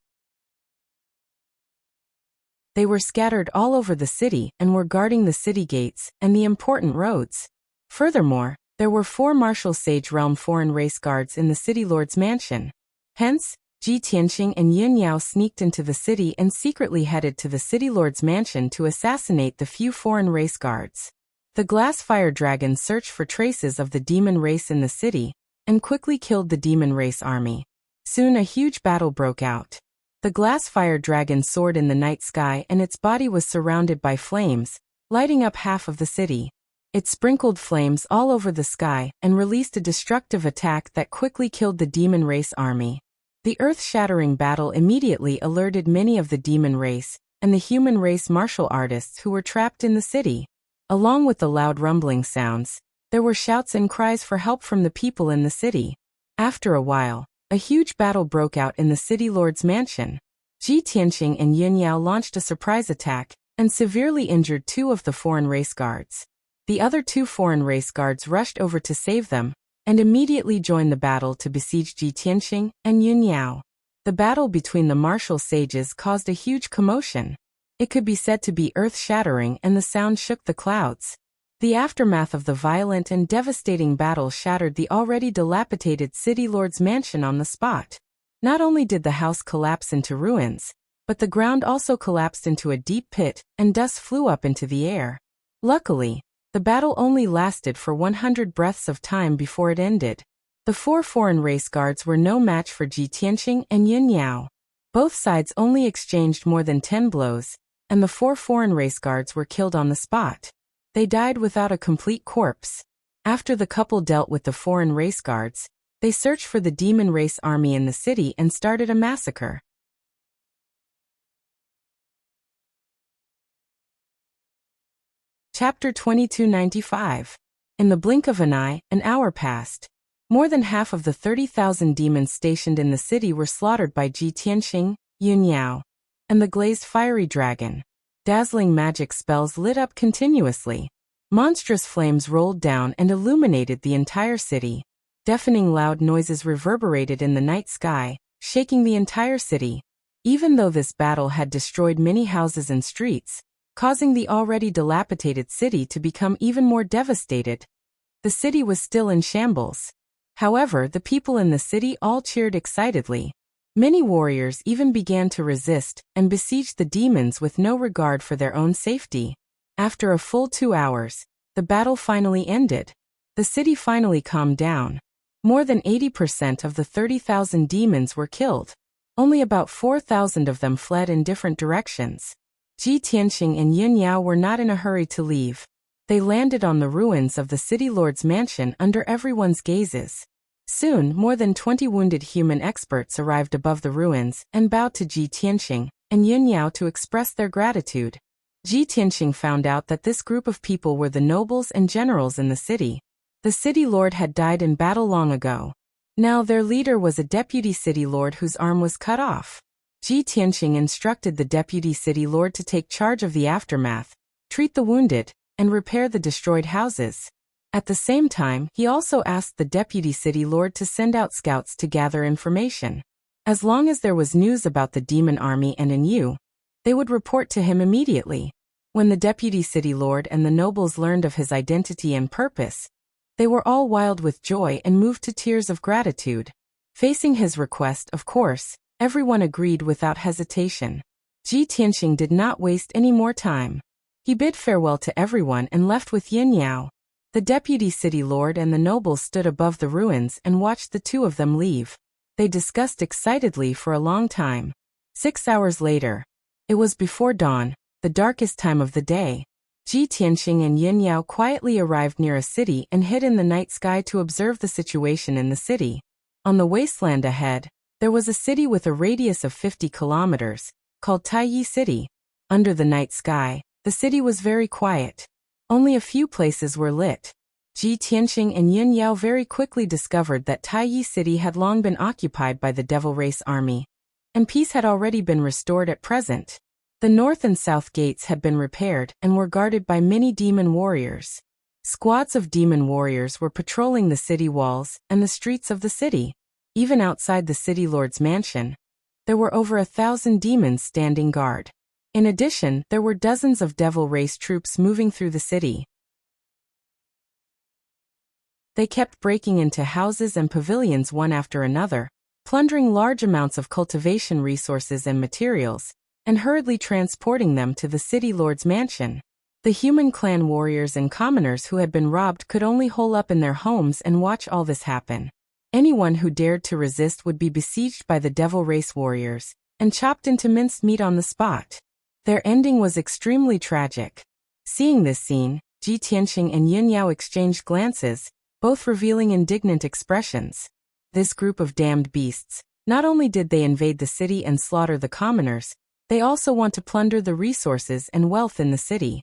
They were scattered all over the city and were guarding the city gates and the important roads. Furthermore, there were 4 martial sage realm foreign race guards in the city lord's mansion. Hence, Ji Tianqing and Yin Yao sneaked into the city and secretly headed to the city lord's mansion to assassinate the few foreign race guards. The glass fire dragon searched for traces of the demon race in the city and quickly killed the demon race army. Soon a huge battle broke out. The glass fire dragon soared in the night sky and its body was surrounded by flames, lighting up half of the city. It sprinkled flames all over the sky and released a destructive attack that quickly killed the demon race army. The earth-shattering battle immediately alerted many of the demon race and the human race martial artists who were trapped in the city. Along with the loud rumbling sounds, there were shouts and cries for help from the people in the city. After a while, a huge battle broke out in the city lord's mansion. Ji Tianqing and Yin Yao launched a surprise attack and severely injured 2 of the foreign race guards. The other 2 foreign race guards rushed over to save them and immediately joined the battle to besiege Ji Tianqing and Yin Yao. The battle between the martial sages caused a huge commotion. It could be said to be earth-shattering and the sound shook the clouds. The aftermath of the violent and devastating battle shattered the already dilapidated city lord's mansion on the spot. Not only did the house collapse into ruins, but the ground also collapsed into a deep pit and dust flew up into the air. Luckily, the battle only lasted for 100 breaths of time before it ended. The 4 foreign race guards were no match for Ji Tianqing and Yin Yao. Both sides only exchanged more than 10 blows, and the 4 foreign race guards were killed on the spot. They died without a complete corpse. After the couple dealt with the foreign race guards, they searched for the demon race army in the city and started a massacre. Chapter 2295. In the blink of an eye, an hour passed. More than half of the 30,000 demons stationed in the city were slaughtered by Ji Tianqing, Yin Yao, and the glazed fiery dragon. Dazzling magic spells lit up continuously. Monstrous flames rolled down and illuminated the entire city. Deafening loud noises reverberated in the night sky, shaking the entire city. Even though this battle had destroyed many houses and streets, causing the already dilapidated city to become even more devastated, the city was still in shambles. However, the people in the city all cheered excitedly. Many warriors even began to resist and besieged the demons with no regard for their own safety. After a full 2 hours, the battle finally ended. The city finally calmed down. More than 80% of the 30,000 demons were killed. Only about 4,000 of them fled in different directions. Ji Tianqing and Yin Yao were not in a hurry to leave. They landed on the ruins of the city lord's mansion under everyone's gazes. Soon, more than 20 wounded human experts arrived above the ruins and bowed to Ji Tianqing and Yin Yao to express their gratitude. Ji Tianqing found out that this group of people were the nobles and generals in the city. The city lord had died in battle long ago. Now their leader was a deputy city lord whose arm was cut off. Ji Tianqing instructed the deputy city lord to take charge of the aftermath, treat the wounded, and repair the destroyed houses. At the same time, he also asked the deputy city lord to send out scouts to gather information. As long as there was news about the demon army and in Yu, they would report to him immediately. When the deputy city lord and the nobles learned of his identity and purpose, they were all wild with joy and moved to tears of gratitude. Facing his request, of course, everyone agreed without hesitation. Ji Tianqing did not waste any more time. He bid farewell to everyone and left with Yin Yao. The deputy city lord and the nobles stood above the ruins and watched the 2 of them leave. They discussed excitedly for a long time. 6 hours later. It was before dawn, the darkest time of the day. Ji Tianqing and Yin Yao quietly arrived near a city and hid in the night sky to observe the situation in the city. On the wasteland ahead, there was a city with a radius of 50 kilometers, called Taiyi City. Under the night sky, the city was very quiet. Only a few places were lit. Ji Tianqing and Yin Yao very quickly discovered that Taiyi City had long been occupied by the Devil Race army, and peace had already been restored at present. The north and south gates had been repaired and were guarded by many demon warriors. Squads of demon warriors were patrolling the city walls and the streets of the city. Even outside the city lord's mansion, there were over 1,000 demons standing guard. In addition, there were dozens of devil race troops moving through the city. They kept breaking into houses and pavilions one after another, plundering large amounts of cultivation resources and materials, and hurriedly transporting them to the city lord's mansion. The human clan warriors and commoners who had been robbed could only hole up in their homes and watch all this happen. Anyone who dared to resist would be besieged by the devil race warriors and chopped into minced meat on the spot. Their ending was extremely tragic. Seeing this scene, Ji Tianqing and Yin Yao exchanged glances, both revealing indignant expressions. This group of damned beasts, not only did they invade the city and slaughter the commoners, they also want to plunder the resources and wealth in the city.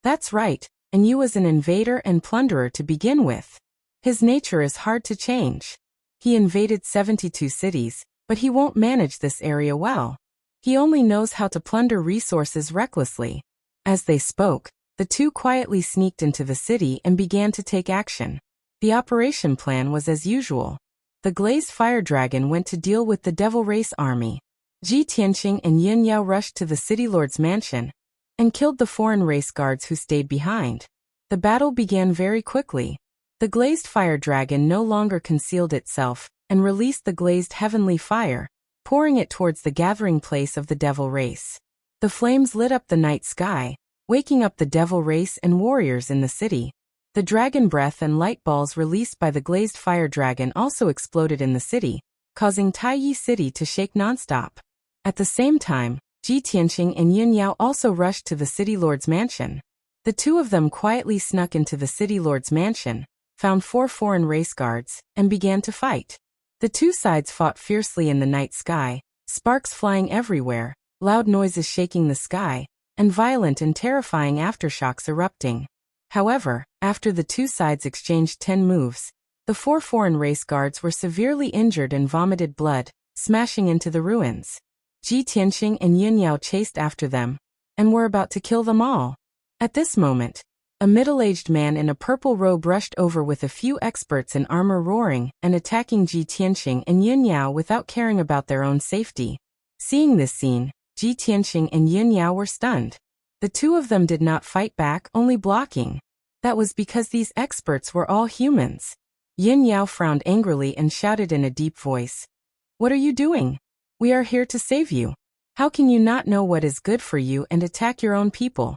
That's right, and Yu was an invader and plunderer to begin with. His nature is hard to change. He invaded 72 cities, but he won't manage this area well. He only knows how to plunder resources recklessly. As they spoke, the two quietly sneaked into the city and began to take action. The operation plan was as usual. The glazed fire dragon went to deal with the devil race army. Ji Tianqing and Yin Yao rushed to the city lord's mansion and killed the foreign race guards who stayed behind. The battle began very quickly. The glazed fire dragon no longer concealed itself and released the glazed heavenly fire, pouring it towards the gathering place of the devil race. The flames lit up the night sky, waking up the devil race and warriors in the city. The dragon breath and light balls released by the glazed fire dragon also exploded in the city, causing Taiyi City to shake nonstop. At the same time, Ji Tianqing and Yin Yao also rushed to the city lord's mansion. The two of them quietly snuck into the city lord's mansion, found 4 foreign race guards, and began to fight. The two sides fought fiercely in the night sky, sparks flying everywhere, loud noises shaking the sky, and violent and terrifying aftershocks erupting. However, after the two sides exchanged 10 moves, the 4 foreign race guards were severely injured and vomited blood, smashing into the ruins. Ji Tianqing and Yin Yao chased after them, and were about to kill them all. At this moment, a middle-aged man in a purple robe rushed over with a few experts in armor roaring and attacking Ji Tianqing and Yin Yao without caring about their own safety. Seeing this scene, Ji Tianqing and Yin Yao were stunned. The two of them did not fight back, only blocking. That was because these experts were all humans. Yin Yao frowned angrily and shouted in a deep voice, "What are you doing? We are here to save you. How can you not know what is good for you and attack your own people?"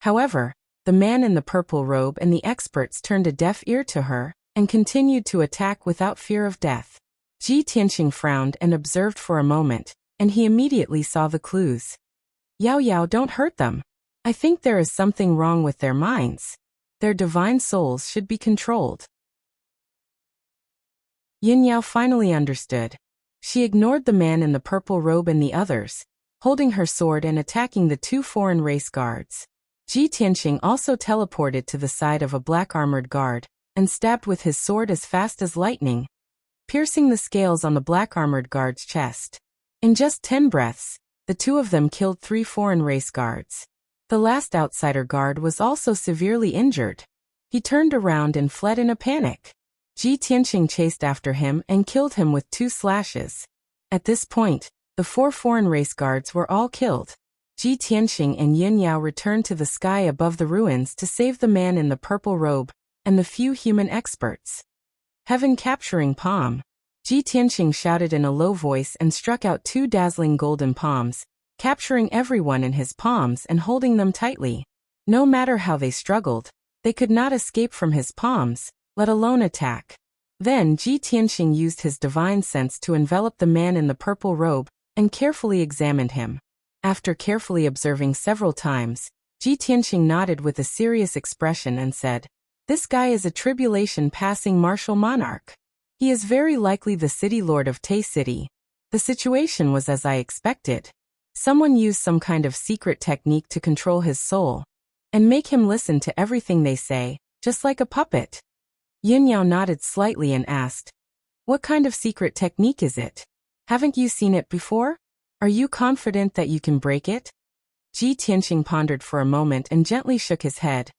However, the man in the purple robe and the experts turned a deaf ear to her and continued to attack without fear of death. Ji Tianqing frowned and observed for a moment, and he immediately saw the clues. "Yao Yao, don't hurt them. I think there is something wrong with their minds. Their divine souls should be controlled." Yin Yao finally understood. She ignored the man in the purple robe and the others, holding her sword and attacking the 2 foreign race guards. Ji Tianqing also teleported to the side of a black-armored guard and stabbed with his sword as fast as lightning, piercing the scales on the black-armored guard's chest. In just 10 breaths, the two of them killed 3 foreign race guards. The last outsider guard was also severely injured. He turned around and fled in a panic. Ji Tianqing chased after him and killed him with 2 slashes. At this point, the 4 foreign race guards were all killed. Ji Tianqing and Yin Yao returned to the sky above the ruins to save the man in the purple robe and the few human experts. "Heaven capturing palm." Ji Tianqing shouted in a low voice and struck out 2 dazzling golden palms, capturing everyone in his palms and holding them tightly. No matter how they struggled, they could not escape from his palms, let alone attack. Then Ji Tianqing used his divine sense to envelop the man in the purple robe and carefully examined him. After carefully observing several times, Ji Tianqing nodded with a serious expression and said, "This guy is a tribulation-passing martial monarch. He is very likely the city lord of Tai City." The situation was as I expected. Someone used some kind of secret technique to control his soul and make him listen to everything they say, just like a puppet. Yin Yao nodded slightly and asked, "What kind of secret technique is it? Haven't you seen it before? Are you confident that you can break it?" Ji Tianqing pondered for a moment and gently shook his head.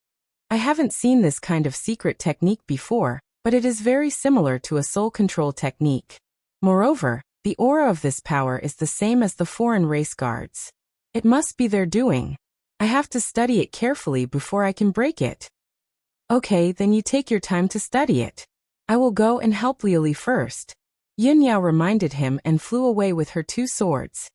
"I haven't seen this kind of secret technique before, but it is very similar to a soul control technique. Moreover, the aura of this power is the same as the foreign race guards. It must be their doing. I have to study it carefully before I can break it." "Okay, then you take your time to study it. I will go and help Liuli first. Yin Yao reminded him and flew away with her 2 swords.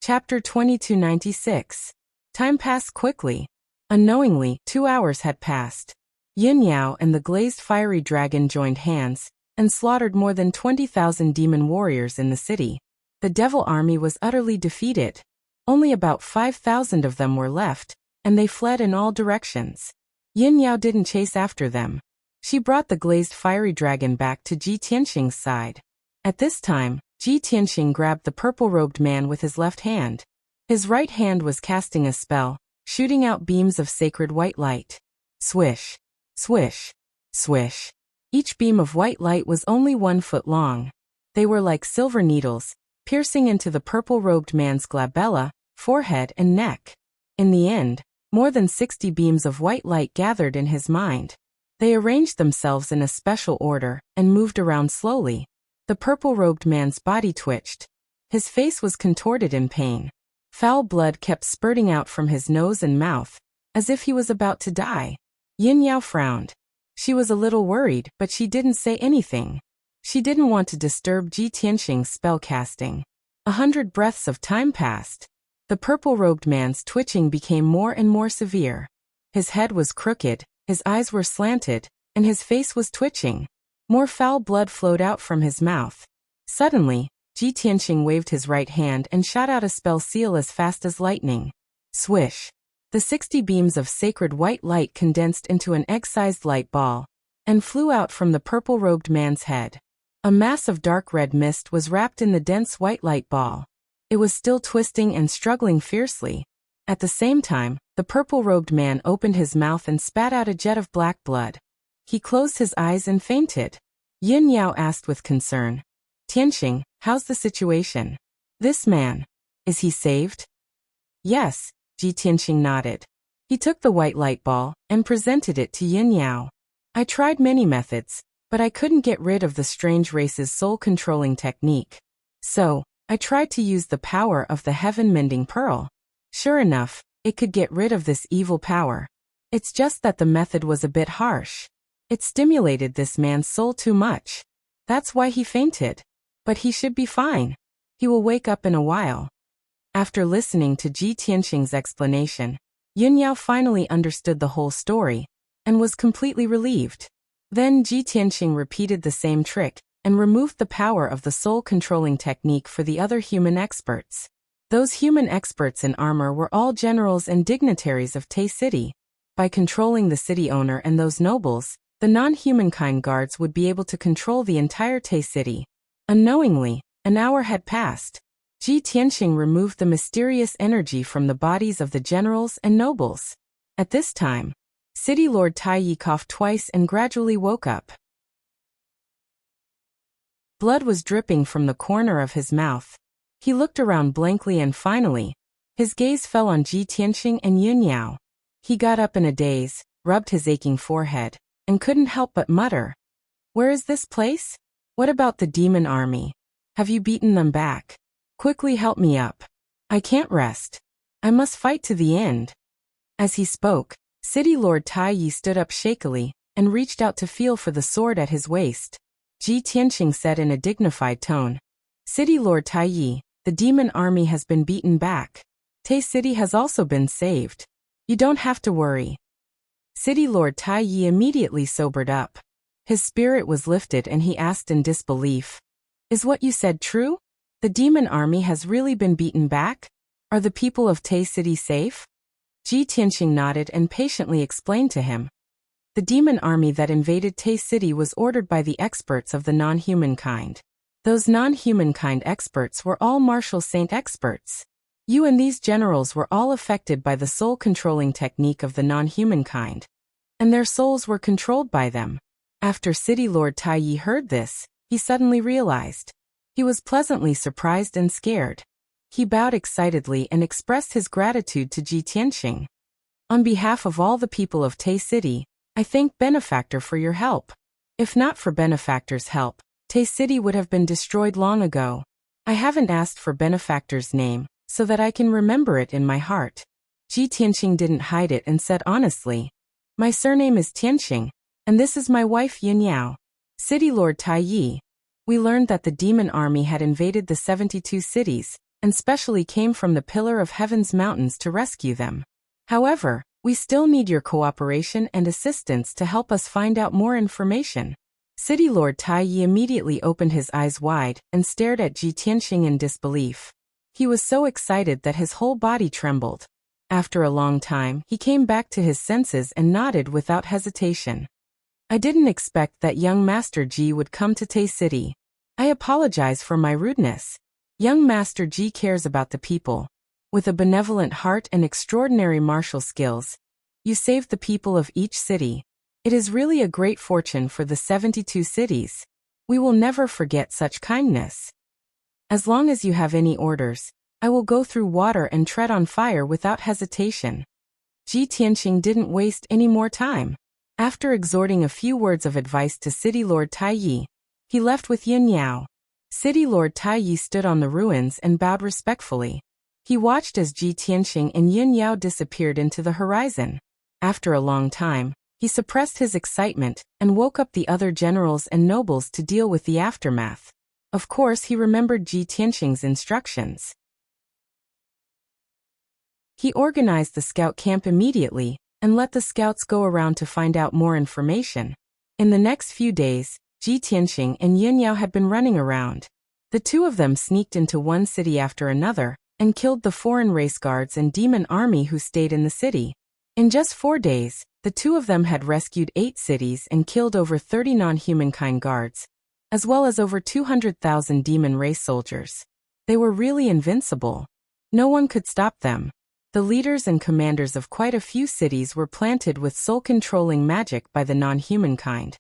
Chapter 2296. Time passed quickly. Unknowingly, 2 hours had passed. Yin Yao and the glazed fiery dragon joined hands and slaughtered more than 20,000 demon warriors in the city. The devil army was utterly defeated. Only about 5,000 of them were left, and they fled in all directions. Yin Yao didn't chase after them. She brought the glazed fiery dragon back to Ji Tianxing's side. At this time, Ji Tianxing grabbed the purple-robed man with his left hand. His right hand was casting a spell, shooting out beams of sacred white light. Swish, swish, swish. Each beam of white light was only 1 foot long. They were like silver needles, piercing into the purple-robed man's glabella, forehead and neck. In the end, more than 60 beams of white light gathered in his mind. They arranged themselves in a special order and moved around slowly. The purple-robed man's body twitched. His face was contorted in pain. Foul blood kept spurting out from his nose and mouth, as if he was about to die. Yin Yao frowned. She was a little worried, but she didn't say anything. She didn't want to disturb Ji Tianxing's spell casting. 100 breaths of time passed. The purple-robed man's twitching became more and more severe. His head was crooked, his eyes were slanted, and his face was twitching. More foul blood flowed out from his mouth. Suddenly, Ji Tianxing waved his right hand and shot out a spell seal as fast as lightning. Swish! The 60 beams of sacred white light condensed into an egg-sized light ball and flew out from the purple-robed man's head. A mass of dark red mist was wrapped in the dense white light ball. It was still twisting and struggling fiercely. At the same time, the purple-robed man opened his mouth and spat out a jet of black blood. He closed his eyes and fainted. Yin Yao asked with concern, "Tianxing, how's the situation? This man, is he saved?" "Yes," Ji Tianxing nodded. He took the white light ball and presented it to Yin Yao. "I tried many methods, but I couldn't get rid of the strange race's soul-controlling technique. So, I tried to use the power of the heaven-mending pearl. Sure enough, it could get rid of this evil power. It's just that the method was a bit harsh. It stimulated this man's soul too much. That's why he fainted. But he should be fine. He will wake up in a while." After listening to Ji Tianxing's explanation, Yin Yao finally understood the whole story and was completely relieved. Then Ji Tianxing repeated the same trick and removed the power of the soul-controlling technique for the other human experts. Those human experts in armor were all generals and dignitaries of Tay City. By controlling the city owner and those nobles, the non-humankind guards would be able to control the entire Tay City. Unknowingly, an hour had passed. Ji Tianxing removed the mysterious energy from the bodies of the generals and nobles. At this time, City Lord Taiyi coughed twice and gradually woke up. Blood was dripping from the corner of his mouth. He looked around blankly and finally, his gaze fell on Ji Tianxing and Yin Yao. He got up in a daze, rubbed his aching forehead, and couldn't help but mutter, "Where is this place? What about the demon army? Have you beaten them back? Quickly help me up. I can't rest. I must fight to the end." As he spoke, City Lord Taiyi stood up shakily and reached out to feel for the sword at his waist. Ji Tianxing said in a dignified tone, "City Lord Taiyi, the demon army has been beaten back. Tay City has also been saved. You don't have to worry." City Lord Taiyi immediately sobered up. His spirit was lifted and he asked in disbelief, "Is what you said true? The demon army has really been beaten back? Are the people of Tay City safe?" Ji Tianxing nodded and patiently explained to him. The demon army that invaded Tay City was ordered by the experts of the non-humankind. Those non-humankind experts were all martial saint experts. You and these generals were all affected by the soul-controlling technique of the non-humankind, and their souls were controlled by them. After City Lord Taiyi heard this, he suddenly realized. He was pleasantly surprised and scared. He bowed excitedly and expressed his gratitude to Ji Tianxing. "On behalf of all the people of Tay City, I thank Benefactor for your help. If not for Benefactor's help, Tay City would have been destroyed long ago. I haven't asked for Benefactor's name, so that I can remember it in my heart." Ji Tianxing didn't hide it and said honestly, "My surname is Tianxing, And this is my wife Yin Yao. City Lord Tai Yi. We learned that the demon army had invaded the 72 cities, and specially came from the Pillar of Heaven's mountains to rescue them. However, we still need your cooperation and assistance to help us find out more information. City Lord Tai Yi immediately opened his eyes wide and stared at Ji Tianxing in disbelief. He was so excited that his whole body trembled. After a long time, he came back to his senses and nodded without hesitation. I didn't expect that young Master Ji would come to Tai City. I apologize for my rudeness. Young Master Ji cares about the people. With a benevolent heart and extraordinary martial skills, you saved the people of each city. It is really a great fortune for the 72 cities. We will never forget such kindness. As long as you have any orders, I will go through water and tread on fire without hesitation. Ji Tianxing didn't waste any more time. After exhorting a few words of advice to City Lord Tai Yi, he left with Yin Yao. City Lord Tai Yi stood on the ruins and bowed respectfully. He watched as Ji Tianxing and Yin Yao disappeared into the horizon. After a long time, he suppressed his excitement and woke up the other generals and nobles to deal with the aftermath. Of course, he remembered Ji Tianxing's instructions. He organized the scout camp immediately and let the scouts go around to find out more information. In the next few days, Ji Tianxing and Yin Yao had been running around. The two of them sneaked into one city after another and killed the foreign race guards and demon army who stayed in the city. In just 4 days, the two of them had rescued 8 cities and killed over 30 non-humankind guards, as well as over 200,000 demon race soldiers. They were really invincible. No one could stop them. The leaders and commanders of quite a few cities were planted with soul-controlling magic by the non-humankind,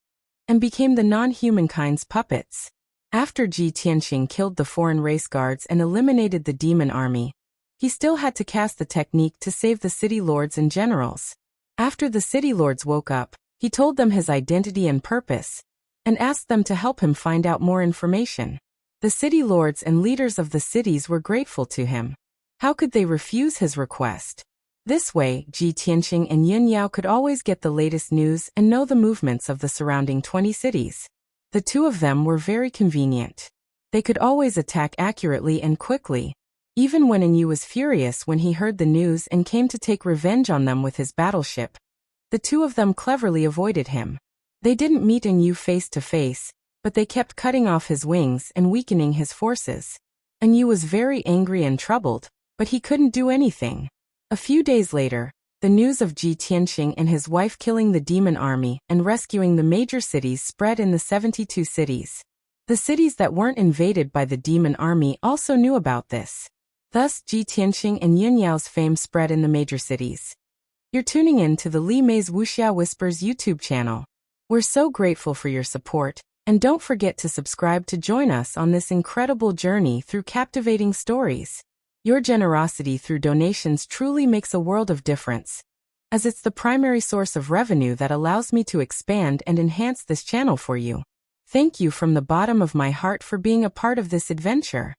and became the non-humankind's puppets. After Ji Tianxing killed the foreign race guards and eliminated the demon army, he still had to cast the technique to save the city lords and generals. After the city lords woke up, he told them his identity and purpose, and asked them to help him find out more information. The city lords and leaders of the cities were grateful to him. How could they refuse his request? This way, Ji Tianxing and Yin Yao could always get the latest news and know the movements of the surrounding 20 cities. The two of them were very convenient. They could always attack accurately and quickly. Even when Yin Yu was furious when he heard the news and came to take revenge on them with his battleship, the two of them cleverly avoided him. They didn't meet Yin Yu face to face, but they kept cutting off his wings and weakening his forces. Yin Yu was very angry and troubled, but he couldn't do anything. A few days later, the news of Ji Tianxing and his wife killing the demon army and rescuing the major cities spread in the 72 cities. The cities that weren't invaded by the demon army also knew about this. Thus, Ji Tianxing and Yin Yao's fame spread in the major cities. You're tuning in to the Li Mei's Wuxia Whispers YouTube channel. We're so grateful for your support, and don't forget to subscribe to join us on this incredible journey through captivating stories. Your generosity through donations truly makes a world of difference, as it's the primary source of revenue that allows me to expand and enhance this channel for you. Thank you from the bottom of my heart for being a part of this adventure.